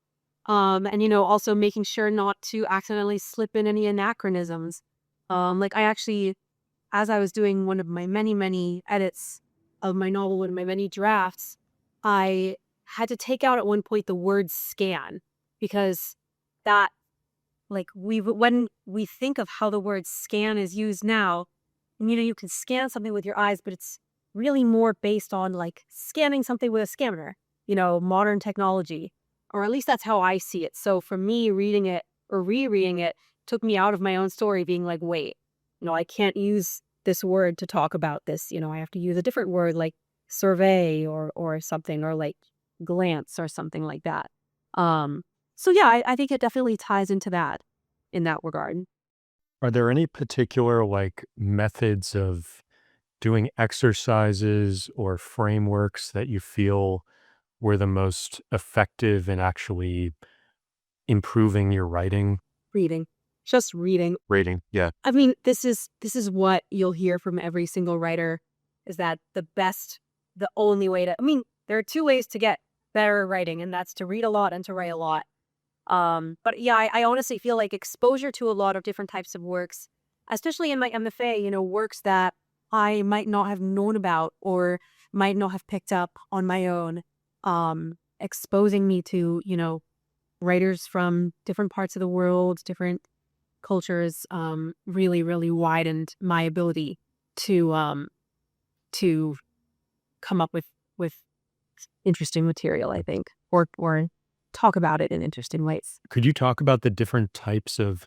And, also making sure not to accidentally slip in any anachronisms. Like I actually, as I was doing one of my many, many edits of my novel, one of my many drafts, I had to take out at one point the word scan, because that, like, when we think of how the word scan is used now, and, you can scan something with your eyes, but it's really more based on like scanning something with a scanner, modern technology, or at least that's how I see it. So for me, reading it or rereading it took me out of my own story, being like, wait, I can't use this word to talk about this. I have to use a different word like survey or something, or like glance or something like that. So yeah, I think it definitely ties into that in that regard. Are there any particular methods of doing exercises or frameworks that you feel were the most effective in actually improving your writing? Reading. Just reading. Rating, yeah. This is what you'll hear from every single writer, is that the only way to, there are two ways to get better writing, and that's to read a lot and to write a lot. But yeah, I honestly feel like exposure to a lot of different types of works, especially in my MFA, works that I might not have known about or might not have picked up on my own, exposing me to, writers from different parts of the world, different cultures, really, really widened my ability to come up with interesting material, I think, or talk about it in interesting ways. Could you talk about the different types of,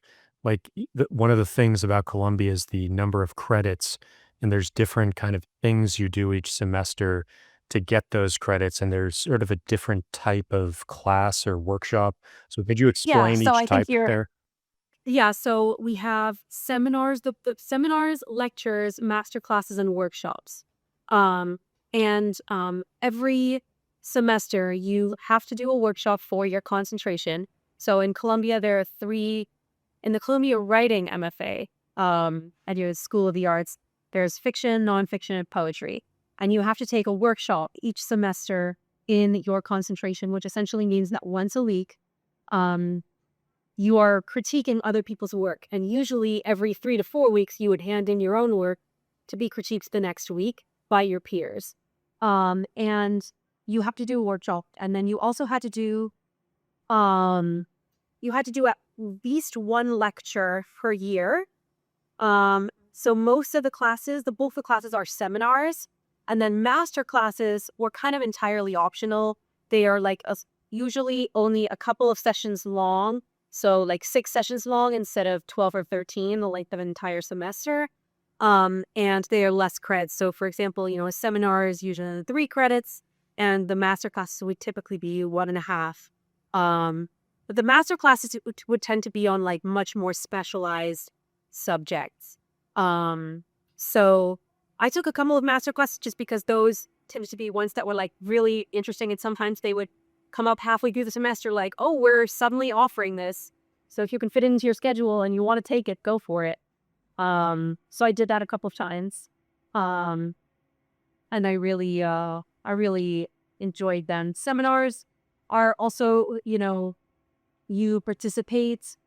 one of the things about Columbia is the number of credits, and there's different kind of things you do each semester to get those credits, and there's sort of a different type of class or workshop. So could you Yeah, explain so I each think type there? yeah, so we have seminars, the seminars, lectures, master classes, and workshops. And every semester you have to do a workshop for your concentration. So in Columbia, there are 3, in the Columbia Writing MFA, at your School of the Arts, there's fiction, nonfiction, and poetry. And you have to take a workshop each semester in your concentration, which essentially means that once a week, you are critiquing other people's work. And usually every 3 to 4 weeks, you would hand in your own work to be critiqued the next week by your peers. And you have to do a workshop. And then you also had to do, at least one lecture per year. So most of the classes, the bulk of the classes are seminars. And then master classes were kind of entirely optional. They are like usually only a couple of sessions long. So like 6 sessions long instead of 12 or 13, the length of an entire semester. And they are less credits. So for example, a seminar is usually 3 credits and the master classes would typically be 1.5. But the master classes would tend to be on like much more specialized subjects. So I took a couple of master classes just because those tended to be ones that were like really interesting. And sometimes they would come up halfway through the semester like, oh, we're suddenly offering this. So if you can fit it into your schedule and you want to take it, go for it. So I did that a couple of times. And I really enjoyed them. Seminars are also, you participate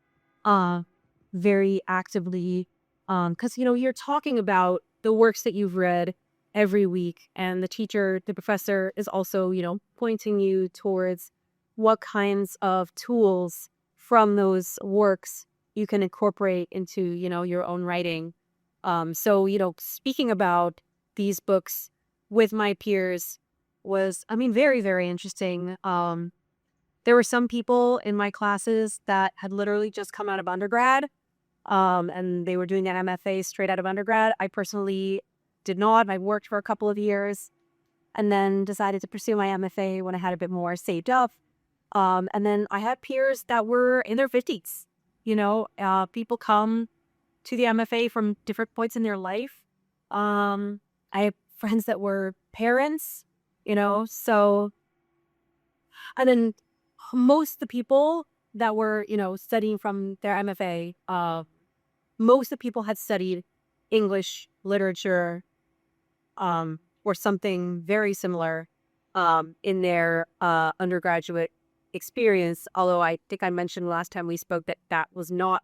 very actively because, you're talking about the works that you've read every week. And the professor is also, pointing you towards what kinds of tools from those works you can incorporate into, your own writing. So, speaking about these books with my peers was, very, very interesting. There were some people in my classes that had literally just come out of undergrad, and they were doing an MFA straight out of undergrad. I personally did not. I worked for a couple of years and then decided to pursue my MFA when I had a bit more saved up. And then I had peers that were in their 50s. People come to the MFA from different points in their life. I have friends that were parents, so. And then most of the people that were, studying from their MFA, most of the people had studied English literature or something very similar in their undergraduate experience. Although I think I mentioned last time we spoke that was not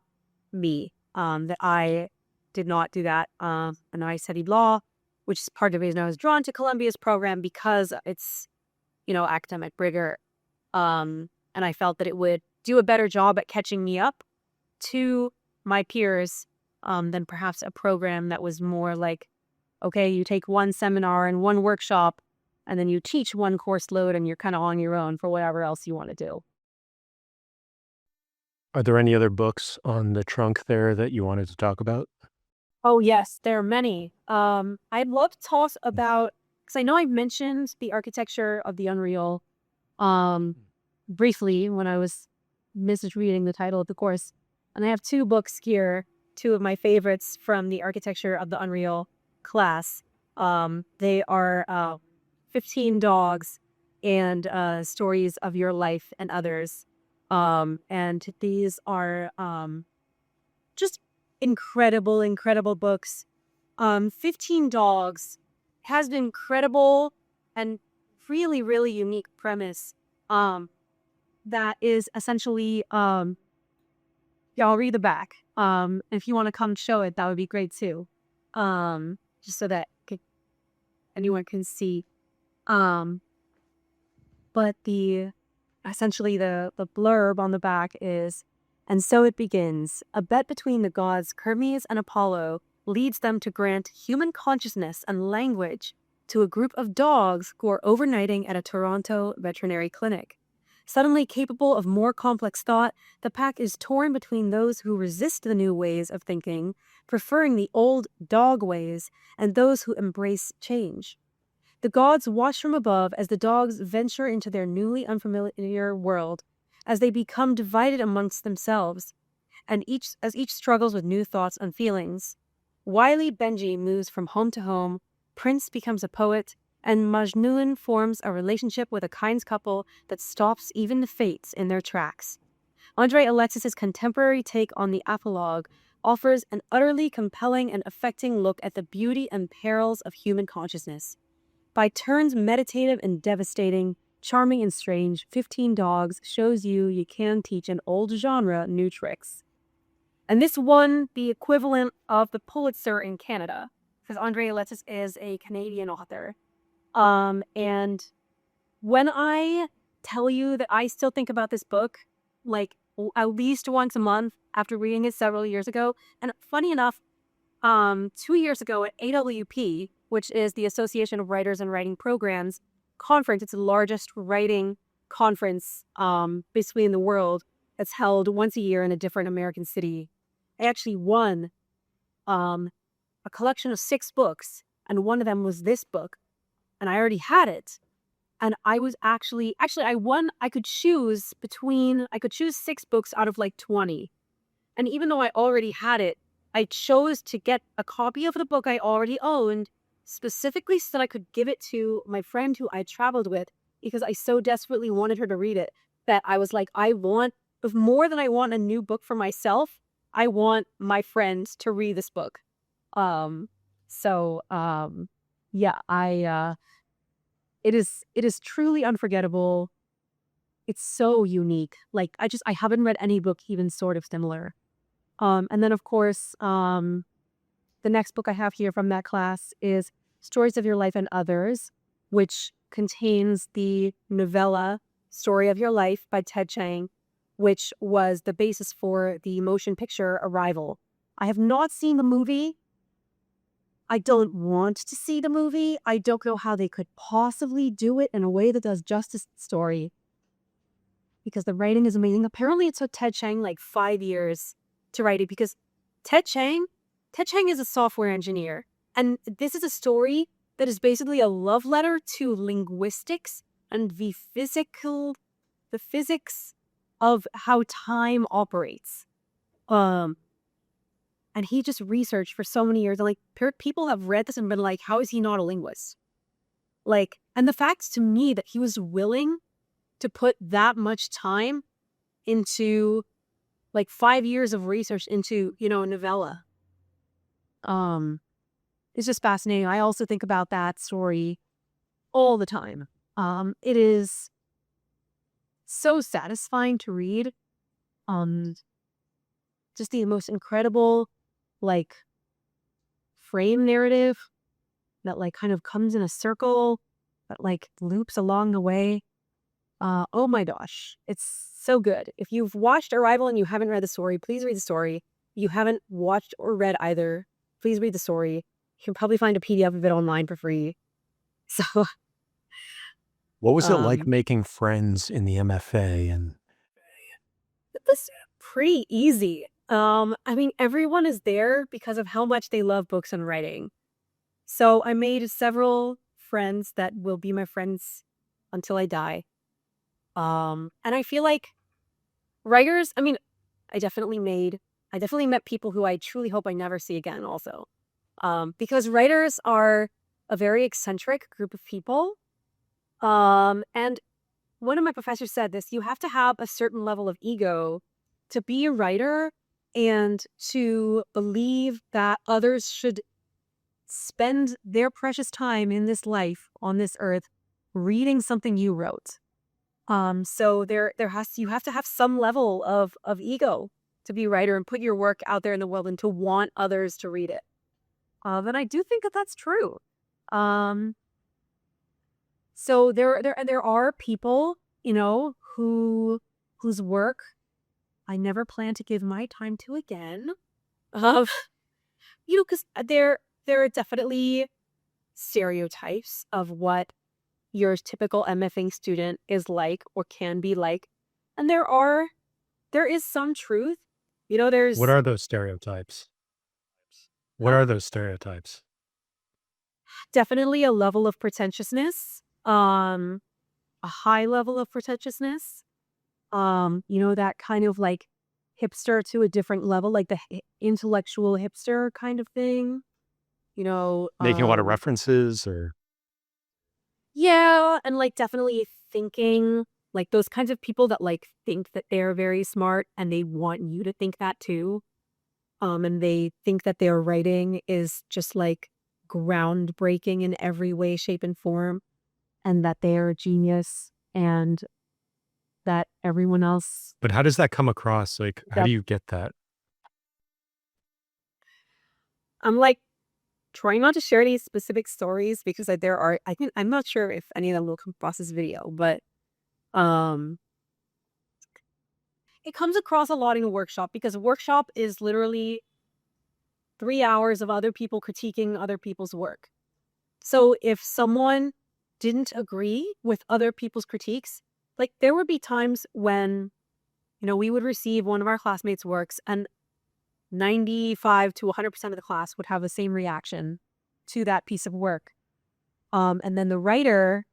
me, that I did not do that. And I studied law, which is part of the reason I was drawn to Columbia's program because it's, academic rigor. And I felt that it would do a better job at catching me up to my peers than perhaps a program that was more like, okay, you take one seminar and one workshop, and then you teach one course load and you're kind of on your own for whatever else you want to do. Are there any other books on the trunk there that you wanted to talk about? Oh, yes, there are many. I'd love to talk about, because I know I mentioned The Architecture of the Unreal briefly when I was misreading the title of the course. And I have 2 books here, 2 of my favorites from the Architecture of the Unreal class. They are 15 Dogs and Stories of Your Life and Others. And these are just incredible books. 15 Dogs has an incredible and really, really unique premise that is essentially, yeah, I'll read the back. If you want to come show it, that would be great too. Just so that anyone can see. But essentially the blurb on the back is, and so it begins. A bet between the gods Hermes and Apollo leads them to grant human consciousness and language to a group of dogs who are overnighting at a Toronto veterinary clinic. Suddenly capable of more complex thought, the pack is torn between those who resist the new ways of thinking, preferring the old dog ways, and those who embrace change. The gods watch from above as the dogs venture into their newly unfamiliar world, as they become divided amongst themselves, and as each struggles with new thoughts and feelings. Wily Benji moves from home to home, Prince becomes a poet, and Majnun forms a relationship with a kind couple that stops even the fates in their tracks. Andre Alexis's contemporary take on the apologue offers an utterly compelling and affecting look at the beauty and perils of human consciousness. By turns meditative and devastating, charming and strange, 15 dogs shows you can teach an old genre new tricks. And this won the equivalent of the Pulitzer in Canada, because Andre Letis is a Canadian author. And when I tell you that I still think about this book, like at least once a month after reading it several years ago, and funny enough, 2 years ago at AWP, which is the Association of Writers and Writing Programs conference, it's the largest writing conference basically in the world. It's held once a year in a different American city. I actually won a collection of 6 books, and one of them was this book, and I already had it. And I was actually I won. I could choose 6 books out of like 20. And even though I already had it, I chose to get a copy of the book I already owned, specifically so that I could give it to my friend who I traveled with, because I so desperately wanted her to read it, that I was like, more than I want a new book for myself, I want my friends to read this book. It is truly unforgettable. It's so unique. Like I haven't read any book even sort of similar. And then of course, the next book I have here from that class is Stories of Your Life and Others, which contains the novella Story of Your Life by Ted Chiang, which was the basis for the motion picture Arrival. I have not seen the movie. I don't want to see the movie. I don't know how they could possibly do it in a way that does justice to the story, because the writing is amazing. Apparently it took Ted Chiang like 5 years to write it, because Ted Chiang is a software engineer. And this is a story that is basically a love letter to linguistics and the physics of how time operates. And he just researched for so many years. And like people have read this and been like, how is he not a linguist? Like, and the fact to me that he was willing to put that much time into like 5 years of research into, a novella. It's just fascinating. I also think about that story all the time. It is so satisfying to read. Just the most incredible, like, frame narrative that like kind of comes in a circle, that like loops along the way. Oh my gosh, it's so good. If you've watched Arrival and you haven't read the story, please read the story. If you haven't watched or read either, please read the story. You can probably find a PDF of it online for free. So, What was it like making friends in the MFA? And it was pretty easy. I mean, everyone is there because of how much they love books and writing. So I made several friends that will be my friends until I die. And I feel like writers, I mean, I definitely met people who I truly hope I never see again also. Because writers are a very eccentric group of people. And one of my professors said this, you have to have a certain level of ego to be a writer and to believe that others should spend their precious time in this life on this earth reading something you wrote. So you have to have some level of ego to be a writer and put your work out there in the world and to want others to read it. And I do think that that's true. So there are people, whose work I never plan to give my time to again. Because there are definitely stereotypes of what your typical MFA student is like or can be like. And there is some truth. There's what are those stereotypes? What are those stereotypes? definitely a level of pretentiousness, a high level of pretentiousness. That kind of like hipster to a different level, like the intellectual hipster kind of thing. Making a lot of references, or yeah, and like definitely thinking like those kinds of people that like think that they're very smart and they want you to think that too. And they think that their writing is just like groundbreaking in every way, shape, and form, and that they are a genius. and that everyone else. But how does that come across? Like, how do you get that? I'm like trying not to share these specific stories because there are, I think, I'm not sure if any of them will come across this video, but it comes across a lot in a workshop because a workshop is literally 3 hours of other people critiquing other people's work. So if someone didn't agree with other people's critiques, like there would be times when, we would receive one of our classmates' works and 95 to 100% of the class would have the same reaction to that piece of work. And then the writer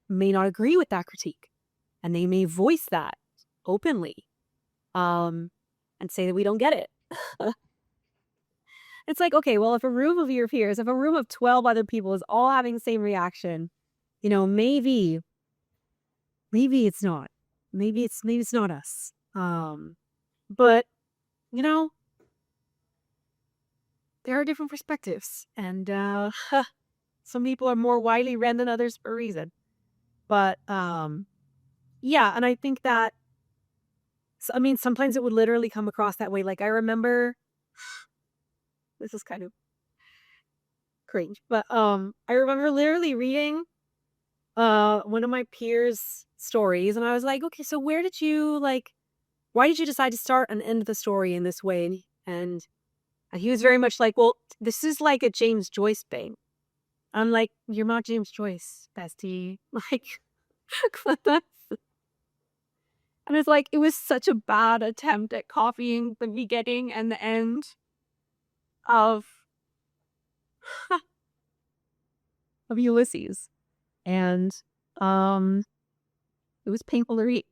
may not agree with that critique and they may voice that openly and say that we don't get it. It's like, okay, well, if a room of your peers, if a room of 12 other people is all having the same reaction, maybe it's not. Maybe it's not us. But, there are different perspectives. And some people are more widely read than others for a reason. But, yeah, and I think that, sometimes it would literally come across that way. Like, I remember, this is kind of cringe, but I remember literally reading one of my peers' stories, and I was like, okay, so why did you decide to start and end the story in this way? And he was very much like, well, this is like a James Joyce thing. I'm like, you're not James Joyce, bestie. Like, and it's like, it was such a bad attempt at copying the beginning and the end of Ulysses. And it was painful to read.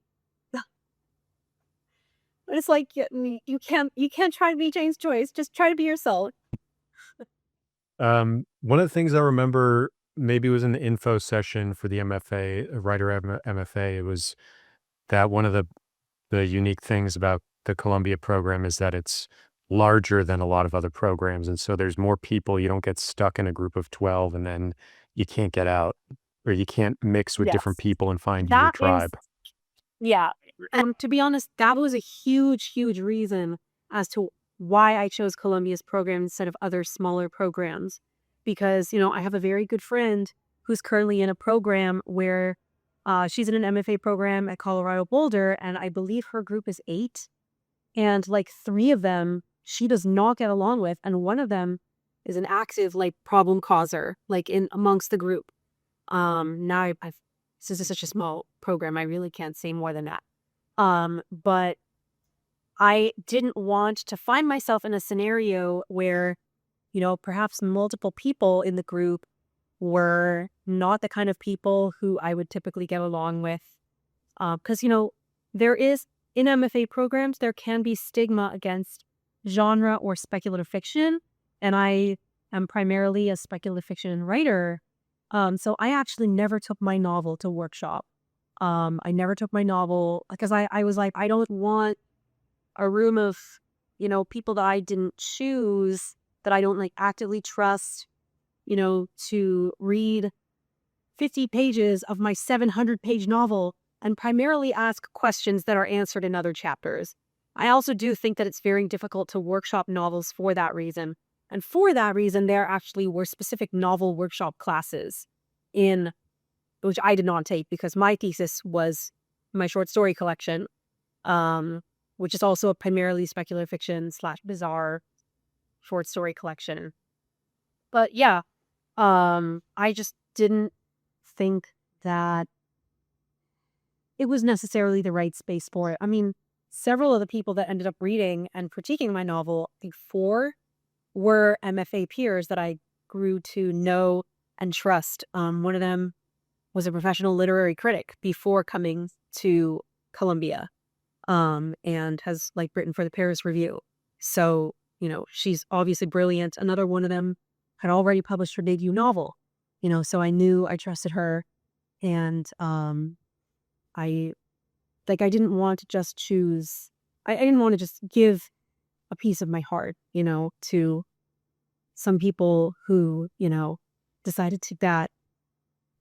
But it's like, you can't try to be James Joyce. Just try to be yourself. One of the things I remember, maybe it was in the info session for the MFA, writer MFA, it was that one of the unique things about the Columbia program is that it's larger than a lot of other programs. And so there's more people. You don't get stuck in a group of 12 and then you can't get out, or you can't mix with different Yes. people and find your That is, tribe. yeah. And to be honest, that was a huge, huge reason as to why I chose Columbia's program instead of other smaller programs. Because, I have a very good friend who's currently in a program where she's in an MFA program at Colorado Boulder, and I believe her group is 8. And like 3 of them, she does not get along with. And one of them is an active problem causer, in amongst the group. Now this is such a small program, I really can't say more than that. But I didn't want to find myself in a scenario where, perhaps multiple people in the group were not the kind of people who I would typically get along with. Because, there is, in MFA programs, there can be stigma against genre or speculative fiction. And I am primarily a speculative fiction writer. So I actually never took my novel to workshop. I never took my novel because I was like, I don't want a room of, people that I didn't choose, that I don't actively trust, to read 50 pages of my 700-page novel and primarily ask questions that are answered in other chapters. I also do think that it's very difficult to workshop novels for that reason. And for that reason, there actually were specific novel workshop classes which I did not take because my thesis was my short story collection, which is also a primarily speculative fiction / bizarre short story collection. But yeah, I just didn't think that it was necessarily the right space for it. Several of the people that ended up reading and critiquing my novel, I think 4, were MFA peers that I grew to know and trust. One of them was a professional literary critic before coming to Columbia, and has written for the Paris Review. So, she's obviously brilliant. Another one of them had already published her debut novel, so I knew I trusted her. And I didn't want to just choose, I didn't want to just give a piece of my heart, to some people who, decided that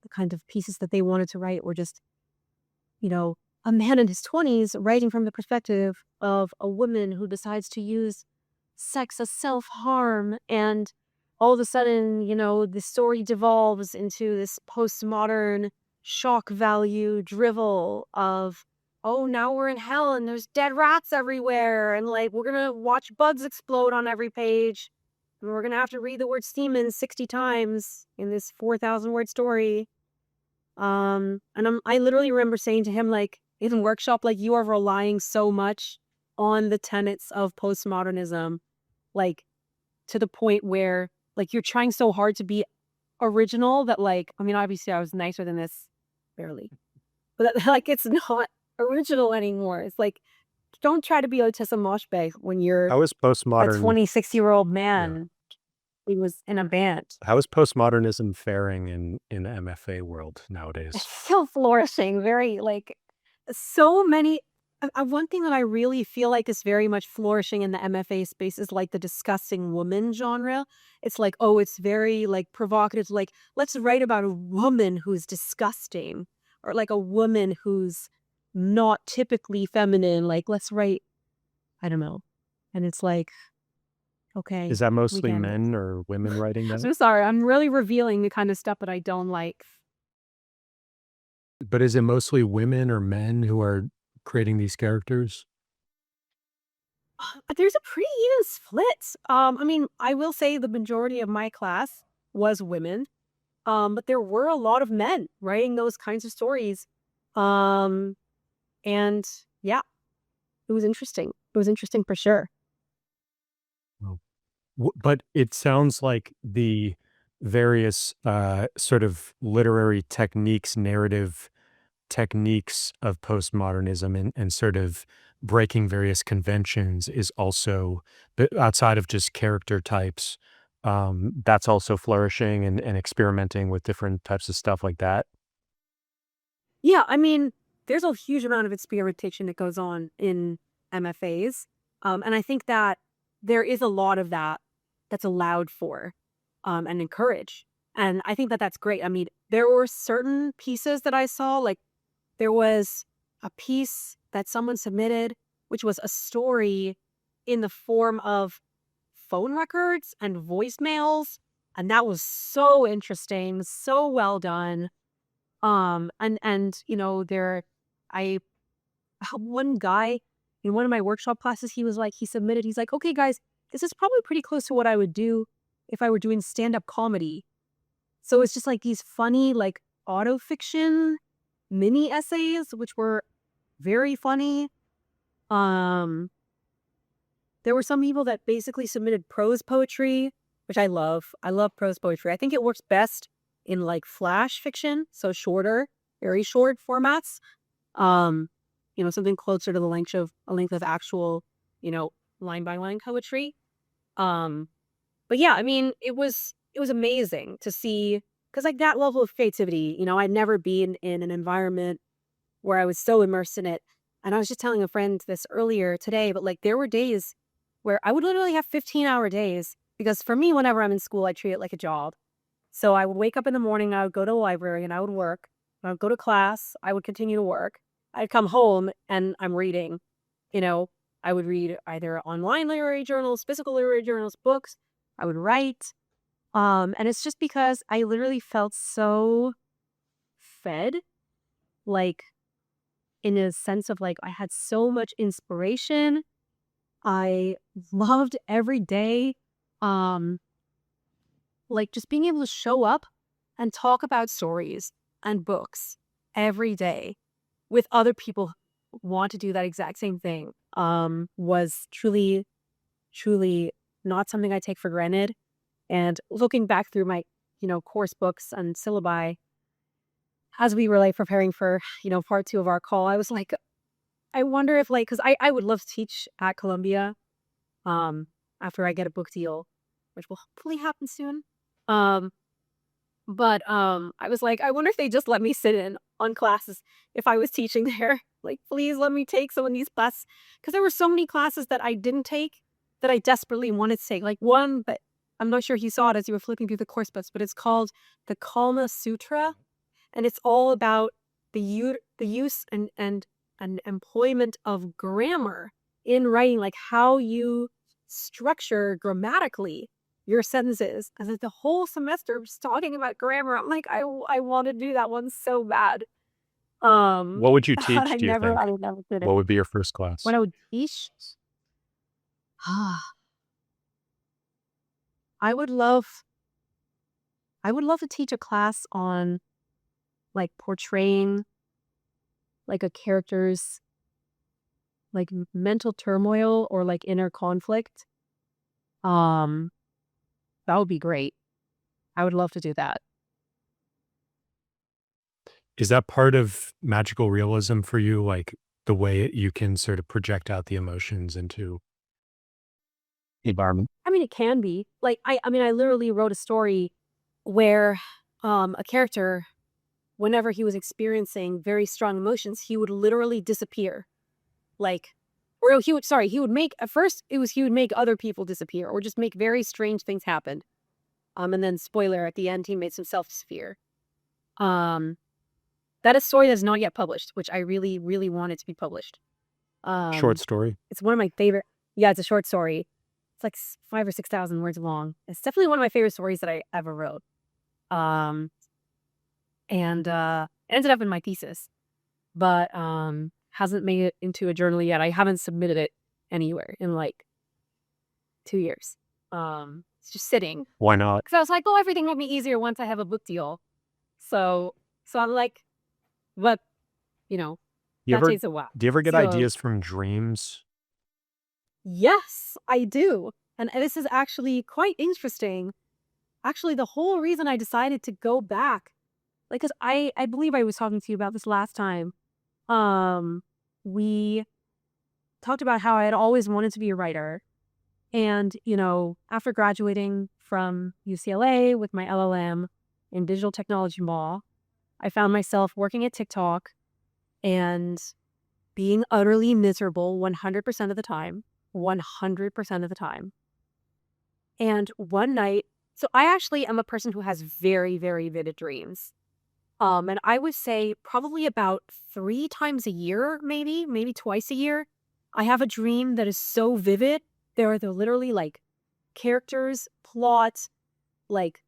the kind of pieces that they wanted to write were just a man in his 20s writing from the perspective of a woman who decides to use sex as self-harm, and all of a sudden, the story devolves into this postmodern shock value drivel of, oh, now we're in hell and there's dead rats everywhere, and like we're gonna watch bugs explode on every page, and we're gonna have to read the word semen 60 times in this 4,000 word story. I literally remember saying to him, like, in workshop, like, you are relying so much on the tenets of postmodernism, like, to the point where, like, you're trying so hard to be original that, like, I mean, obviously I was nicer than this, barely, but like, it's not original anymore. It's like, don't try to be Otessa Moshbe when you're How is a postmodern? 26-year-old Yeah. man. He was in a band. How is postmodernism faring in the MFA world It's nowadays? still flourishing. Very, like, so many. One thing that I really feel like is very much flourishing in the MFA space is like the disgusting woman genre. It's like, oh, it's very like provocative. Like, let's write about a woman who's disgusting, or like a woman who's not typically feminine. Like, let's write, I don't know. And it's like, okay, Is that we mostly get it. men or women writing that? So sorry, I'm really revealing the kind of stuff that I don't like. But is it mostly women or men who are creating these characters? There's a pretty even split. I mean, I will say the majority of my class was women, but there were a lot of men writing those kinds of stories. Um, and yeah, it was interesting. It was interesting for sure. Oh. But it sounds like the various sort of literary techniques, narrative techniques of postmodernism and sort of breaking various conventions is also outside of just character types. That's also flourishing and experimenting with different types of stuff like that. Yeah, I mean, there's a huge amount of experimentation that goes on in MFAs. And I think that there is a lot of that that's allowed for and encouraged. And I think that that's great. I mean, there were certain pieces that I saw, like there was a piece that someone submitted, which was a story in the form of phone records and voicemails. And that was so interesting, so well done. There, I one guy in one of my workshop classes, he submitted, he's like, okay, guys, this is probably pretty close to what I would do if I were doing stand-up comedy. So it's just like these funny, like auto fiction mini essays, which were very funny. Um, there were some people that basically submitted prose poetry, which I love. I love prose poetry. I think it works best in like flash fiction, so shorter, very short formats. Um, something closer to the length of actual, line by line poetry. But yeah, I mean, it was amazing to see, because like that level of creativity, I'd never been in an environment where I was so immersed in it. And I was just telling a friend this earlier today, but like there were days where I would literally have 15-hour days, because for me, whenever I'm in school, I treat it like a job. So I would wake up in the morning, I would go to the library and I would work. I would go to class, I would continue to work. I'd come home and I'm reading. I would read either online literary journals, physical literary journals, books. I would write. And it's just because I literally felt so fed, like in a sense of like I had so much inspiration. I loved every day. Um, like just being able to show up and talk about stories and books every day with other people who want to do that exact same thing was truly, truly not something I take for granted. And looking back through my, course books and syllabi, as we were like preparing for, part 2 of our call, I was like, I wonder if like, because I would love to teach at Columbia um, after I get a book deal, which will hopefully happen soon. Um, but I was like, I wonder if they just let me sit in on classes if I was teaching there. Like, please let me take some of these classes. Because there were so many classes that I didn't take that I desperately wanted to take. Like one, but I'm not sure if you saw it as you were flipping through the course books, but it's called the Kalma Sutra. And it's all about the use and employment of grammar in writing, like how you structure grammatically your sentences. And like the whole semester just talking about grammar. I'm like, I want to do that one so bad. What would you But teach, do you think? I never did it. What would be your first class? What I would teach? I would love to teach a class on like portraying like a character's like mental turmoil or like inner conflict. That would be great. I would love to do that. Is that part of magical realism for you? Like the way you can sort of project out the emotions into the environment? I mean, it can be. Like I literally wrote a story where a character, whenever he was experiencing very strong emotions, he would literally disappear. Like, or he would make, at first it was he would make other people disappear or just make very strange things happen. And then spoiler, at the end he makes himself disappear. That is a story that's not yet published, which I really, really want it to be published. Short story? It's one of my favorite. Yeah, it's a short story. It's like 5,000 or 6,000 words long. It's definitely one of my favorite stories that I ever wrote. And it ended up in my thesis, but hasn't made it into a journal yet. I haven't submitted it anywhere in like 2 years. It's just sitting. Why not? Because I was like, oh, everything will be easier once I have a book deal. So I'm like, but that takes a while. Do you ever get ideas from dreams? Yes, I do. And this is actually quite interesting. Actually, the whole reason I decided to go back, like, because I believe I was talking to you about this last time. We talked about how I had always wanted to be a writer. And, after graduating from UCLA with my LLM in digital technology law, I found myself working at TikTok and being utterly miserable 100% of the time. 100% of the time. And one night, so I actually am a person who has very, very vivid dreams. And I would say probably about 3 times a year, maybe twice a year, I have a dream that is so vivid. They're literally like characters, plot, like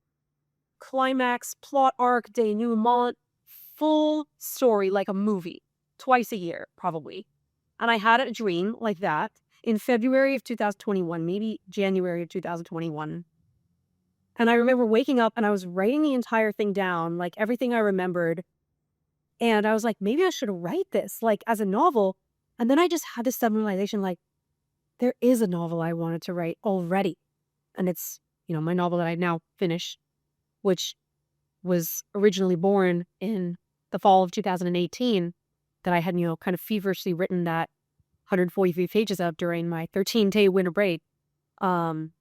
climax, plot arc, denouement, full story, like a movie, twice a year, probably. And I had a dream like that in February of 2021, maybe January of 2021. And I remember waking up and I was writing the entire thing down, like everything I remembered. And I was like, maybe I should write this like as a novel. And then I just had this sudden realization, like, there is a novel I wanted to write already. And it's, my novel that I now finished, which was originally born in the fall of 2018, that I had, kind of feverishly written that 143 pages of during my 13-day winter break, during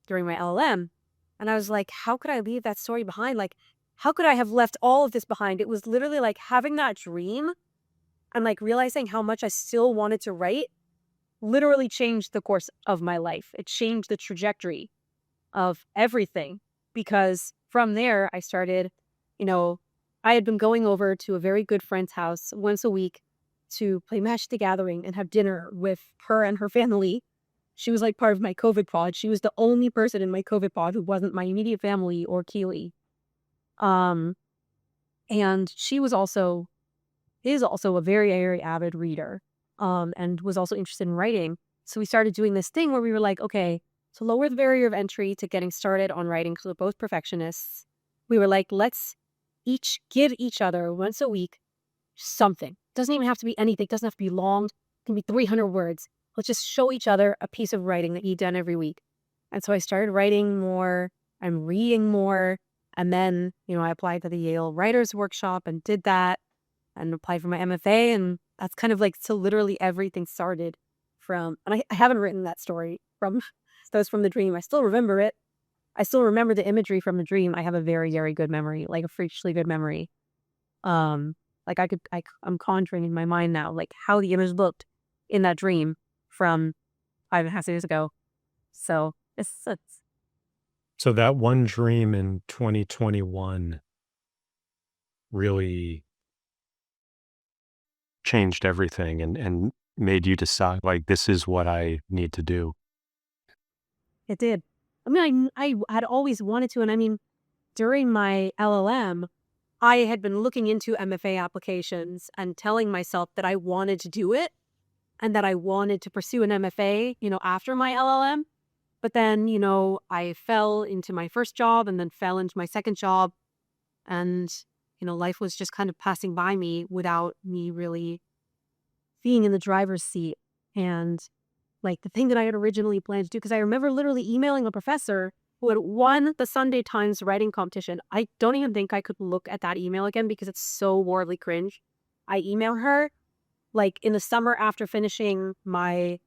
my LLM. And I was like, how could I leave that story behind? Like, how could I have left all of this behind? It was literally like having that dream and like realizing how much I still wanted to write literally changed the course of my life. It changed the trajectory of everything, because from there I started, I had been going over to a very good friend's house once a week to play Magic the Gathering and have dinner with her and her family. She was like part of my COVID pod. She was the only person in my COVID pod who wasn't my immediate family or Keely. And she is also a very, very avid reader, and was also interested in writing. So we started doing this thing where we were like, okay, to lower the barrier of entry to getting started on writing, because we're both perfectionists, we were like, let's each give each other once a week something. Doesn't even have to be anything. Doesn't have to be long. It can be 300 words. Let's just show each other a piece of writing that you've done every week. And so I started writing more and reading more. And then, I applied to the Yale Writers Workshop and did that and applied for my MFA. And that's kind of like, so literally everything started from, and I haven't written that story from the dream. I still remember it. I still remember the imagery from the dream. I have a very, very good memory, like a freakishly good memory. Like I'm conjuring in my mind now, like how the image looked in that dream from 5.5 years ago. So So that one dream in 2021 really changed everything and made you decide, like, this is what I need to do? It did. I mean, I had always wanted to, and I mean, during my LLM, I had been looking into MFA applications and telling myself that I wanted to do it and that I wanted to pursue an MFA, after my LLM. But then, I fell into my first job and then fell into my second job. And, life was just kind of passing by me without me really being in the driver's seat. And like the thing that I had originally planned to do, because I remember literally emailing a professor who had won the Sunday Times writing competition. I don't even think I could look at that email again because it's so wildly cringe. I emailed her like in the summer after finishing my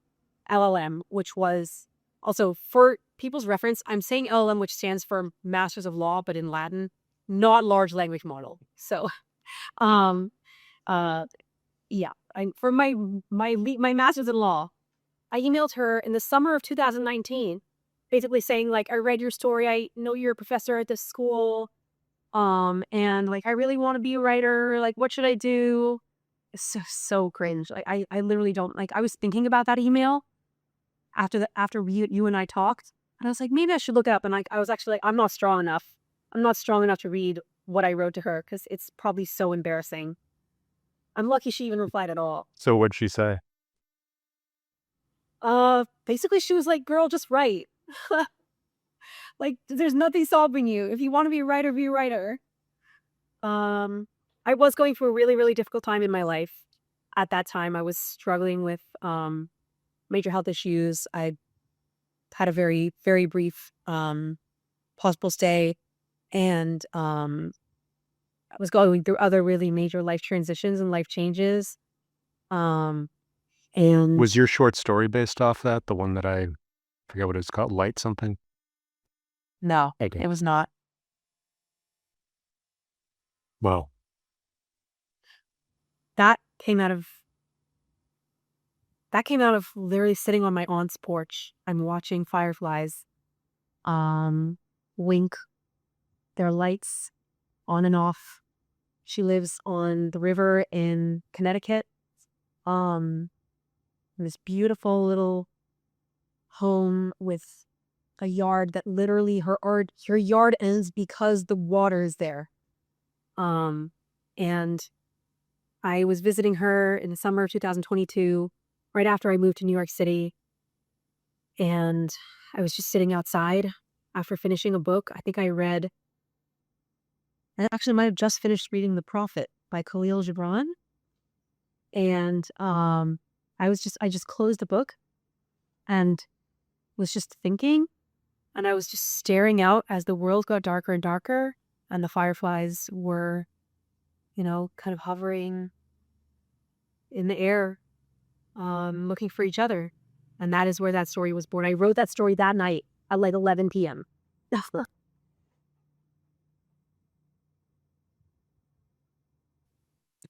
LLM, which was also, for people's reference, I'm saying LLM, which stands for Masters of Law, but in Latin, not large language model. So, um, yeah, for my master's in law, I emailed her in the summer of 2019, basically saying like, I read your story. I know you're a professor at this school. And like, I really want to be a writer. Like, what should I do? It's so cringe. Like, I literally don't like, I was thinking about that email after you and I talked, and I was like, maybe I should look it up. And like, I was actually like, I'm not strong enough. I'm not strong enough to read what I wrote to her because it's probably so embarrassing. I'm lucky she even replied at all. So what'd she say? Basically she was like, girl, just write. Like, there's nothing stopping you. If you want to be a writer, be a writer. I was going through a really, really difficult time in my life. At that time, I was struggling with major health issues. I had a very, very brief hospital stay, and I was going through other really major life transitions and life changes. And Was your short story based off that? The one that I forget what it's called, Light something? No, Okay. it was not. Well, that came out of literally sitting on my aunt's porch. I'm watching fireflies wink their lights on and off. She lives on the river in Connecticut. This beautiful little home with a yard that literally her yard ends because the water is there. And I was visiting her in the summer of 2022, right after I moved to New York City. And I was just sitting outside after finishing a book. I think I actually might have just finished reading The Prophet by Khalil Gibran. And I just closed the book and was just thinking. And I was just staring out as the world got darker and darker. And the fireflies were, kind of hovering in the air, looking for each other. And that is where that story was born. I wrote that story that night at like 11 p.m.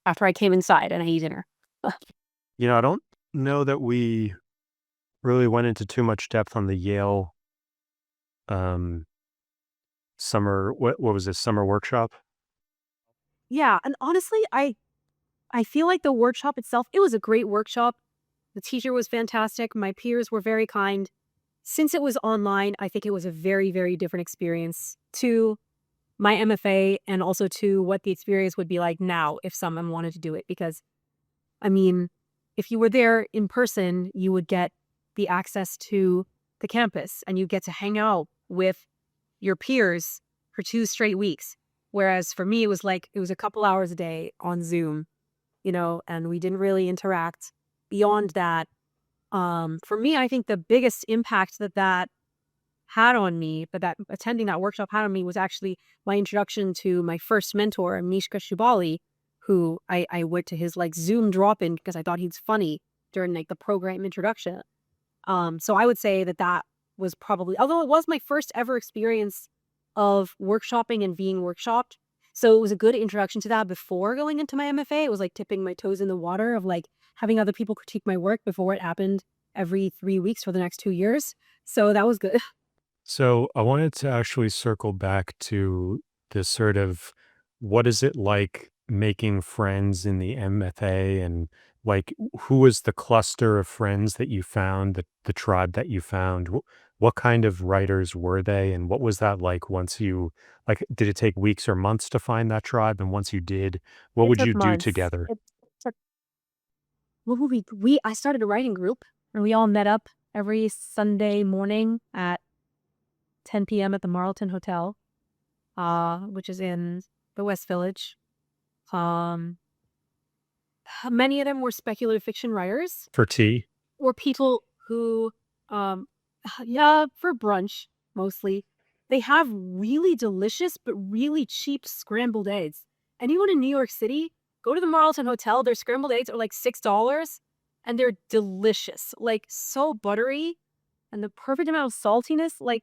After I came inside and I ate dinner. I don't know that we really went into too much depth on the Yale summer, what was this, summer workshop? Yeah, and honestly, I feel like the workshop itself, it was a great workshop. The teacher was fantastic. My peers were very kind. Since it was online, I think it was a very, very different experience to my MFA and also to what the experience would be like now if someone wanted to do it. Because, I mean, if you were there in person, you would get the access to the campus and you get to hang out with your peers for 2 straight weeks. Whereas for me, it was a couple hours a day on Zoom, and we didn't really interact beyond that. For me, I think the biggest impact that had on me, but that attending that workshop had on me, was actually my introduction to my first mentor, Mishka Shubali, who I went to his Zoom drop-in because I thought he's funny during the program introduction. So I would say that was probably, although it was my first ever experience of workshopping and being workshopped. So it was a good introduction to that before going into my MFA. It was like tipping my toes in the water of having other people critique my work before it happened every 3 weeks for the next 2 years. So that was good. So I wanted to actually circle back to this sort of, what is it like making friends in the MFA, and like who was the cluster of friends that you found, the tribe that you found? What kind of writers were they, and what was that like once you like? Did it take weeks or months to find that tribe? And once you did, what It would took you do months. together? It took what would we I started a writing group and we all met up every Sunday morning at 10 p.m. at the Marlton Hotel, which is in the West Village. Um, Many of them were speculative fiction writers For tea? or people who, um, yeah, for brunch mostly. They have really delicious but really cheap scrambled eggs. Anyone in New York City, go to the Marlton Hotel. Their scrambled eggs are like $6 and they're delicious, like so buttery and the perfect amount of saltiness. Like,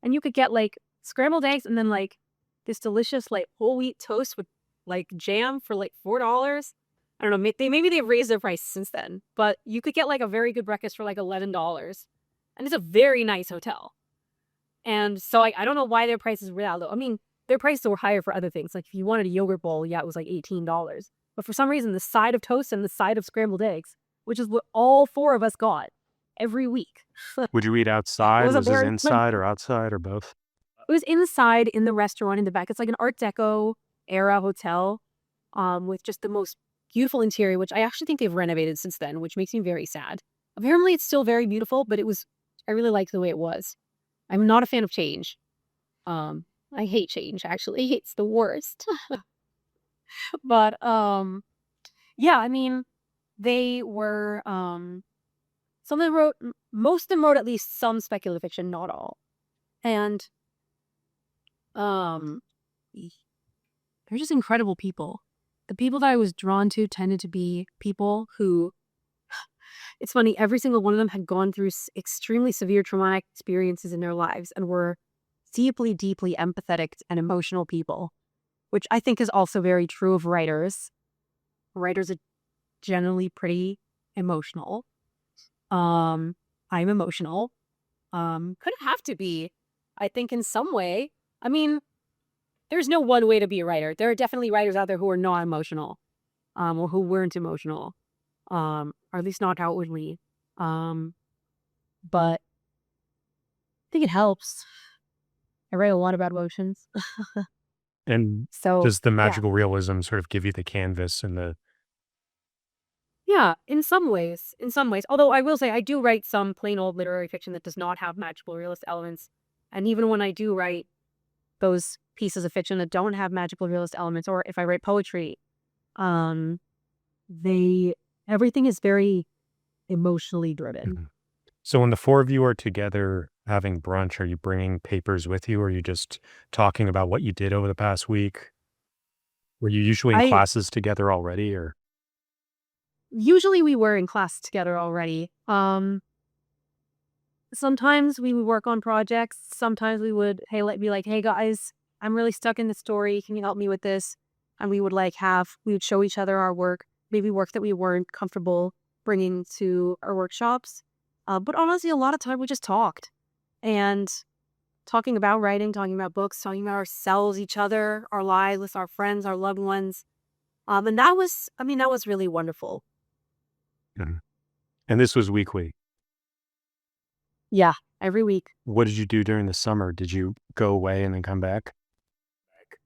and you could get like scrambled eggs and then like this delicious like whole wheat toast with like jam for like $4. I don't know. Maybe they've raised their price since then, but you could get like a very good breakfast for like $11, and it's a very nice hotel. And so I don't know why their prices were that low. I mean, their prices were higher for other things. Like if you wanted a yogurt bowl, yeah, it was like $18. But for some reason, the side of toast and the side of scrambled eggs, which is what all four of us got every week. Would you eat It outside? was a Was this very inside or outside or both? It was inside in the restaurant in the back. It's like an Art Deco era hotel, with just the most beautiful interior, which I actually think they've renovated since then, which makes me very sad. Apparently, it's still very beautiful, but I really liked the way it was. I'm not a fan of change. I hate change, actually. It's the worst. But, yeah, I mean, they were, some of them wrote, most of them wrote at least some speculative fiction, not all. And, um, they're just incredible people. The people that I was drawn to tended to be people who, it's funny, every single one of them had gone through extremely severe traumatic experiences in their lives and were deeply, deeply empathetic and emotional people, which I think is also very true of writers. Writers are generally pretty emotional. I'm emotional. Could have to be, I think, in some way. I mean, there's no one way to be a writer. There are definitely writers out there who are not emotional, or who weren't emotional, or at least not outwardly. But I think it helps. I write a lot about emotions. And So, does the yeah. magical realism sort of give you the canvas and the Yeah, in some ways. In some ways. Although I will say I do write some plain old literary fiction that does not have magical realist elements. And even when I do write those pieces of fiction that don't have magical realist elements, or if I write poetry, um, everything is very emotionally driven. Mhm. So when the four of you are together having brunch, are you bringing papers with you, or are you just talking about what you did over the past week? Were you usually in I classes together already, or? Usually we were in class together already. Sometimes we would work on projects. Sometimes we would, be like, hey guys, I'm really stuck in the story. Can you help me with this? And we would we would show each other our work, maybe work that we weren't comfortable bringing to our workshops. But honestly, a lot of time we just talked and talking about writing, talking about books, talking about ourselves, each other, our lives with our friends, our loved ones. And that was really wonderful. Mhm. And this was weekly. Yeah, every week. What did you do during the summer? Did you go away and then come back?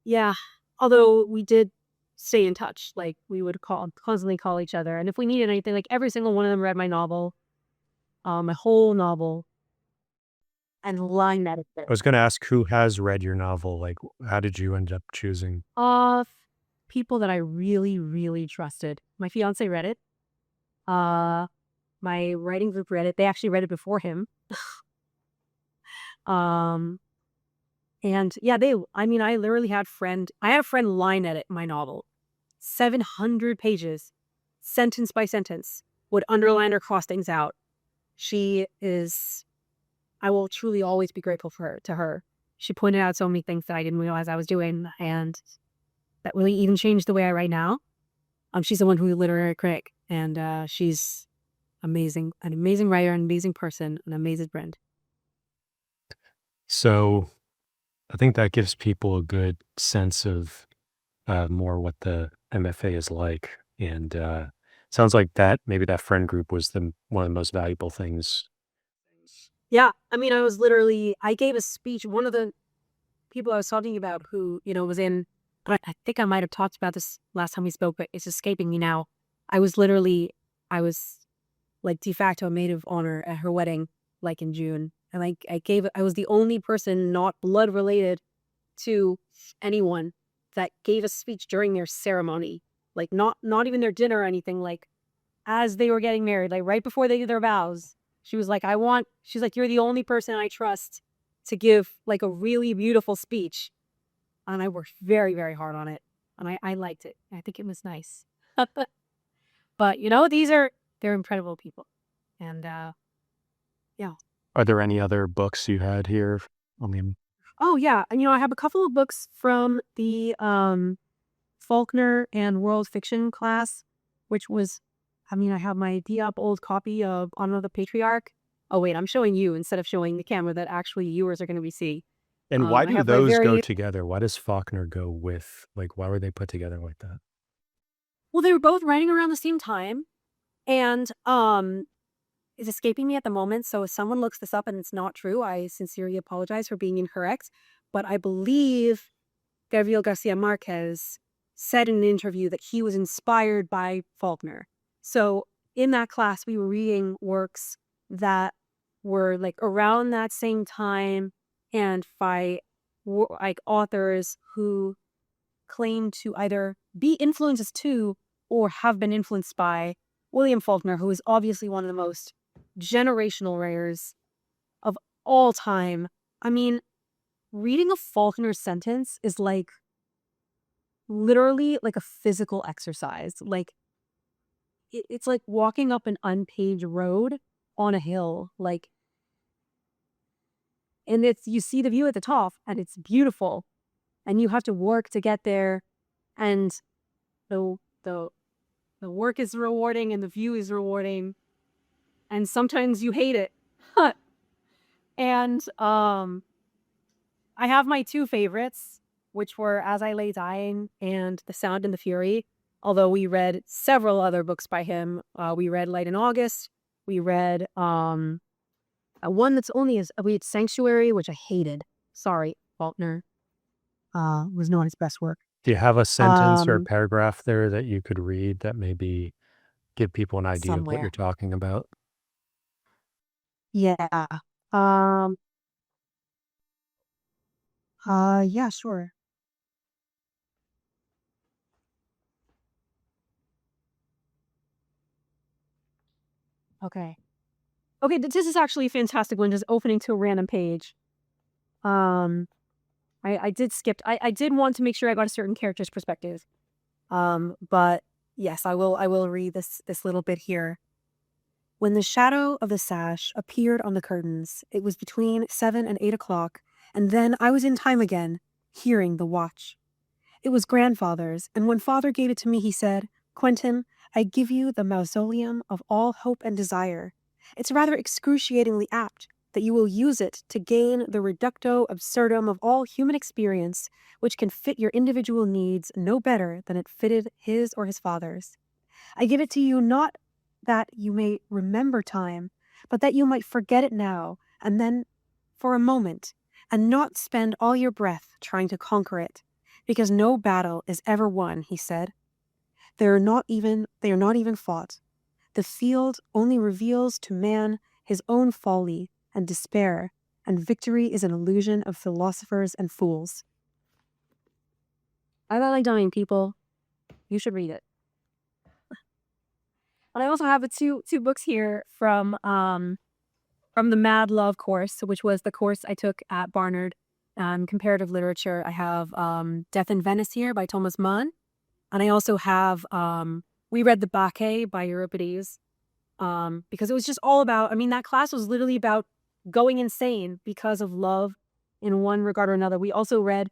Yeah. Although we did stay in touch. Like we would constantly call each other. And if we needed anything, like every single one of them read my novel, my whole novel, and line edited I it. was going to ask who has read your novel. Like, how did you end up choosing? People that I really, really trusted. My fiance read it. My writing group read it. They actually read it before him. And yeah, I literally I had a friend line edit my novel, 700 pages, sentence by sentence, would underline or cross things out. I will truly always be grateful to her. She pointed out so many things that I didn't realize I was doing, and that really even changed the way I write now. She's the one who's a literary critic, and she's amazing, an amazing writer, an amazing person, an amazing friend. So I think that gives people a good sense of more what the MFA is like. And sounds like that maybe that friend group was one of the most valuable things. Yeah. I mean, I gave a speech. One of the people I was talking about who, was in, I think I might have talked about this last time we spoke, but it's escaping me now. I was like de facto maid of honor at her wedding, like in June. And I was the only person not blood related to anyone that gave a speech during their ceremony. Like not even their dinner or anything, like as they were getting married, like right before they did their vows. She was like, she's like, you're the only person I trust to give like a really beautiful speech. And I worked very, very hard on it. And I liked it. I think it was nice. But they're incredible people. And yeah. Are there any other books you had here on the? Oh yeah. And I have a couple of books from the Faulkner and world fiction class, which was, I have my D-Up old copy of Honor of the Patriarch. Oh wait, I'm showing you instead of showing the camera that actually viewers are going to be seeing. And why I do have my those go very- together? Why does Faulkner go with, like, why were they put together like that? Well, they were both writing around the same time, and it's escaping me at the moment. So if someone looks this up and it's not true, I sincerely apologize for being incorrect. But I believe Gabriel García Márquez said in an interview that he was inspired by Faulkner. So in that class, we were reading works that were like around that same time and by like authors who claim to either be influences to or have been influenced by William Faulkner, who is obviously one of the most generational writers of all time. I mean, reading a Faulkner sentence is like literally like a physical exercise. Like it's like walking up an unpaved road on a hill. Like, and you see the view at the top and it's beautiful and you have to work to get there. And the work is rewarding and the view is rewarding. And sometimes you hate it. And I have my two favorites, which were As I Lay Dying and The Sound and the Fury. Although we read several other books by him. We read Light in August. We read one that's we had Sanctuary, which I hated. Sorry, Faulkner. Was not his best work. Do you have a sentence or a paragraph there that you could read that maybe give people an idea of what you're talking about? Yeah. Yeah, sure. Okay. Okay, this is actually a fantastic one, just opening to a random page. I did skip. I did want to make sure I got a certain character's perspective. But yes, I will read this little bit here. When the shadow of the sash appeared on the curtains, it was between 7 and 8 o'clock, and then I was in time again, hearing the watch. It was grandfather's, and when father gave it to me, he said, "Quentin, I give you the mausoleum of all hope and desire. It's rather excruciatingly apt that you will use it to gain the reducto absurdum of all human experience, which can fit your individual needs no better than it fitted his or his father's. I give it to you not that you may remember time, but that you might forget it now, and then for a moment, and not spend all your breath trying to conquer it, because no battle is ever won," he said. They are not even fought. The field only reveals to man his own folly and despair, and victory is an illusion of philosophers and fools. I like dying, people. You should read it. And I also have two books here from the Mad Love course, which was the course I took at Barnard, comparative literature. I have Death in Venice here by Thomas Mann, and I also have we read The Bacchae by Euripides, because it was just all about. I mean, that class was literally about going insane because of love, in one regard or another. We also read,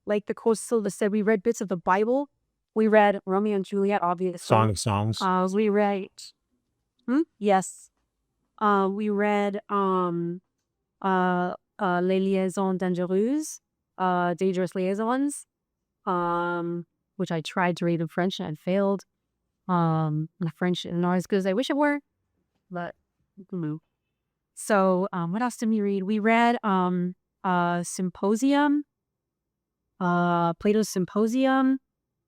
like the course Silva said, we read bits of the Bible. We read Romeo and Juliet, obviously. Song of Songs. We read, yes. We read Les Liaisons Dangereuses, Dangerous Liaisons. which I tried to read in French and failed. My French is not as good as I wish it were, but so what else did we read? We read Symposium, Plato's Symposium.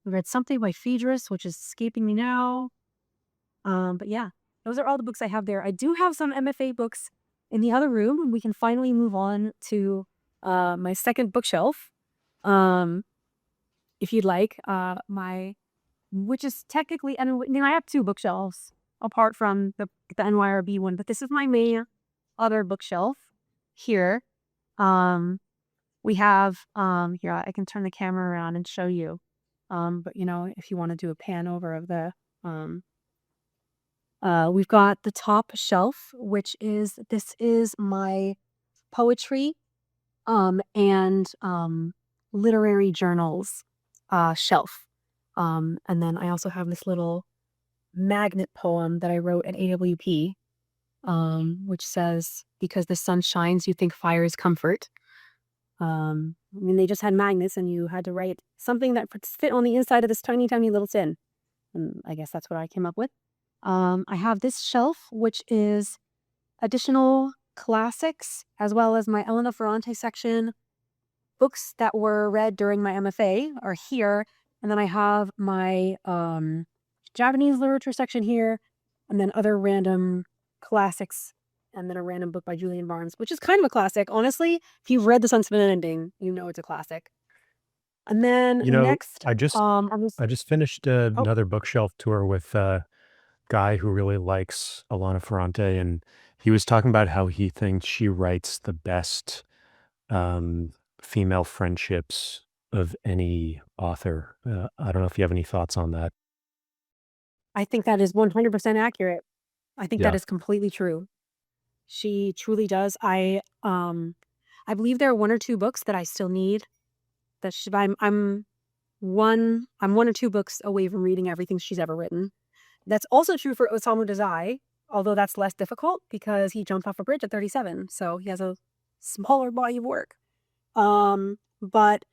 We read something by Phaedrus, which is escaping me now. But yeah, those are all the books I have there. I do have some MFA books in the other room, and we can finally move on to my second bookshelf. If you'd like, which is technically, I mean, I have two bookshelves apart from the NYRB one, but this is my main other bookshelf here. We have here, I can turn the camera around and show you. But if you want to do a pan over of the we've got the top shelf, which is my poetry and literary journals shelf. And then I also have this little magnet poem that I wrote at AWP, which says, "Because the sun shines, you think fire is comfort." I mean, they just had magnets and you had to write something that fit on the inside of this tiny, tiny little tin. And I guess that's what I came up with. I have this shelf, which is additional classics, as well as my Elena Ferrante section. Books that were read during my MFA are here. And then I have my Japanese literature section here, and then other random classics, and then a random book by Julian Barnes, which is kind of a classic. Honestly, if you've read The Sunset Ending, you know it's a classic. And then next, I just finished another bookshelf tour with a guy who really likes Elena Ferrante, and he was talking about how he thinks she writes the best female friendships of any author. I don't know if you have any thoughts on that. I think that is 100% accurate. I think that is completely true. She truly does. I believe there are one or two books that I still need. That I'm one or two books away from reading everything she's ever written. That's also true for Osamu Dazai, although that's less difficult because he jumped off a bridge at 37, so he has a smaller body of work. But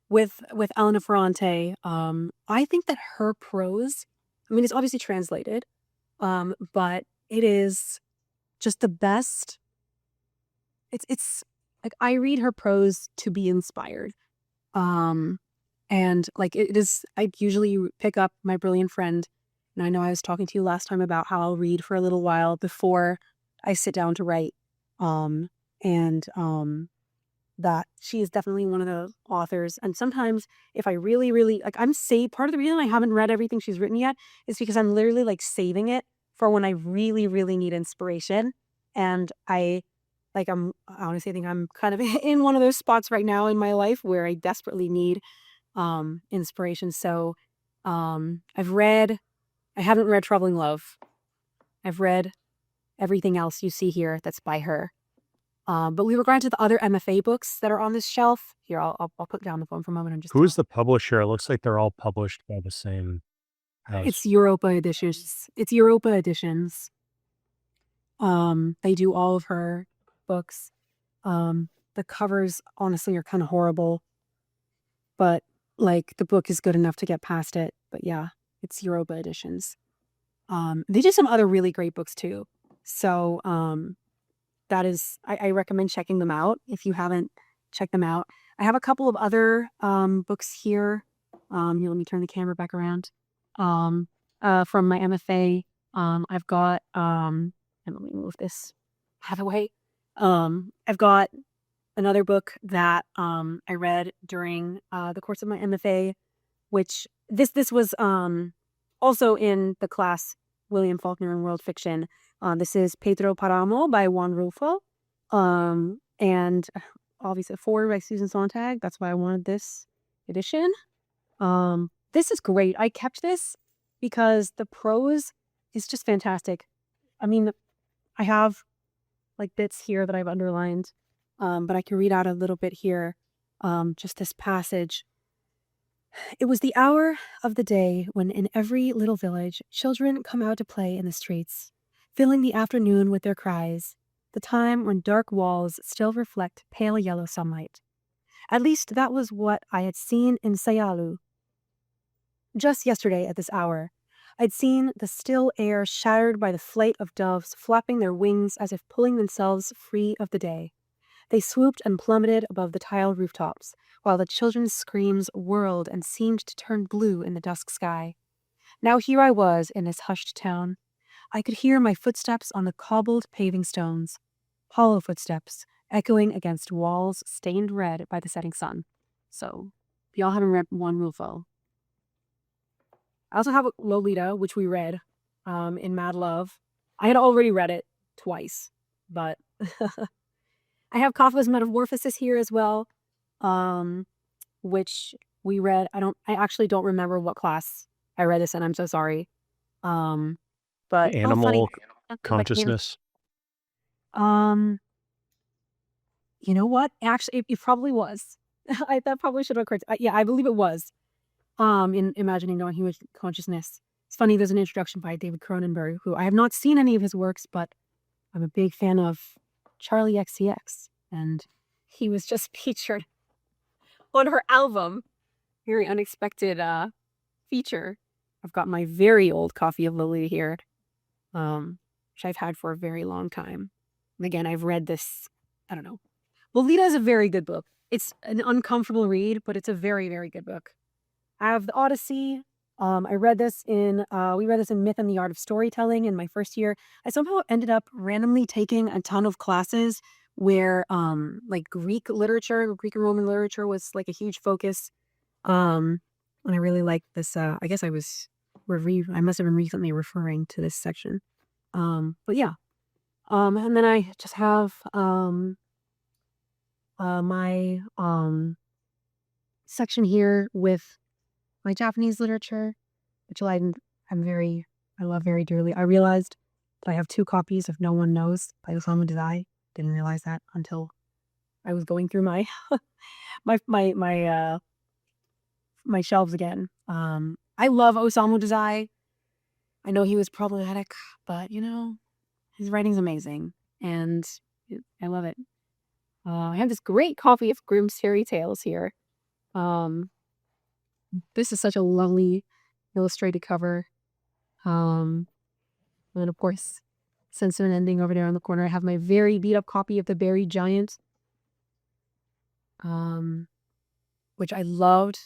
with Elena Ferrante, I think that her prose, I mean, it's obviously translated, but it is just the best. It's like I read her prose to be inspired. And like it is, I usually pick up My Brilliant Friend, and I know I was talking to you last time about how I'll read for a little while before I sit down to write. That she is definitely one of the authors. And sometimes if I really, really like, part of the reason I haven't read everything she's written yet is because I'm literally like saving it for when I really, really need inspiration. And I honestly think I'm kind of in one of those spots right now in my life where I desperately need inspiration. So I haven't read Troubling Love. I've read everything else you see here that's by her. But with regard to the other MFA books that are on this shelf, here, I'll put down the phone for a moment and just Who's the publisher? It looks like they're all published by the same house. It's Europa Editions. It's Europa Editions. They do all of her books. The covers honestly are kind of horrible, but like the book is good enough to get past it. But yeah, it's Europa Editions. They do some other really great books too. So that is, I recommend checking them out if you haven't checked them out. I have a couple of other books here. Here, let me turn the camera back around. From my MFA, I've got, and let me move this out of the way. I've got another book that I read during the course of my MFA, which this was also in the class William Faulkner and World Fiction. This is Pedro Paramo by Juan Rulfo, and obviously forward by Susan Sontag. That's why I wanted this edition. This is great. I kept this because the prose is just fantastic. I mean, I have like bits here that I've underlined, but I can read out a little bit here. Just this passage. It was the hour of the day when in every little village, children come out to play in the streets, filling the afternoon with their cries, the time when dark walls still reflect pale yellow sunlight. At least that was what I had seen in Sayalu. Just yesterday at this hour, I'd seen the still air shattered by the flight of doves flapping their wings as if pulling themselves free of the day. They swooped and plummeted above the tiled rooftops, while the children's screams whirled and seemed to turn blue in the dusk sky. Now here I was in this hushed town. I could hear my footsteps on the cobbled paving stones, hollow footsteps, echoing against walls stained red by the setting sun. So, if y'all haven't read One Rufo. I also have Lolita, which we read in Mad Love. I had already read it twice, but I have Kafka's Metamorphosis here as well, which we read. I actually don't remember what class I read this in. I'm so sorry. But Animal Like, consciousness. you know what? Actually, it probably was. That probably should have occurred. Yeah, I believe it was. In Imagining Knowing Human Consciousness. It's funny, there's an introduction by David Cronenberg, who I have not seen any of his works, but I'm a big fan of Charlie XCX, and he was just featured on her album. Very unexpected feature. I've got my very old copy of Lolita here, which I've had for a very long time. And again, I've read this, I don't know. Lolita is a very good book. It's an uncomfortable read, but it's a very, very good book. I have the Odyssey. We read this in Myth and the Art of Storytelling in my first year. I somehow ended up randomly taking a ton of classes where like Greek literature, Greek and Roman literature was like a huge focus. And I really liked this. I guess I must have been recently referring to this section. But yeah. And then I just have my section here with my Japanese literature, which I love very dearly. I realized that I have 2 copies of No One Knows by Osamu Dazai. Didn't realize that until I was going through my my shelves again. I love Osamu Dazai. I know he was problematic, but his writing's amazing, and I love it. I have this great copy of Grimm's Fairy Tales here. This is such a lovely illustrated cover. And of course, Sense of an Ending over there on the corner. I have my very beat up copy of The Buried Giant, which I loved.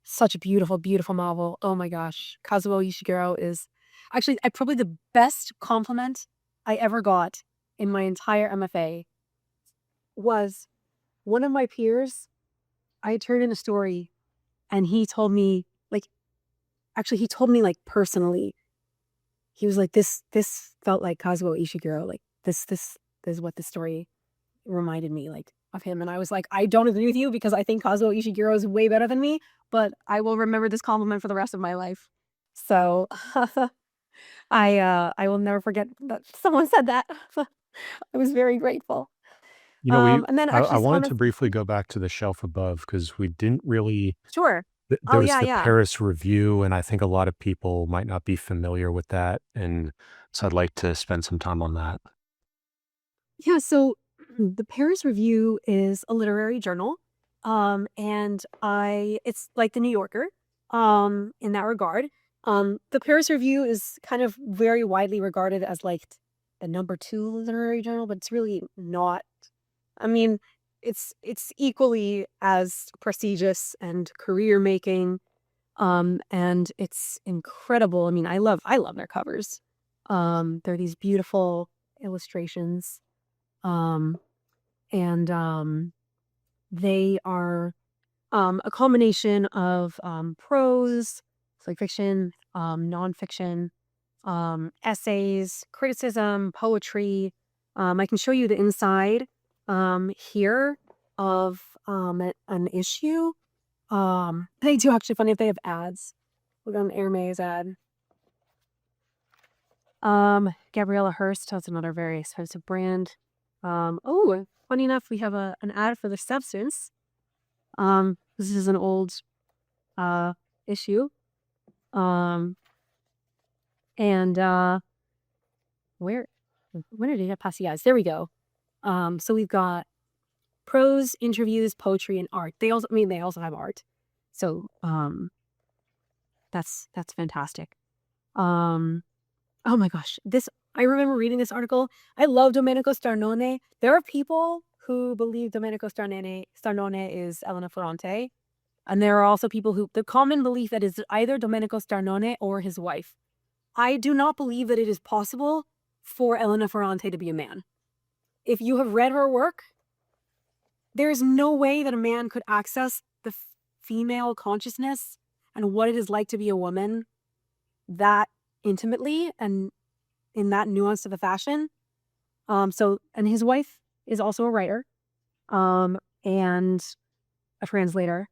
Such a beautiful, beautiful novel. Oh my gosh. Kazuo Ishiguro is actually probably the best compliment I ever got in my entire MFA was one of my peers. I had turned in a story and he told me personally, he was like, this felt like Kazuo Ishiguro. Like this is what the story reminded me like of him. And I was like, I don't agree with you because I think Kazuo Ishiguro is way better than me, but I will remember this compliment for the rest of my life. So I will never forget that someone said that. I was very grateful. And then I actually wanted to briefly go back to the shelf above because we didn't really. Sure. There Oh was yeah, the yeah. Paris Review, and I think a lot of people might not be familiar with that, and so I'd like to spend some time on that. Yeah, so the Paris Review is a literary journal. And it's like the New Yorker, in that regard. The Paris Review is kind of very widely regarded as like the #2 literary journal, but it's really not. I mean, it's equally as prestigious and career making. And it's incredible. I mean, I love their covers. They're these beautiful illustrations. And they are a combination of prose, so like fiction, nonfiction, essays, criticism, poetry. I can show you the inside here of an issue. They do actually funny if they have ads. Look on Hermes ad. Gabriella Hearst has another very expensive brand. Funny enough, we have an ad for the Substance. This is an old issue. And where did I pass you guys? There we go. So we've got prose, interviews, poetry, and art. They also have art. So That's fantastic. Oh my gosh, I remember reading this article. I love Domenico Starnone. There are people who believe Domenico Starnone is Elena Ferrante, and there are also people who the common belief that is either Domenico Starnone or his wife. I do not believe that it is possible for Elena Ferrante to be a man. If you have read her work, there is no way that a man could access the female consciousness and what it is like to be a woman that intimately and in that nuance of a fashion. And his wife is also a writer, and a translator,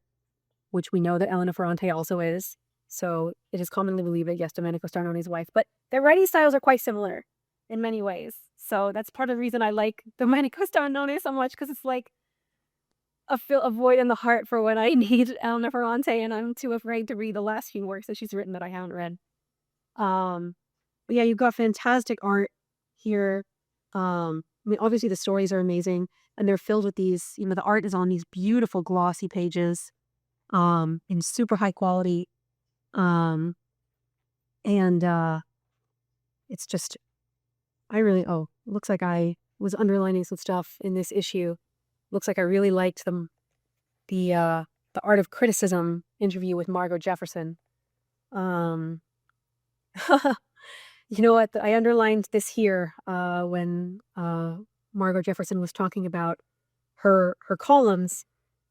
which we know that Elena Ferrante also is. So it is commonly believed that, yes, Domenico Starnone's wife, but their writing styles are quite similar in many ways. So that's part of the reason I like Domenico Starnone so much, because it's like a void in the heart for when I need Elena Ferrante and I'm too afraid to read the last few works that she's written that I haven't read. But yeah, you've got fantastic art here. I mean, obviously the stories are amazing, and they're filled with these, the art is on these beautiful glossy pages, in super high quality. And it's just, it looks like I was underlining some stuff in this issue. Looks like I really liked the Art of Criticism interview with Margot Jefferson. You know what? I underlined this here when Margot Jefferson was talking about her columns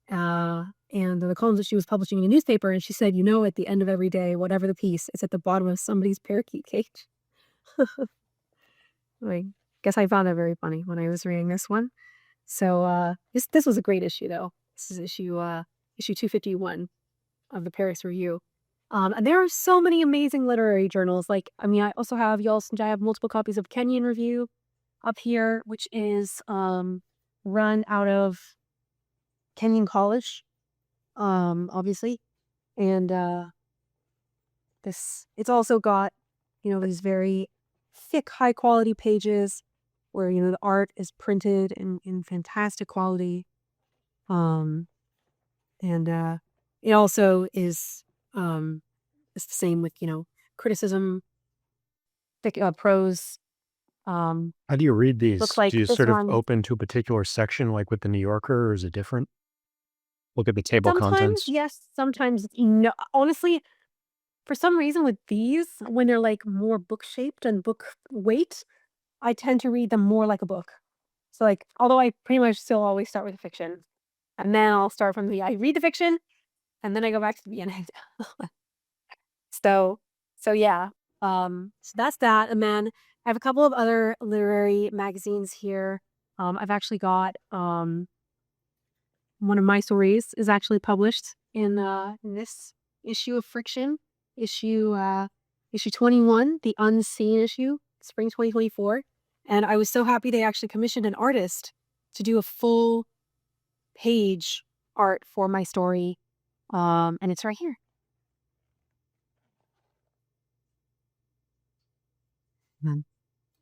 and the columns that she was publishing in a newspaper, and she said, at the end of every day, whatever the piece, it's at the bottom of somebody's parakeet cage. I guess I found that very funny when I was reading this one. So this was a great issue, though. This is issue 251 of the Paris Review. And there are so many amazing literary journals. I have multiple copies of Kenyon Review up here, which is run out of Kenyon College, obviously. And it's also got, these very thick, high quality pages where, the art is printed in fantastic quality. And it also is it's the same with, criticism, prose. How do you read these? Looks like Do you this sort of one. open to a particular section like with the New Yorker, or is it different? Look at the table Sometimes contents. yes, sometimes no. Honestly, for some reason with these, when they're like more book shaped and book weight, I tend to read them more like a book. So although I pretty much still always start with the fiction, and then I'll start from I read the fiction, and then I go back to the beginning. So yeah. So that's that. And then I have a couple of other literary magazines here. I've actually got one of my stories is actually published in this issue of Friction, issue 21, the Unseen issue, spring 2024. And I was so happy they actually commissioned an artist to do a full page art for my story. And it's right here.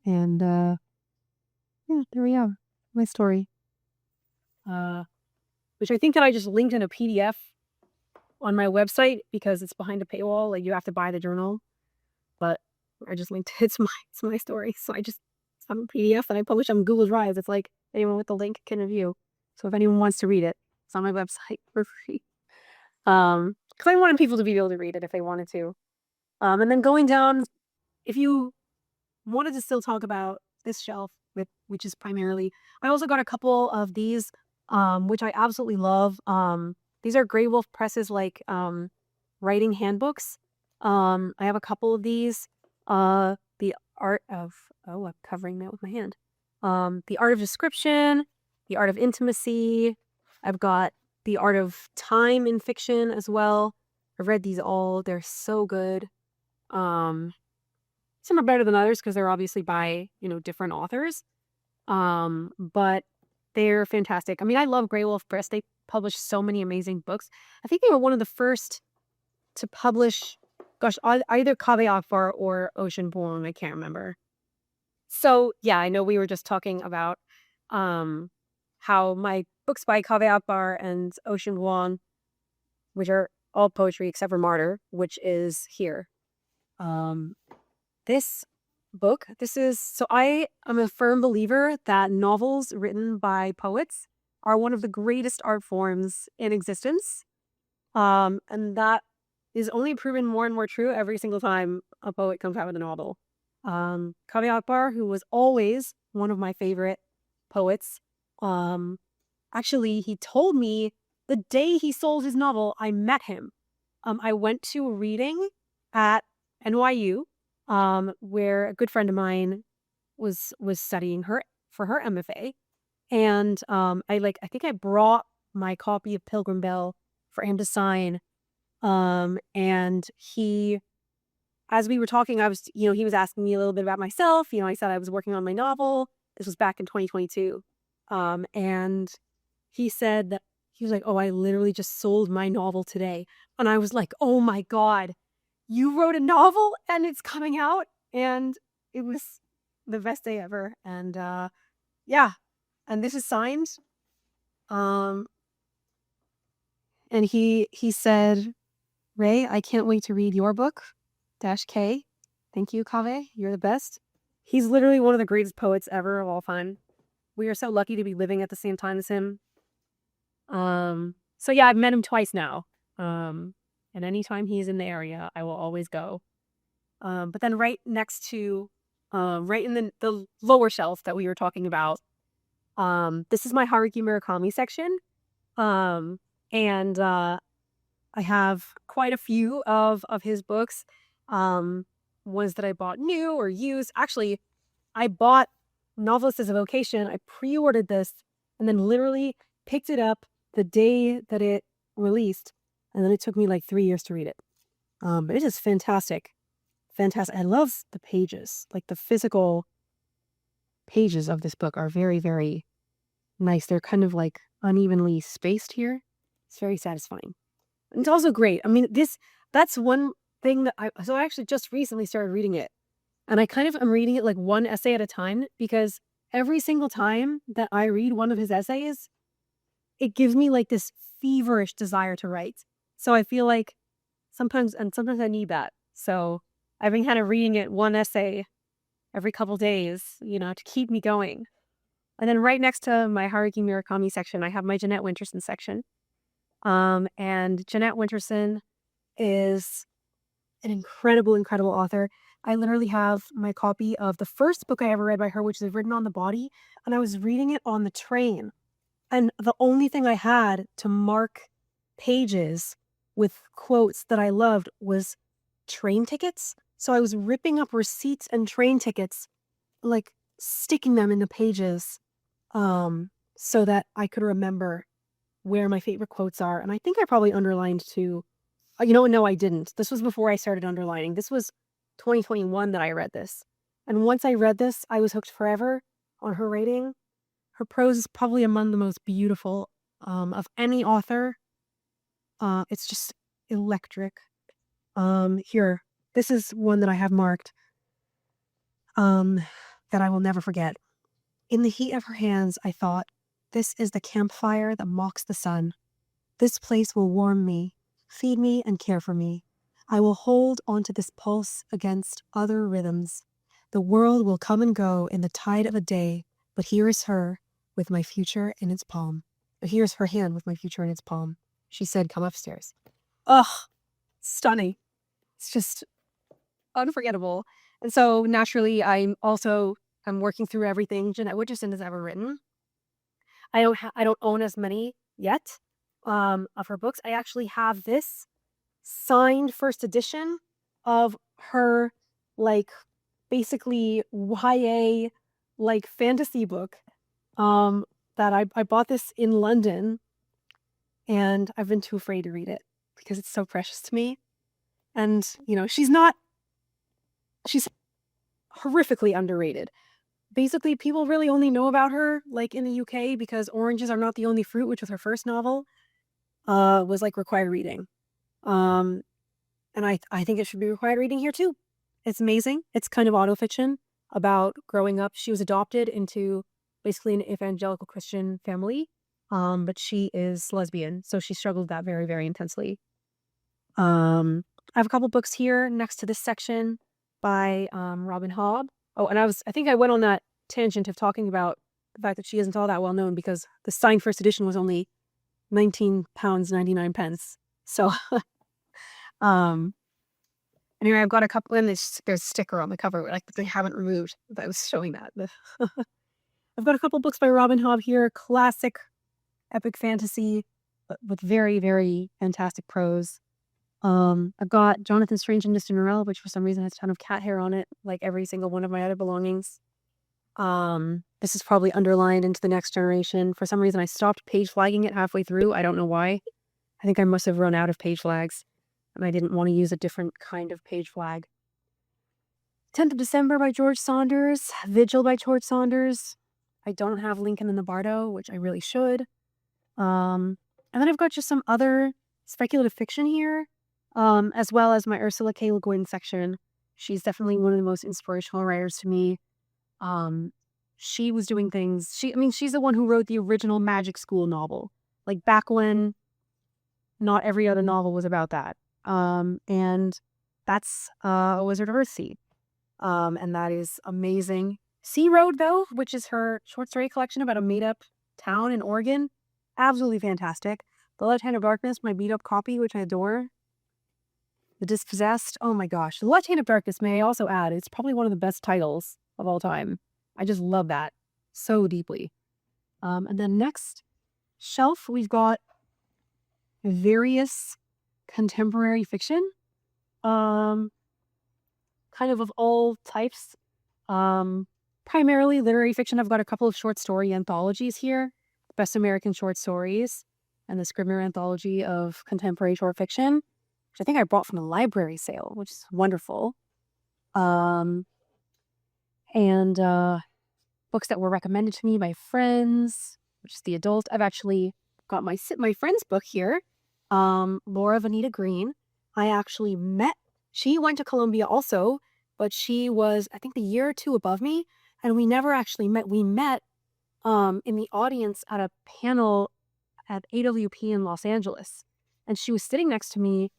And yeah, there we are, my story. Which I think that I just linked in a PDF on my website because it's behind a paywall. Like you have to buy the journal, but I just linked it. It's my story. So it's on a PDF and I publish on Google Drive. It's like anyone with the link can view. So if anyone wants to read it, it's on my website for free. Because I wanted people to be able to read it if they wanted to. And then going down, if you wanted to still talk about this shelf, which is primarily, I also got a couple of these, which I absolutely love. These are Grey Wolf Press's writing handbooks. I have a couple of these. The art of I'm covering that with my hand. The art of description, the art of intimacy. I've got the art of time in fiction as well. I've read these all. They're so good. Some are better than others because they're obviously by, different authors. But they're fantastic. I mean, I love Grey Wolf Press. They publish so many amazing books. I think they were one of the first to publish, either Kaveh Akbar or Ocean Vuong. I can't remember. So yeah, I know we were just talking about how my books by Kaveh Akbar and Ocean Vuong, which are all poetry except for Martyr, which is here. This book, so I am a firm believer that novels written by poets are one of the greatest art forms in existence. And that is only proven more and more true every single time a poet comes out with a novel. Kaveh Akbar, who was always one of my favorite poets, actually, he told me the day he sold his novel, I met him. I went to a reading at NYU, where a good friend of mine was studying for her MFA, and I think I brought my copy of Pilgrim Bell for him to sign. And he, as we were talking, he was asking me a little bit about myself. I said I was working on my novel. This was back in 2022. And he said that he was like, "Oh, I literally just sold my novel today." And I was like, "Oh my God, you wrote a novel and it's coming out?" And it was the best day ever. And yeah, and this is signed. And he said, "Ray, I can't wait to read your book, -K. Thank you, Kaveh. You're the best." He's literally one of the greatest poets ever of all time. We are so lucky to be living at the same time as him. So yeah, I've met him twice now. And anytime he's in the area, I will always go. But then right next to, right in the lower shelf that we were talking about, this is my Haruki Murakami section. And I have quite a few of his books, ones that I bought new or used. Actually, I bought Novelist as a Vocation. I pre-ordered this and then literally picked it up the day that it released. And then it took me like 3 years to read it. But it is fantastic. Fantastic. I love the pages. Like the physical pages of this book are very, very nice. They're kind of like unevenly spaced here. It's very satisfying. And it's also great. I mean, that's one thing that I actually just recently started reading it. And I kind of am reading it like one essay at a time, because every single time that I read one of his essays, it gives me like this feverish desire to write. So I feel like sometimes I need that. So I've been kind of reading it one essay every couple days, to keep me going. And then right next to my Haruki Murakami section, I have my Jeanette Winterson section. And Jeanette Winterson is an incredible, incredible author. I literally have my copy of the first book I ever read by her, which is Written on the Body, and I was reading it on the train. And the only thing I had to mark pages with quotes that I loved was train tickets. So I was ripping up receipts and train tickets, like sticking them in the pages, so that I could remember where my favorite quotes are. And I think I probably underlined too. No, I didn't. This was before I started underlining. This was 2021 that I read this. And once I read this, I was hooked forever on her writing. Her prose is probably among the most beautiful of any author. It's just electric. Here, this is one that I have marked that I will never forget. In the heat of her hands, I thought, this is the campfire that mocks the sun. This place will warm me, feed me, and care for me. I will hold onto this pulse against other rhythms. The world will come and go in the tide of a day, but here is her with my future in its palm. Here's her hand with my future in its palm. She said, "Come upstairs." Ugh, stunning. It's just unforgettable. And so naturally, I'm working through everything Jeanette Winterson has ever written. I don't own as many yet of her books. I actually have this signed first edition of her, like, basically YA, like, fantasy book that I bought this in London, and I've been too afraid to read it because it's so precious to me. And she's horrifically underrated. Basically, people really only know about her like in the UK because Oranges Are Not the Only Fruit, which was her first novel, was like required reading. And I think it should be required reading here too. It's amazing. It's kind of autofiction about growing up. She was adopted into basically an evangelical Christian family, but she is lesbian, so she struggled with that very, very intensely. I have a couple books here next to this section by Robin Hobb. Oh, and I think I went on that tangent of talking about the fact that she isn't all that well known because the signed first edition was only £19.99. So anyway, I've got a couple, and there's a sticker on the cover like they haven't removed. I was showing that. I've got a couple books by Robin Hobb here, classic epic fantasy, but with very, very fantastic prose. I've got Jonathan Strange and Mr. Norrell, which for some reason has a ton of cat hair on it, like every single one of my other belongings. This is probably underlined into the next generation. For some reason, I stopped page flagging it halfway through. I don't know why. I think I must have run out of page flags, and I didn't want to use a different kind of page flag. 10th of December by George Saunders. Vigil by George Saunders. I don't have Lincoln and the Bardo, which I really should. And then I've got just some other speculative fiction here, as well as my Ursula K. Le Guin section. She's definitely one of the most inspirational writers to me. She was doing things. She's the one who wrote the original Magic School novel, like back when not every other novel was about that. And that's A Wizard of Earthsea. And that is amazing. Sea Road, though, which is her short story collection about a made-up town in Oregon, absolutely fantastic. The Left Hand of Darkness, my beat-up copy, which I adore. The Dispossessed, oh my gosh. The Left Hand of Darkness, may I also add, it's probably one of the best titles of all time. I just love that so deeply. And then next shelf, we've got various contemporary fiction, kind of all types. Primarily literary fiction. I've got a couple of short story anthologies here. Best American Short Stories and the Scribner Anthology of Contemporary Short Fiction, which I think I bought from a library sale, which is wonderful. And books that were recommended to me by friends, which is the adult. I've actually got my friend's book here, Laura Vanita Green. I actually met, she went to Columbia also, but she was, I think, the year or two above me, and we never actually met. We met in the audience at a panel at AWP in Los Angeles, and she was sitting next to me,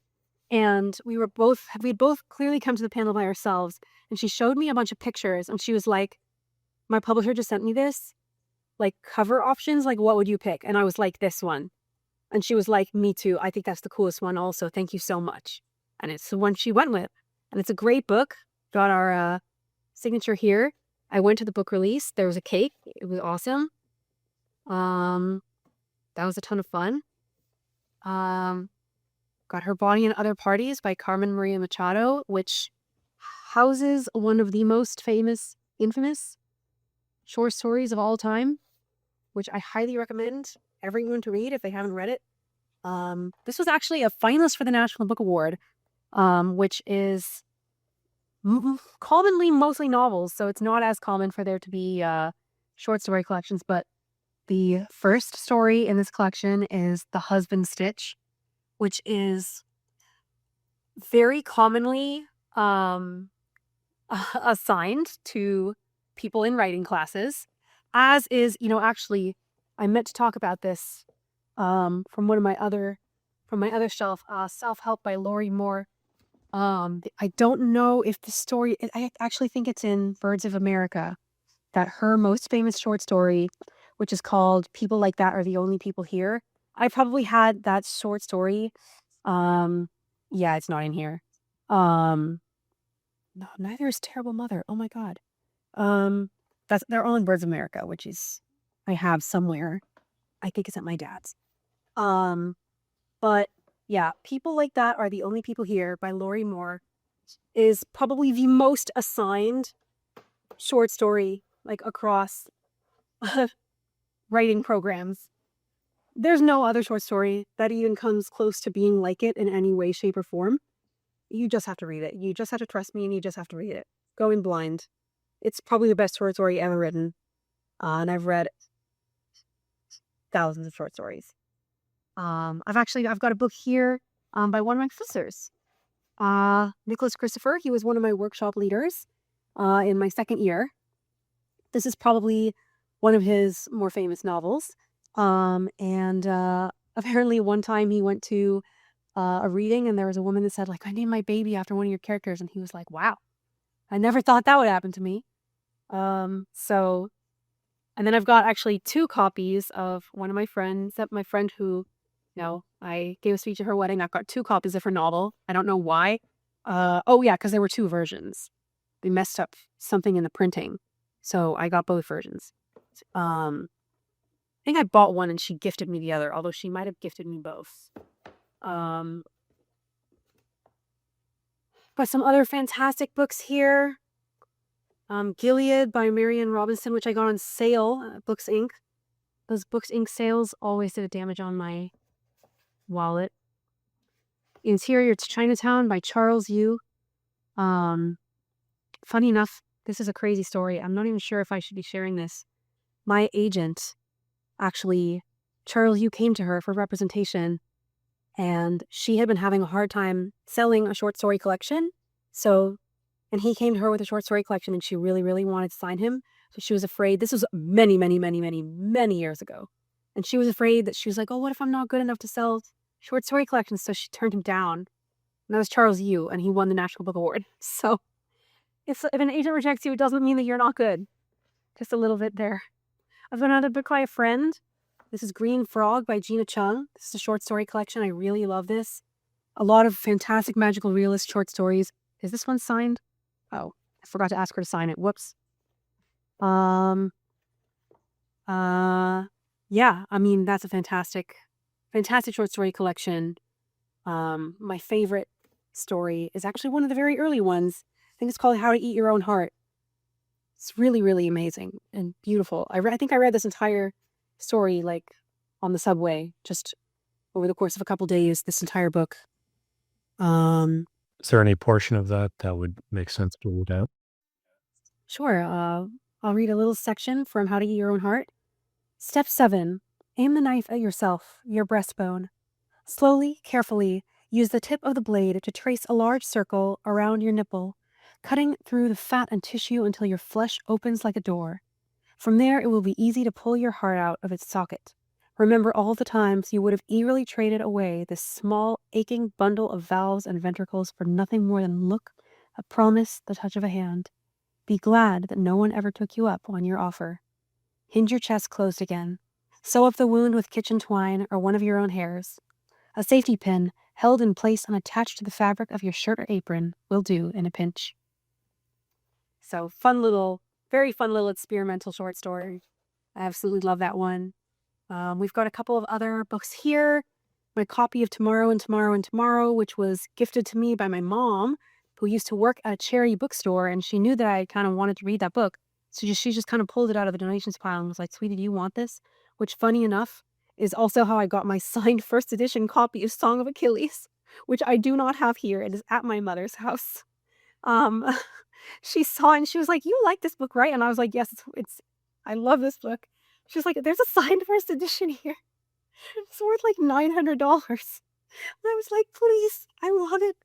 and we had both clearly come to the panel by ourselves, and she showed me a bunch of pictures, and she was like, my publisher just sent me this, like, cover options, like, what would you pick? And I was like, this one. And she was like, me too. I think that's the coolest one also. Thank you so much. And it's the one she went with. And it's a great book. Got our signature here. I went to the book release. There was a cake. It was awesome. That was a ton of fun. Got Her Body and Other Parties by Carmen Maria Machado, which houses one of the most infamous short stories of all time, which I highly recommend everyone to read if they haven't read it. This was actually a finalist for the National Book Award, which is commonly mostly novels, so it's not as common for there to be short story collections, but the first story in this collection is The Husband Stitch, which is very commonly assigned to people in writing classes, as is, actually, I meant to talk about this from my other shelf, Self-Help by Lori Moore. I don't know if the story, I actually think it's in Birds of America, that her most famous short story, which is called People Like That Are the Only People Here. I probably had that short story. Yeah, it's not in here. No, neither is Terrible Mother. Oh my God. They're all in Birds of America, which is, I have somewhere. I think it's at my dad's. But yeah, People Like That Are the Only People Here by Lori Moore is probably the most assigned short story, like, across writing programs. There's no other short story that even comes close to being like it in any way, shape, or form. You just have to read it. You just have to trust me, and you just have to read it. Going blind. It's probably the best short story ever written. And I've read thousands of short stories. I've got a book here by one of my professors, Nicholas Christopher. He was one of my workshop leaders in my second year. This is probably one of his more famous novels. And apparently one time he went to a reading, and there was a woman that said, like, I named my baby after one of your characters, and he was like, wow, I never thought that would happen to me. So, and then I've got actually 2 copies of one of my friends, that my friend who, I gave a speech at her wedding. I've got 2 copies of her novel. I don't know why. Oh yeah, because there were 2 versions. They messed up something in the printing, so I got both versions. I think I bought one and she gifted me the other, although she might have gifted me both. But some other fantastic books here. Gilead by Marianne Robinson, which I got on sale at Books Inc. Those Books Inc. sales always did a damage on my wallet. Interior to Chinatown by Charles Yu. Funny enough, this is a crazy story. I'm not even sure if I should be sharing this. My agent, actually, Charles Yu came to her for representation, and she had been having a hard time selling a short story collection. And he came to her with a short story collection, and she really, really wanted to sign him. So she was afraid. This was many, many, many, many, many years ago. And she was afraid that she was like, oh, what if I'm not good enough to sell short story collections? So she turned him down. And that was Charles Yu, and he won the National Book Award. So if an agent rejects you, it doesn't mean that you're not good. Just a little bit there. I've got another book by a friend. This is Green Frog by Gina Chung. This is a short story collection. I really love this. A lot of fantastic magical realist short stories. Is this one signed? Oh, I forgot to ask her to sign it. Whoops. Yeah, I mean, that's a fantastic short story collection. My favorite story is actually one of the very early ones. I think it's called How to Eat Your Own Heart. It's really, really amazing and beautiful. I think I read this entire story like on the subway, just over the course of a couple days, this entire book. Is there any portion of that that would make sense to read out? Sure. I'll read a little section from How to Eat Your Own Heart. Step 7. Aim the knife at yourself, your breastbone. Slowly, carefully, use the tip of the blade to trace a large circle around your nipple, cutting through the fat and tissue until your flesh opens like a door. From there, it will be easy to pull your heart out of its socket. Remember all the times you would have eagerly traded away this small, aching bundle of valves and ventricles for nothing more than a look, a promise, the touch of a hand. Be glad that no one ever took you up on your offer. Hinge your chest closed again. Sew up the wound with kitchen twine or one of your own hairs. A safety pin, held in place and attached to the fabric of your shirt or apron, will do in a pinch. So very fun little experimental short story. I absolutely love that one. We've got a couple of other books here. My copy of Tomorrow and Tomorrow and Tomorrow, which was gifted to me by my mom, who used to work at a charity bookstore, and she knew that I kind of wanted to read that book. So she just kind of pulled it out of the donations pile and was like, sweetie, do you want this? Which, funny enough, is also how I got my signed first edition copy of Song of Achilles, which I do not have here. It is at my mother's house. She saw it and she was like, you like this book, right? And I was like, yes, I love this book. She was like, there's a signed first edition here. It's worth like $900. And I was like, please, I want it.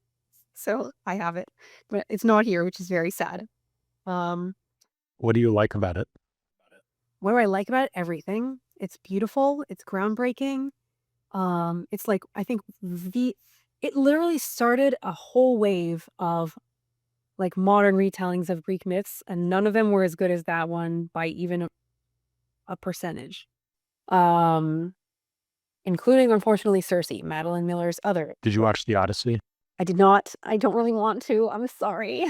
So I have it, but it's not here, which is very sad. What do you like about it? What do I like about it? Everything. It's beautiful. It's groundbreaking. It's like, I think it literally started a whole wave of like modern retellings of Greek myths, and none of them were as good as that one by even a percentage. Including, unfortunately, Circe, Madeline Miller's other. Did you watch The Odyssey? I did not. I don't really want to. I'm sorry.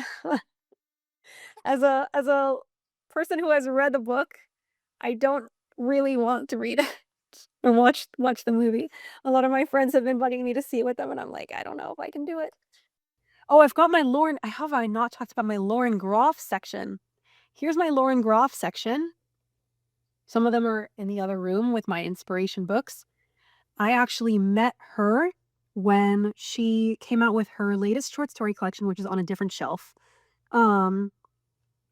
As a person who has read the book, I don't really want to read it or watch the movie. A lot of my friends have been bugging me to see it with them, and I'm like, I don't know if I can do it. Oh, I've got my Lauren. Have I not talked about my Lauren Groff section? Here's my Lauren Groff section. Some of them are in the other room with my inspiration books. I actually met her when she came out with her latest short story collection, which is on a different shelf. And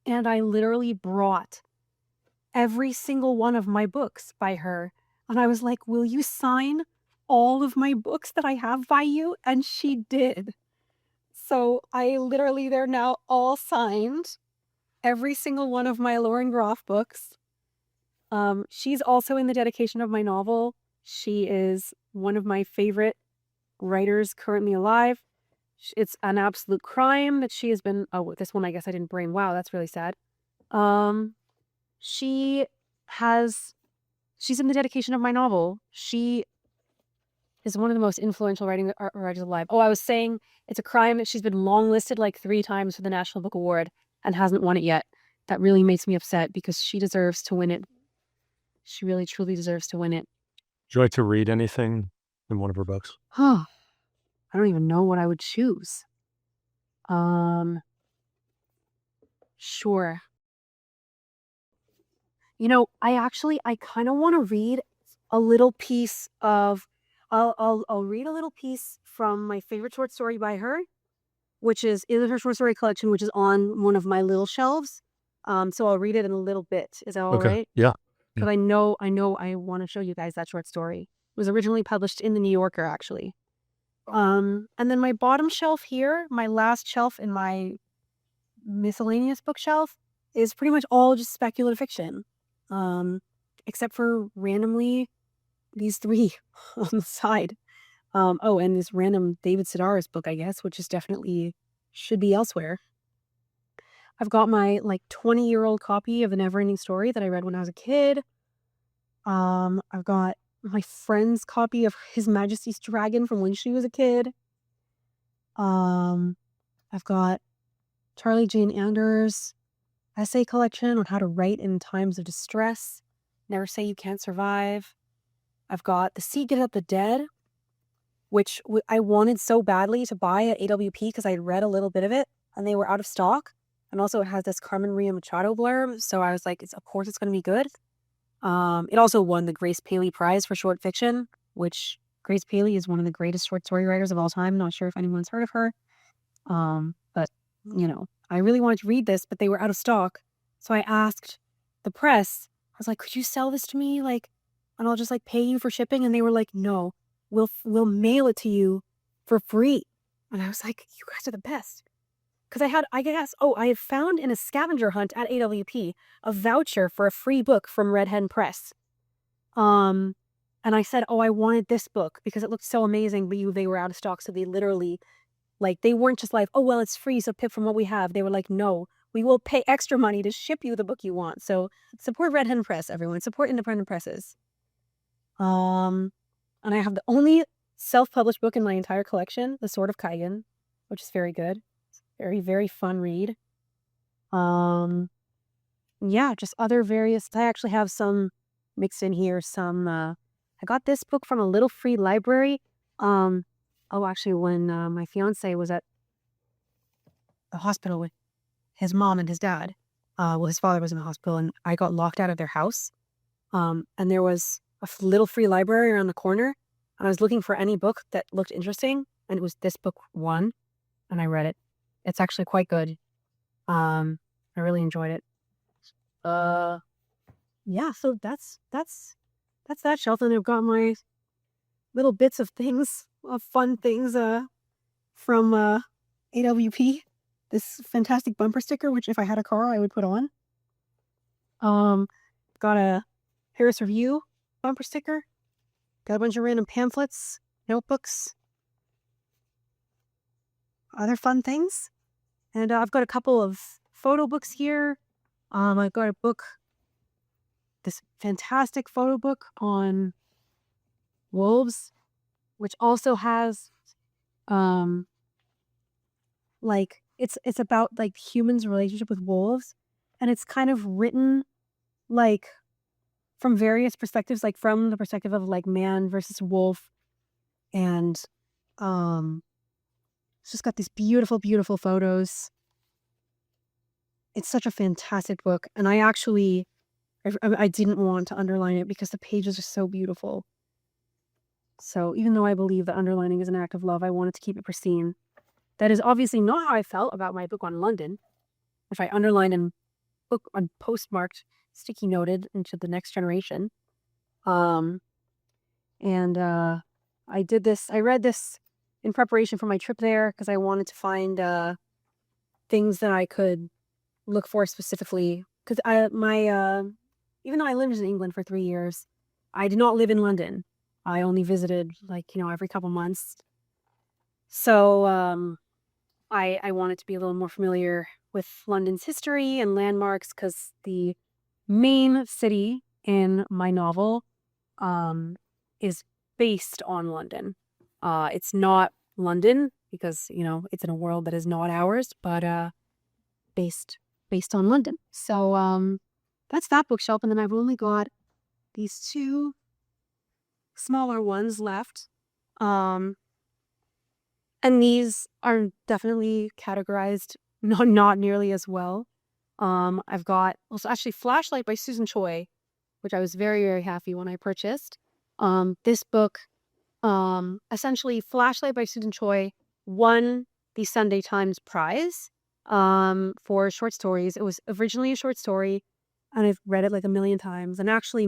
I literally brought every single one of my books by her. And I was like, will you sign all of my books that I have by you? And she did. So they're now all signed. Every single one of my Lauren Groff books. She's also in the dedication of my novel. She is one of my favorite writers currently alive. It's an absolute crime that she has been. Oh, this one I guess I didn't bring. Wow, that's really sad. She has. She's in the dedication of my novel. She is one of the most influential writers alive. Oh, I was saying it's a crime that she's been longlisted like 3 times for the National Book Award and hasn't won it yet. That really makes me upset because she deserves to win it. She really, truly deserves to win it. Would you like to read anything in one of her books? Huh. I don't even know what I would choose. Sure. You know, I kind of want to read a little piece of, I'll read a little piece from my favorite short story by her, which is in her short story collection, which is on one of my little shelves. So I'll read it in a little bit. Is that all Okay. right? Yeah. Because I know I want to show you guys that short story. It was originally published in the New Yorker, actually. And then my bottom shelf here, my last shelf in my miscellaneous bookshelf, is pretty much all just speculative fiction. Except for randomly these 3 on the side. Oh, and this random David Sedaris book, I guess, which is definitely should be elsewhere. I've got my 20-year-old copy of The Neverending Story that I read when I was a kid. I've got my friend's copy of His Majesty's Dragon from when she was a kid. I've got Charlie Jane Anders' essay collection on how to write in times of distress. Never Say You Can't Survive. I've got The Sea Get Up the Dead, which I wanted so badly to buy at AWP because I had read a little bit of it and they were out of stock. And also it has this Carmen Maria Machado blurb, so I was like, of course it's going to be good. It also won the Grace Paley Prize for short fiction, which Grace Paley is one of the greatest short story writers of all time. Not sure if anyone's heard of her. But, I really wanted to read this, but they were out of stock. So I asked the press, I was like, could you sell this to me? And I'll just pay you for shipping. And they were like, no, we'll mail it to you for free. And I was like, you guys are the best. Because I had found in a scavenger hunt at AWP a voucher for a free book from Red Hen Press. And I said, I wanted this book because it looked so amazing, but they were out of stock. So they literally, they weren't just like, oh, well, it's free, so pick from what we have. They were like, no, we will pay extra money to ship you the book you want. So support Red Hen Press, everyone. Support independent presses. And I have the only self-published book in my entire collection, The Sword of Kaigan, which is very good. Very, very fun read. Yeah, just other various. I actually have some mixed in here. I got this book from a little free library. Actually, when my fiance was at the hospital with his mom and his dad, his father was in the hospital, and I got locked out of their house. And there was a little free library around the corner. And I was looking for any book that looked interesting, and it was this book one, and I read it. It's actually quite good. I really enjoyed it. Yeah, so that's that shelf, and I've got my little bits of things, of fun things, from AWP. This fantastic bumper sticker, which if I had a car, I would put on. Got a Harris Review bumper sticker. Got a bunch of random pamphlets, notebooks, other fun things. And I've got a couple of photo books here. I've got a book, this fantastic photo book on wolves, which also has, it's about humans' relationship with wolves, and it's kind of written from various perspectives, from the perspective of man versus wolf, and it's just got these beautiful, beautiful photos. It's such a fantastic book, and I didn't want to underline it because the pages are so beautiful. So even though I believe that underlining is an act of love, I wanted to keep it pristine. That is obviously not how I felt about my book on London. If I underlined and book on postmarked, sticky noted into the next generation. I did this. I read this in preparation for my trip there because I wanted to find things that I could look for specifically. Because even though I lived in England for 3 years, I did not live in London. I only visited every couple months. So I wanted to be a little more familiar with London's history and landmarks because the main city in my novel is based on London. It's not London because, it's in a world that is not ours, but based on London. So that's that bookshelf. And then I've only got these two smaller ones left. And these are definitely categorized not nearly as well. I've got also actually Flashlight by Susan Choi, which I was very, very happy when I purchased. This book, essentially Flashlight by Susan Choi won the Sunday Times Prize for short stories. It was originally a short story, and I've read it like a million times. And actually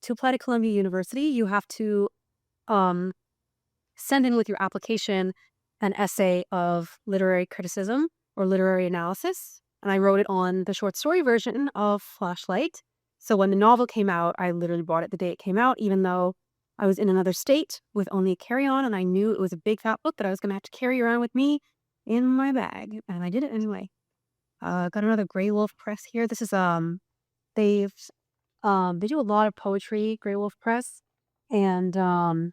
to apply to Columbia University, you have to send in with your application an essay of literary criticism or literary analysis. And I wrote it on the short story version of Flashlight. So when the novel came out, I literally bought it the day it came out, even though I was in another state with only a carry-on, and I knew it was a big fat book that I was going to have to carry around with me in my bag. And I did it anyway. Got another Grey Wolf Press here. This is they've they do a lot of poetry, Grey Wolf Press, and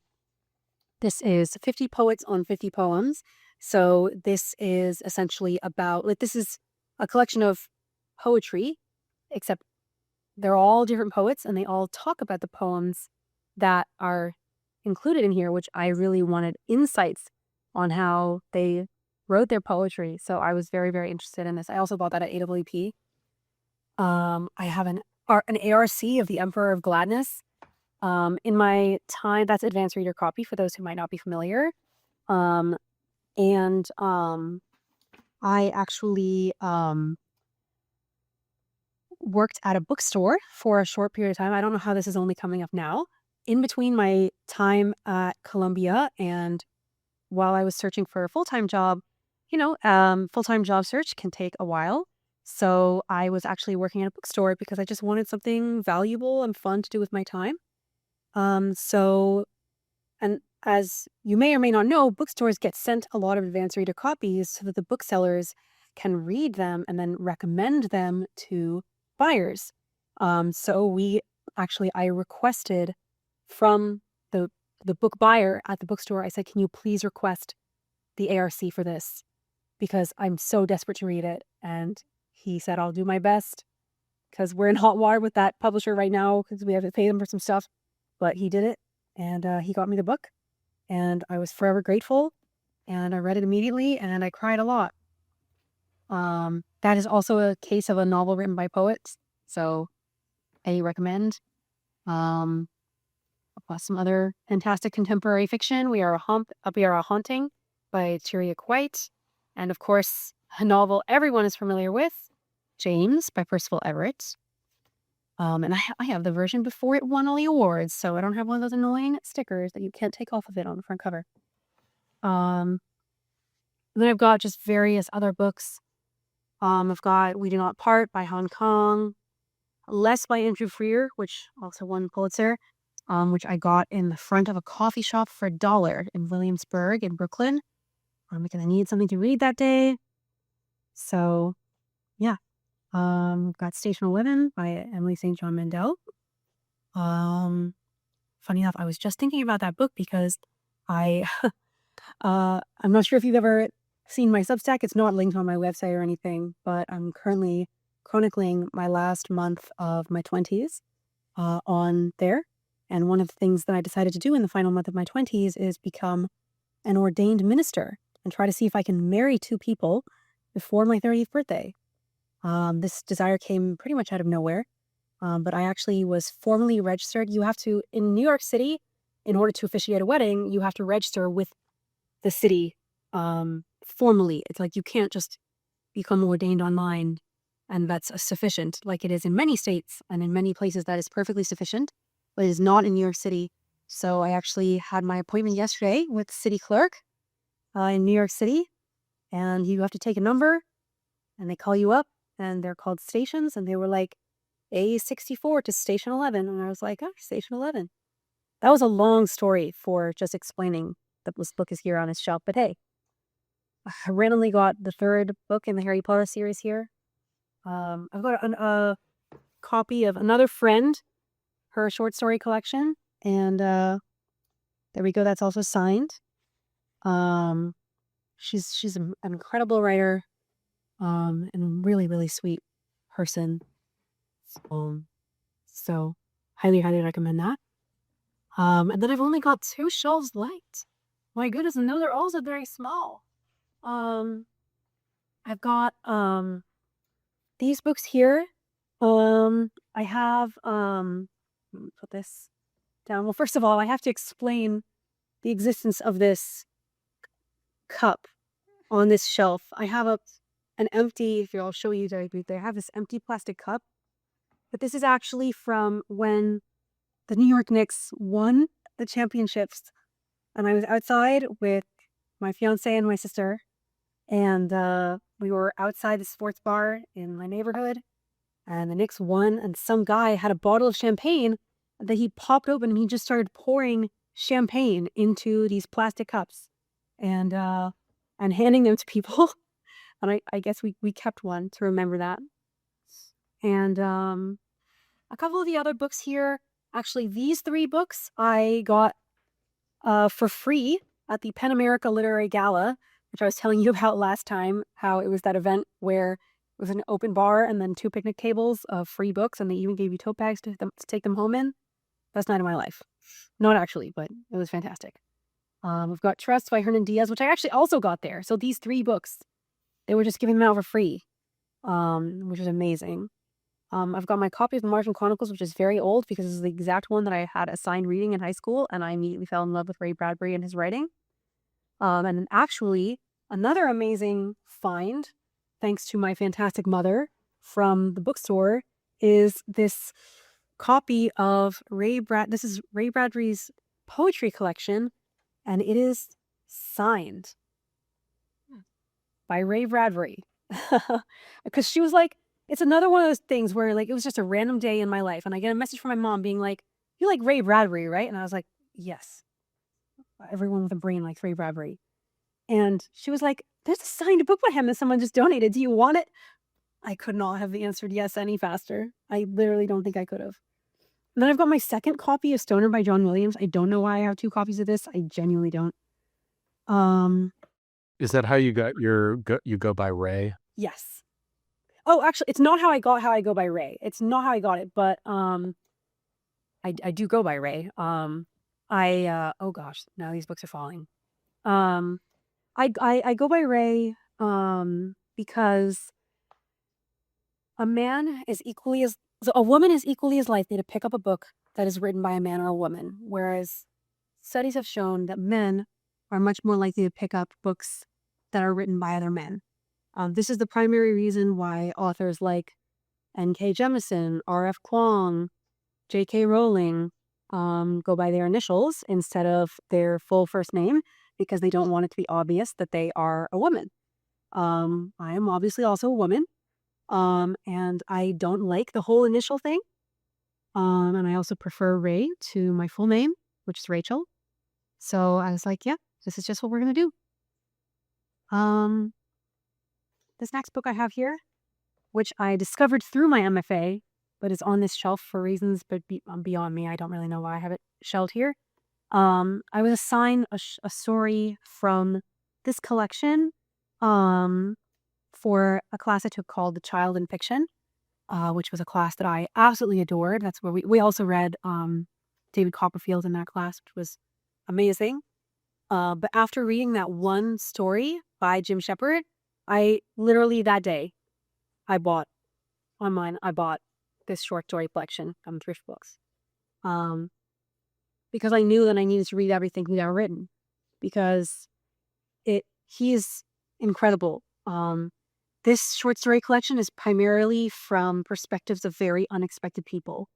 this is 50 poets on 50 poems. So this is essentially about, this is a collection of poetry, except they're all different poets and they all talk about the poems that are included in here, which I really wanted insights on how they wrote their poetry. So I was very, very interested in this. I also bought that at AWP. I have an ARC of the Emperor of Gladness. In my time, that's advanced reader copy for those who might not be familiar. I actually worked at a bookstore for a short period of time. I don't know how this is only coming up now. In between my time at Columbia and while I was searching for a full-time job, full-time job search can take a while. So I was actually working at a bookstore because I just wanted something valuable and fun to do with my time. And as you may or may not know, bookstores get sent a lot of advanced reader copies so that the booksellers can read them and then recommend them to buyers. I requested from the book buyer at the bookstore, I said, can you please request the ARC for this? Because I'm so desperate to read it. And he said, I'll do my best, because we're in hot water with that publisher right now because we have to pay them for some stuff. But he did it, and he got me the book, and I was forever grateful, and I read it immediately, and I cried a lot. That is also a case of a novel written by poets, so I recommend. Plus some other fantastic contemporary fiction. We Are a Haunting by Tyria White, and of course, a novel everyone is familiar with, James by Percival Everett. And I have the version before it won all the awards, so I don't have one of those annoying stickers that you can't take off of it on the front cover. Then I've got just various other books. I've got We Do Not Part by Hong Kong, Less by Andrew Freer, which also won Pulitzer, which I got in the front of a coffee shop for $1 in Williamsburg in Brooklyn. Because I needed something to read that day. So, yeah. Got Station 11 by Emily St. John Mandel. Funny enough, I was just thinking about that book because I'm not sure if you've ever seen my Substack. It's not linked on my website or anything, but I'm currently chronicling my last month of my 20s on there. And one of the things that I decided to do in the final month of my 20s is become an ordained minister and try to see if I can marry 2 people before my 30th birthday. This desire came pretty much out of nowhere, but I actually was formally registered. You have to, in New York City, in order to officiate a wedding, you have to register with the city formally. It's like you can't just become ordained online and that's sufficient, like it is in many states and in many places that is perfectly sufficient, but it is not in New York City. So I actually had my appointment yesterday with the city clerk in New York City, and you have to take a number and they call you up, and they're called stations, and they were like A64 to Station 11, and I was like, oh, Station 11. That was a long story for just explaining that this book is here on his shelf. But hey, I randomly got the third book in the Harry Potter series here. I've got a copy of Another Friend, her short story collection, and there we go. That's also signed. She's an incredible writer, and really, really sweet person. So highly, highly recommend that. And then I've only got 2 shelves left. My goodness, and those are also very small. I've got these books here. I have let me put this down. Well, first of all, I have to explain the existence of this cup on this shelf. I have an empty, if I'll show you there, I have this empty plastic cup. But this is actually from when the New York Knicks won the championships. And I was outside with my fiance and my sister. And we were outside the sports bar in my neighborhood. And the Knicks won. And some guy had a bottle of champagne that he popped open. And he just started pouring champagne into these plastic cups. And handing them to people. And I guess we kept one to remember that. And a couple of the other books here, actually these 3 books I got for free at the Pen America Literary Gala, which I was telling you about last time, how it was that event where it was an open bar and then 2 picnic tables of free books, and they even gave you tote bags to take them home in. Best night of my life. Not actually, but it was fantastic. We've got Trust by Hernan Diaz, which I actually also got there. So these 3 books, they were just giving them out for free, which is amazing. I've got my copy of the Martian Chronicles, which is very old because it's the exact one that I had assigned reading in high school, and I immediately fell in love with Ray Bradbury and his writing. And actually, another amazing find, thanks to my fantastic mother from the bookstore, is this copy of this is Ray Bradbury's poetry collection, and it is signed by Ray Bradbury. Because she was like, it's another one of those things where like it was just a random day in my life, and I get a message from my mom being like, "You like Ray Bradbury, right?" And I was like, "Yes." Everyone with a brain likes Ray Bradbury. And she was like, "There's a signed book by him that someone just donated. Do you want it?" I could not have answered yes any faster. I literally don't think I could have. And then I've got my second copy of Stoner by John Williams. I don't know why I have 2 copies of this. I genuinely don't. Is that how you got you go by Ray? Yes. Oh, actually, it's not how I go by Ray. It's not how I got it, but I do go by Ray. Oh gosh, now these books are falling. I go by Ray because a woman is equally as likely to pick up a book that is written by a man or a woman, whereas studies have shown that men are much more likely to pick up books that are written by other men. This is the primary reason why authors like N.K. Jemisin, R.F. Kuang, J.K. Rowling go by their initials instead of their full first name, because they don't want it to be obvious that they are a woman. I am obviously also a woman, and I don't like the whole initial thing. And I also prefer Ray to my full name, which is Rachel. So I was like, yeah, this is just what we're going to do. This next book I have here, which I discovered through my MFA, but is on this shelf for reasons but beyond me. I don't really know why I have it shelved here. I was assigned a story from this collection for a class I took called The Child in Fiction, which was a class that I absolutely adored. That's where we also read David Copperfield in that class, which was amazing. But after reading that one story by Jim Shepard, I literally that day, I bought this short story collection from Thrift Books. Because I knew that I needed to read everything he'd ever written, because he's incredible. This short story collection is primarily from perspectives of very unexpected people,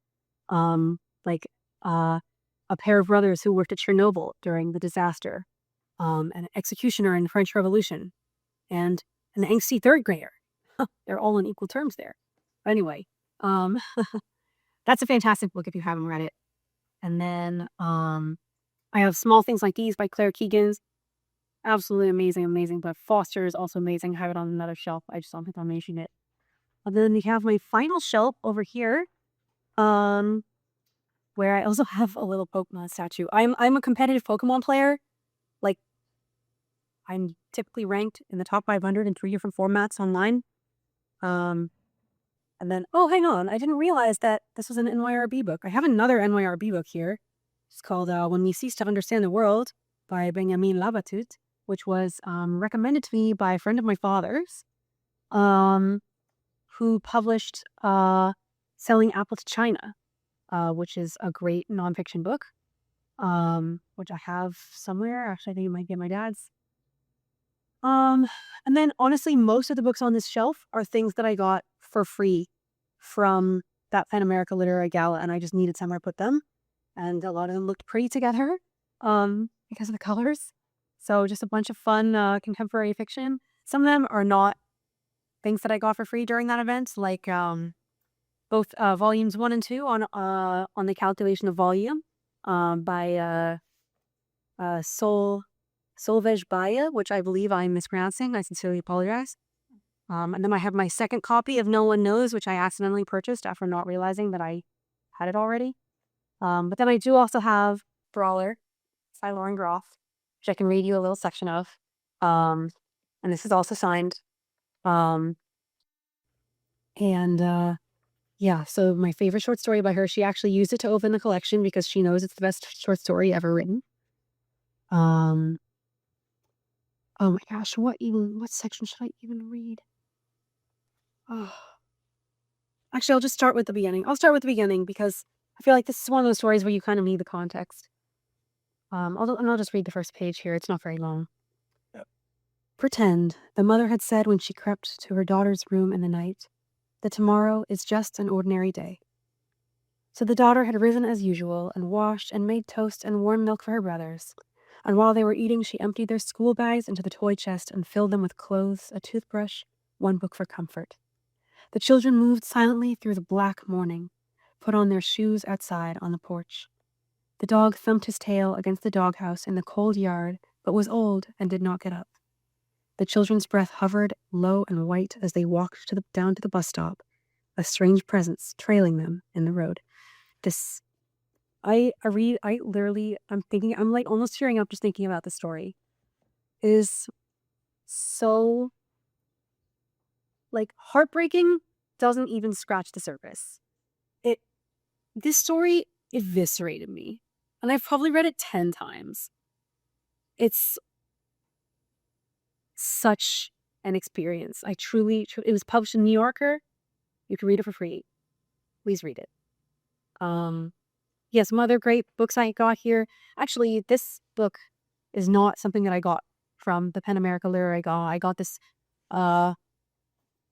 like a pair of brothers who worked at Chernobyl during the disaster, an executioner in the French Revolution, and an angsty 3rd grader. They're all on equal terms there. Anyway, that's a fantastic book if you haven't read it. And then I have Small Things Like These by Claire Keegan. Absolutely amazing. But Foster is also amazing. I have it on another shelf. I just don't think I'm mentioning it. And then we have my final shelf over here, where I also have a little Pokemon statue. I'm a competitive Pokemon player. Like, I'm typically ranked in the top 500 in 3 different formats online. And then, oh, hang on. I didn't realize that this was an NYRB book. I have another NYRB book here. It's called When We Cease to Understand the World by Benjamin Labatut, which was recommended to me by a friend of my father's, who published Selling Apple to China, which is a great nonfiction book, which I have somewhere. Actually, I think it might be at my dad's. And then honestly, most of the books on this shelf are things that I got for free from that Pan America Literary Gala, and I just needed somewhere to put them. And a lot of them looked pretty together because of the colors. So just a bunch of fun contemporary fiction. Some of them are not things that I got for free during that event, like both volumes 1 and 2 on the calculation of volume by Solveig Baya, which I believe I'm mispronouncing. I sincerely apologize. And then I have my second copy of No One Knows, which I accidentally purchased after not realizing that I had it already. But then I do also have Brawler by Lauren Groff, which I can read you a little section of. And this is also signed. Yeah, so my favorite short story by her, she actually used it to open the collection because she knows it's the best short story ever written. Oh my gosh, what section should I even read? Oh. Actually, I'll just start with the beginning. I'll start with the beginning because I feel like this is one of those stories where you kind of need the context. I'll just read the first page here. It's not very long. Yep. Pretend, the mother had said when she crept to her daughter's room in the night, that tomorrow is just an ordinary day. So the daughter had risen as usual and washed and made toast and warm milk for her brothers. And while they were eating, she emptied their school bags into the toy chest and filled them with clothes, a toothbrush, one book for comfort. The children moved silently through the black morning, put on their shoes outside on the porch. The dog thumped his tail against the doghouse in the cold yard, but was old and did not get up. The children's breath hovered low and white as they walked down to the bus stop, a strange presence trailing them in the road. I'm like almost tearing up just thinking about the story. It is so, like, heartbreaking doesn't even scratch the surface. This story eviscerated me, and I've probably read it 10 times. It's such an experience. It was published in New Yorker. You can read it for free. Please read it. Yeah, some other great books I got here. Actually, this book is not something that I got from the Pan America Literary Gala. I got this.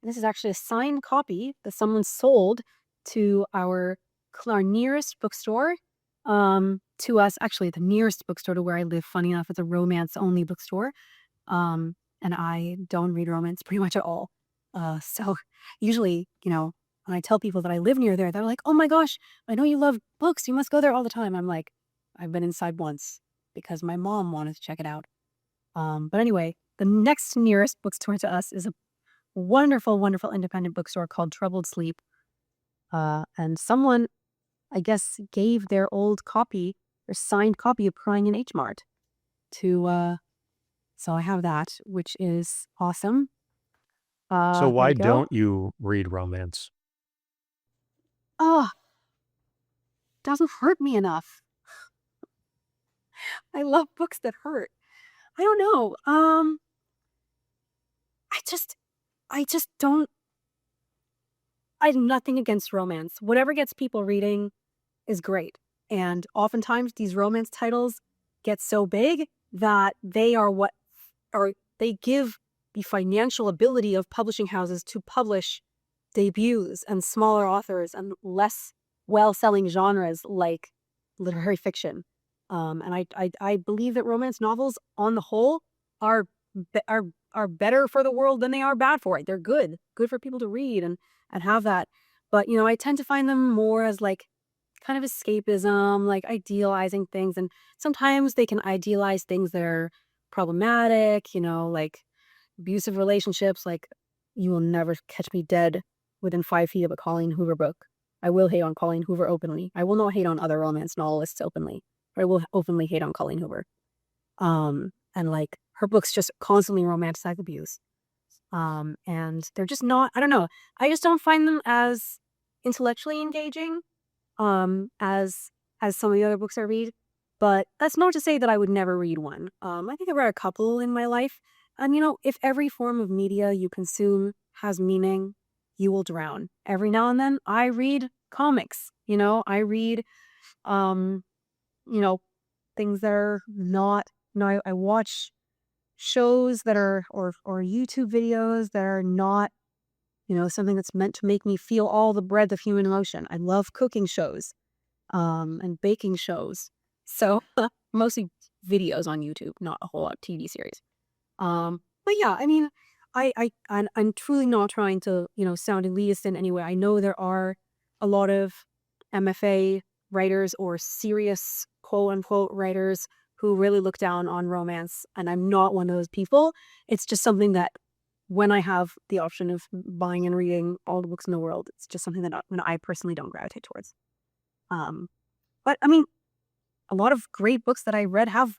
This is actually a signed copy that someone sold to our nearest bookstore. To us, actually, the nearest bookstore to where I live. Funny enough, it's a romance-only bookstore. And I don't read romance pretty much at all. So usually, when I tell people that I live near there, they're like, "Oh my gosh, I know you love books. You must go there all the time." I'm like, I've been inside once because my mom wanted to check it out. But anyway, the next nearest bookstore to us is a wonderful independent bookstore called Troubled Sleep. And someone, I guess, gave their old copy or signed copy of Crying in H Mart to, so I have that, which is awesome. So There why you go. don't you read romance? Oh, doesn't hurt me enough. I love books that hurt. I don't know. I just don't. I have nothing against romance. Whatever gets people reading is great. And oftentimes these romance titles get so big that they give the financial ability of publishing houses to publish debuts and smaller authors and less well-selling genres like literary fiction. And I believe that romance novels on the whole are better for the world than they are bad for it. They're good for people to read and have that. But I tend to find them more as like kind of escapism, like idealizing things. And sometimes they can idealize things that are problematic, like abusive relationships. Like, you will never catch me dead within 5 feet of a Colleen Hoover book. I will hate on Colleen Hoover openly. I will not hate on other romance novelists openly, but I will openly hate on Colleen Hoover. And like, her books just constantly romanticize abuse. And they're just not, I don't know. I just don't find them as intellectually engaging, as some of the other books I read. But that's not to say that I would never read one. I think I've read a couple in my life. And if every form of media you consume has meaning, you will drown. Every now and then I read comics. I read things that are not, I watch shows that are, or YouTube videos that are not, something that's meant to make me feel all the breadth of human emotion. I love cooking shows, and baking shows. So mostly videos on YouTube, not a whole lot of TV series. But yeah, I mean, I'm truly not trying to, sound elitist in any way. I know there are a lot of MFA writers or serious quote unquote writers who really look down on romance, and I'm not one of those people. It's just something that when I have the option of buying and reading all the books in the world, it's just something that I personally don't gravitate towards. But I mean, a lot of great books that I read have,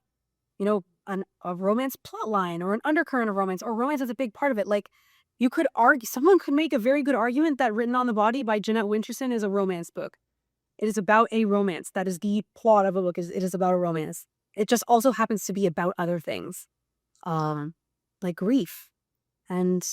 a romance plot line or an undercurrent of romance, or romance is a big part of it. Like, you could argue, someone could make a very good argument that Written on the Body by Jeanette Winterson is a romance book. It is about a romance. That is the plot of a book. It is about a romance. It just also happens to be about other things, like grief and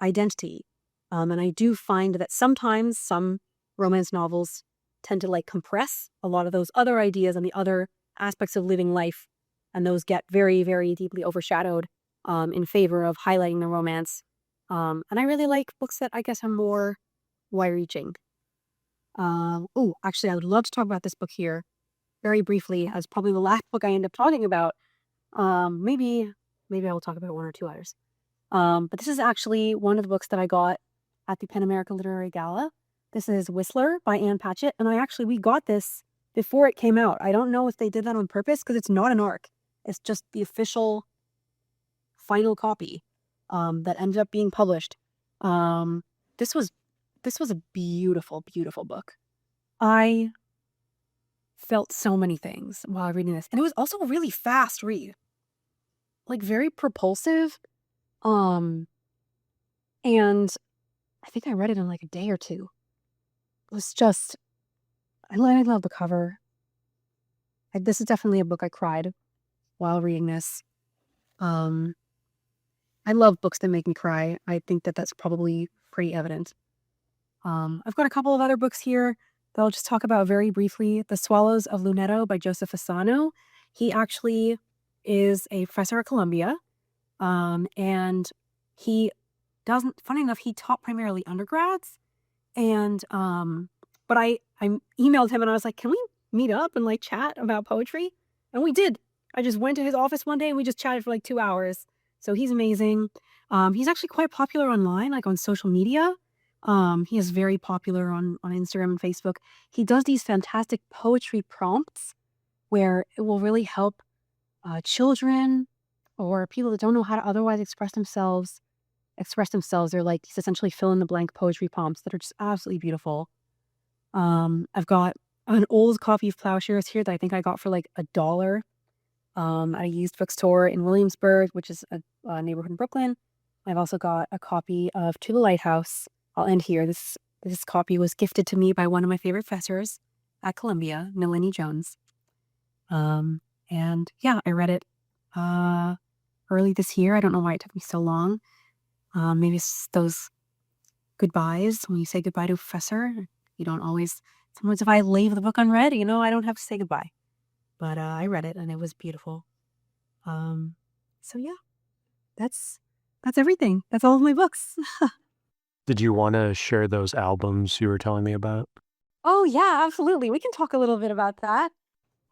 identity. And I do find that sometimes some romance novels tend to like compress a lot of those other ideas and the other aspects of living life, and those get very, very deeply overshadowed in favor of highlighting the romance. And I really like books that I guess are more wide-reaching. Actually, I would love to talk about this book here very briefly as probably the last book I end up talking about. Maybe I will talk about one or two others. But this is actually one of the books that I got at the Pen America Literary Gala. This is Whistler by Ann Patchett, and we got this before it came out. I don't know if they did that on purpose because it's not an ARC. It's just the official final copy that ended up being published. This was a beautiful, beautiful book. I felt so many things while reading this, and it was also a really fast read, like very propulsive. And I think I read it in like a day or two. It was just, I love the cover. This is definitely a book I cried while reading this. I love books that make me cry. I think that that's probably pretty evident. I've got a couple of other books here that I'll just talk about very briefly. The Swallows of Lunetto by Joseph Asano. He actually is a professor at Columbia. And he doesn't, funny enough, he taught primarily undergrads. And, but I emailed him and I was like, can we meet up and like chat about poetry? And we did. I just went to his office one day and we just chatted for like 2 hours. So he's amazing. He's actually quite popular online, like on social media. He is very popular on Instagram and Facebook. He does these fantastic poetry prompts where it will really help children or people that don't know how to otherwise express themselves. They're like these essentially fill in the blank poetry prompts that are just absolutely beautiful. I've got an old copy of Plowshares here that I think I got for like $1 at a used bookstore in Williamsburg, which is a neighborhood in Brooklyn. I've also got a copy of To the Lighthouse. I'll end here. This copy was gifted to me by one of my favorite professors at Columbia, Nalini Jones. And yeah, I read it early this year. I don't know why it took me so long. Maybe it's those goodbyes. When you say goodbye to a professor, you don't always, sometimes if I leave the book unread, I don't have to say goodbye. But I read it and it was beautiful. So yeah, that's everything. That's all of my books. Did you want to share those albums you were telling me about? Oh yeah, absolutely. We can talk a little bit about that.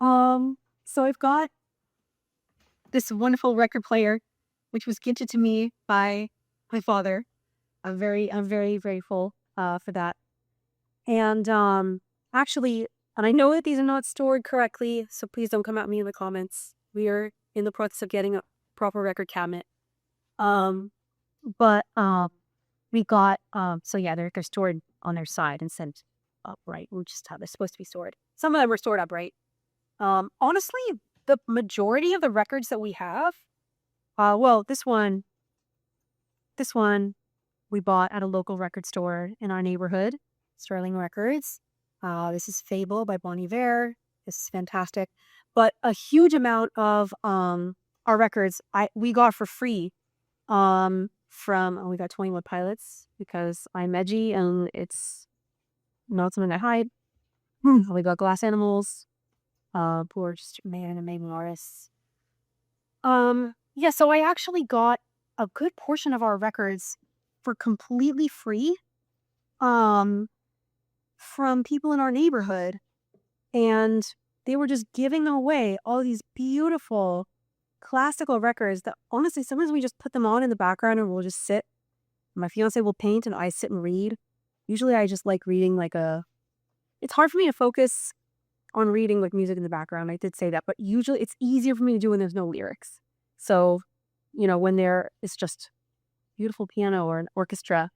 So I've got this wonderful record player, which was gifted to me by my father. I'm very grateful for that. And actually, and I know that these are not stored correctly, so please don't come at me in the comments. We are in the process of getting a proper record cabinet. But we got so yeah, they're stored on their side and sent upright, which is how they're supposed to be stored. Some of them are stored upright. Honestly, the majority of the records that we have, well, this one we bought at a local record store in our neighborhood, Sterling Records. This is Fable by Bon Iver. This is fantastic. But a huge amount of our records we got for free we got 21 Pilots because I'm edgy and it's not something I hide. We got Glass Animals, Poor Man and Mae Morris. Yeah, so I actually got a good portion of our records for completely free from people in our neighborhood, and they were just giving away all these beautiful classical records that honestly sometimes we just put them on in the background and we'll just sit. My fiance will paint and I sit and read. Usually I just like reading it's hard for me to focus on reading like music in the background. I did say that, but usually it's easier for me to do when there's no lyrics. So, when it's just beautiful piano or an orchestra.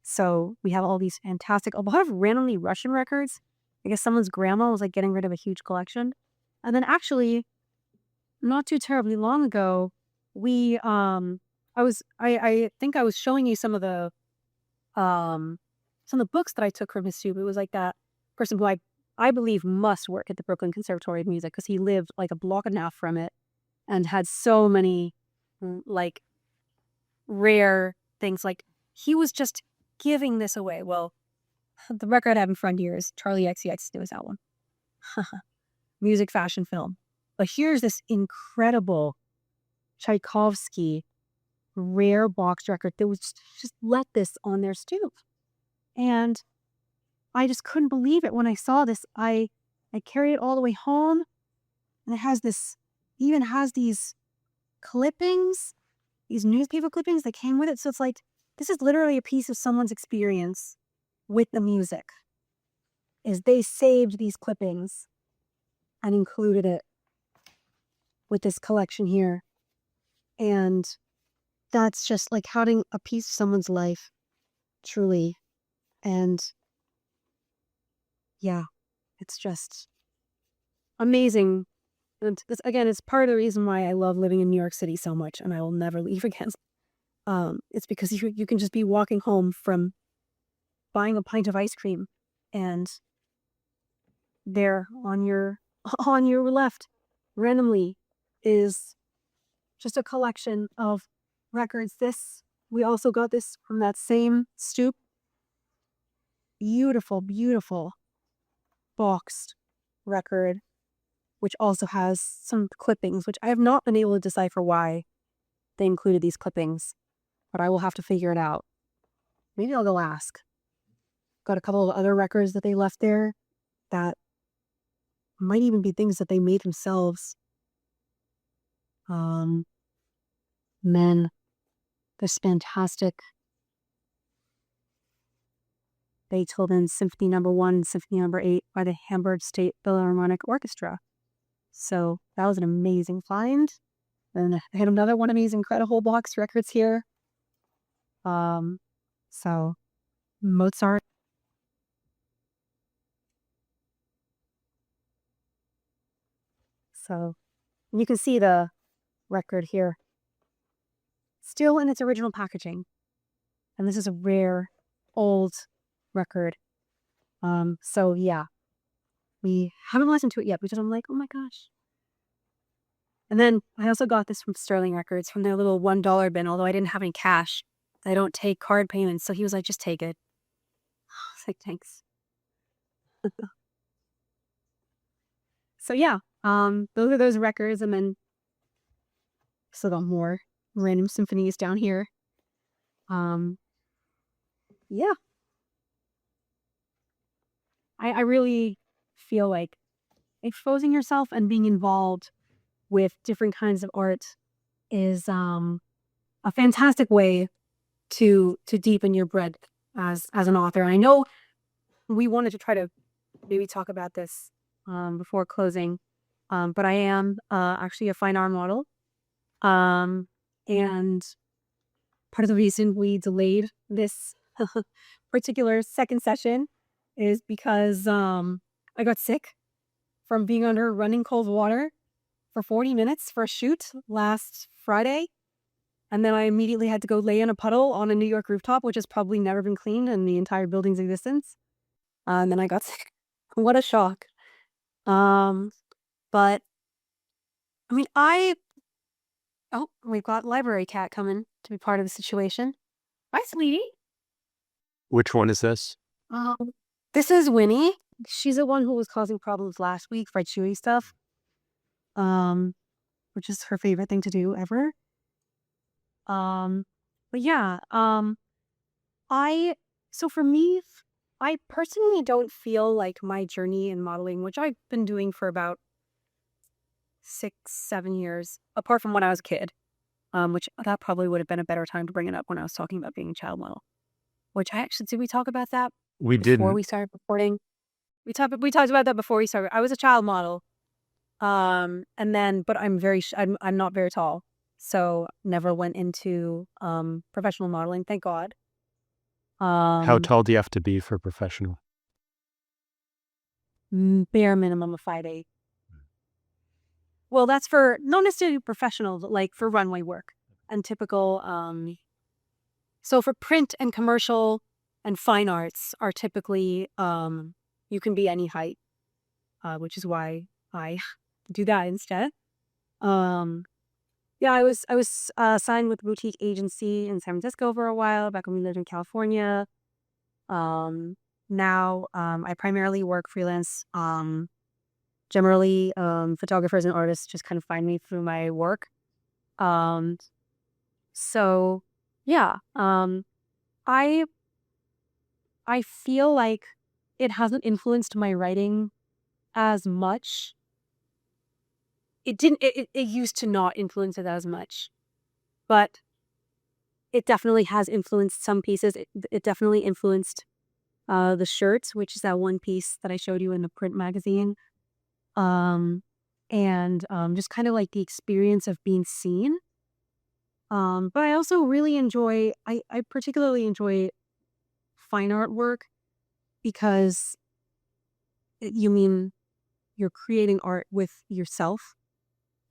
So we have all these a lot of randomly Russian records. I guess someone's grandma was like getting rid of a huge collection. And then actually, not too terribly long ago, I think I was showing you some of the books that I took from his stoop. It was like that person who I believe must work at the Brooklyn Conservatory of Music because he lived like a block and a half from it and had so many like rare things. Like he was just giving this away. Well, the record I have in front here is Charlie XCX's newest album. Music, fashion, film. But here's this incredible Tchaikovsky rare box record that was just let this on their stoop. And I just couldn't believe it when I saw this. I carried it all the way home, and even has these clippings, these newspaper clippings that came with it. So it's like, this is literally a piece of someone's experience with the music. Is they saved these clippings and included it with this collection here. And that's just like having a piece of someone's life, truly. And yeah, it's just amazing. And this, again, it's part of the reason why I love living in New York City so much and I will never leave again. It's because you can just be walking home from buying a pint of ice cream and there on your left randomly is just a collection of records. We also got this from that same stoop. Beautiful, beautiful boxed record, which also has some clippings, which I have not been able to decipher why they included these clippings, but I will have to figure it out. Maybe I'll go ask. Got a couple of other records that they left there that might even be things that they made themselves. Men, this fantastic Beethoven Symphony No. 1, Symphony No. 8 by the Hamburg State Philharmonic Orchestra. So that was an amazing find. And I had another one of these incredible box records here. So Mozart. So you can see the record here. Still in its original packaging. And this is a rare, old record. So yeah. We haven't listened to it yet because I'm like, oh my gosh. And then I also got this from Sterling Records from their little $1 bin, although I didn't have any cash. I don't take card payments. So he was like, just take it. I was like, thanks. So yeah, those are those records. And then still got more random symphonies down here. Yeah. I really feel like exposing yourself and being involved with different kinds of art is a fantastic way to deepen your breadth as an author. I know we wanted to try to maybe talk about this before closing. But I am actually a fine art model. And part of the reason we delayed this particular second session is because I got sick from being under running cold water for 40 minutes for a shoot last Friday. And then I immediately had to go lay in a puddle on a New York rooftop, which has probably never been cleaned in the entire building's existence. And then I got sick. What a shock. But I mean, oh, we've got library cat coming to be part of the situation. Hi, sweetie. Which one is this? This is Winnie. She's the one who was causing problems last week for chewy stuff. Which is her favorite thing to do ever. But yeah, so for me, I personally don't feel like my journey in modeling, which I've been doing for about 6-7 years, apart from when I was a kid, which that probably would have been a better time to bring it up when I was talking about being a child model. Which did we talk about that We before didn't. we started recording? We talked about that before we started. I was a child model, and then, but I'm not very tall, so never went into professional modeling. Thank God. How tall do you have to be for professional? Bare minimum of 5'8". Well, that's for not necessarily professional, but like for runway work and typical. So for print and commercial and fine arts are typically you can be any height, which is why I do that instead. Yeah, I was signed with a boutique agency in San Francisco for a while back when we lived in California. Now I primarily work freelance. Generally, photographers and artists just kind of find me through my work. So yeah, I feel like it hasn't influenced my writing as much. It didn't. It used to not influence it as much, but it definitely has influenced some pieces. It definitely influenced the shirts, which is that one piece that I showed you in the print magazine. And just kind of like the experience of being seen. But I also really enjoy, I particularly enjoy fine art work because you're creating art with yourself,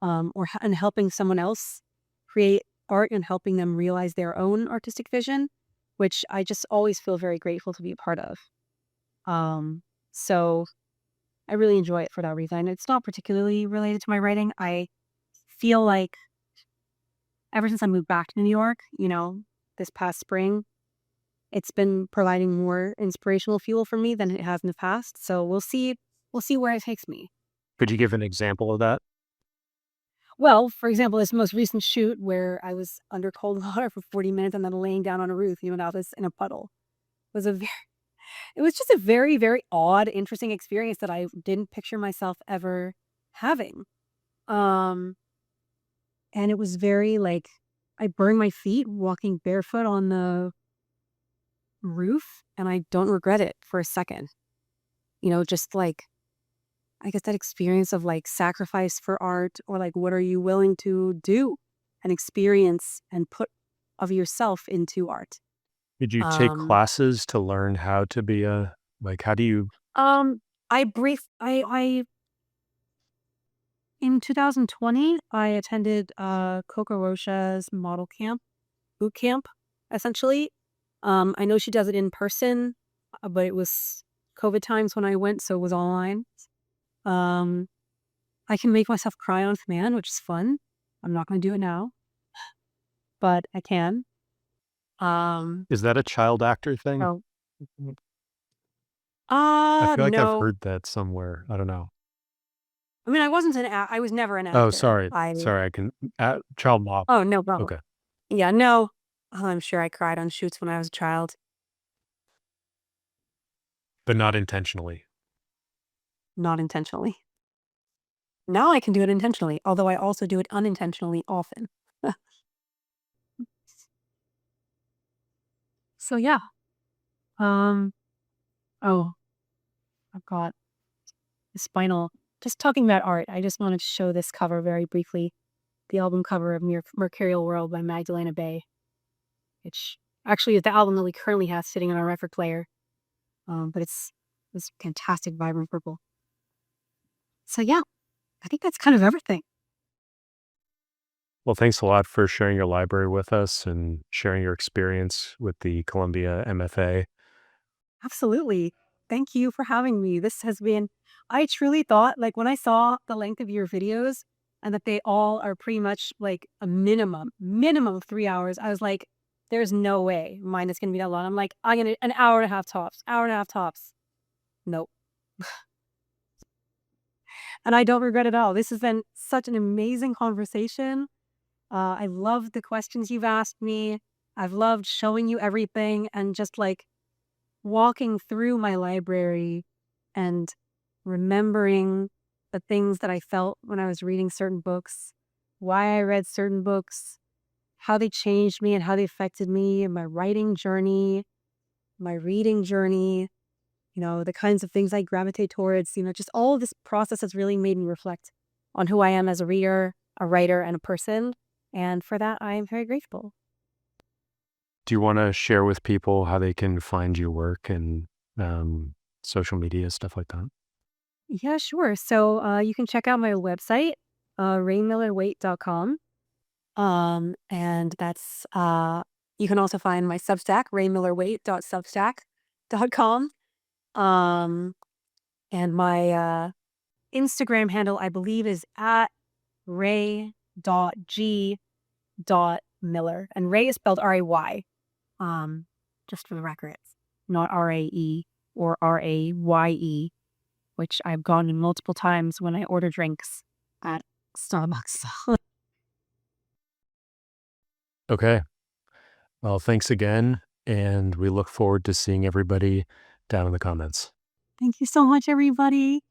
and helping someone else create art and helping them realize their own artistic vision, which I just always feel very grateful to be a part of. So I really enjoy it for that reason. It's not particularly related to my writing. I feel like ever since I moved back to New York, this past spring, it's been providing more inspirational fuel for me than it has in the past. So we'll see where it takes me. Could you give an example of that? Well, for example, this most recent shoot where I was under cold water for 40 minutes and then laying down on a roof, I was in a puddle. It was just a very, very odd, interesting experience that I didn't picture myself ever having. And it was very like, I burned my feet walking barefoot on the roof, and I don't regret it for a second. Just like, I guess that experience of like sacrifice for art, or like, what are you willing to do and experience and put of yourself into art? Did you take classes to learn how to be how do you? In 2020, I attended Coco Rocha's model camp, boot camp, essentially. I know she does it in person, but it was COVID times when I went, so it was online. I can make myself cry on command, which is fun. I'm not going to do it now, but I can. Is that a child actor thing? Oh. I feel like no. I've heard that somewhere. I don't know. I mean, I was never an actor. Oh, sorry. Sorry, I can... child model. Oh, no problem. Okay. Yeah, no. I'm sure I cried on shoots when I was a child. But not intentionally. Not intentionally. Now I can do it intentionally, although I also do it unintentionally often. So yeah. Oh, I've got this vinyl. Just talking about art, I just wanted to show this cover very briefly. The album cover of Mercurial World by Magdalena Bay, which actually is the album that we currently have sitting on our record player. But it's this fantastic vibrant purple. So yeah, I think that's kind of everything. Well, thanks a lot for sharing your library with us and sharing your experience with the Columbia MFA. Absolutely. Thank you for having me. This has been, I truly thought, like when I saw the length of your videos and that they all are pretty much like a minimum of 3 hours, I was like, there's no way mine is going to be that long. I'm like, I'm going to an hour and a half tops. Nope. And I don't regret it at all. This has been such an amazing conversation. I love the questions you've asked me. I've loved showing you everything and just like walking through my library and remembering the things that I felt when I was reading certain books, why I read certain books, how they changed me and how they affected me in my writing journey, my reading journey, the kinds of things I gravitate towards, just all of this process has really made me reflect on who I am as a reader, a writer, and a person. And for that, I am very grateful. Do you want to share with people how they can find your work and social media, stuff like that? Yeah, sure. So you can check out my website, raymillerwaite.com. And that's, you can also find my Substack, raymillerwaite.substack.com. And my Instagram handle, I believe, is at ray.g.miller. And Ray is spelled R-A-Y. Just for the record, it's not R-A-E or R-A-Y-E, which I've gone in multiple times when I order drinks at Starbucks. Okay. Well, thanks again. And we look forward to seeing everybody down in the comments. Thank you so much, everybody.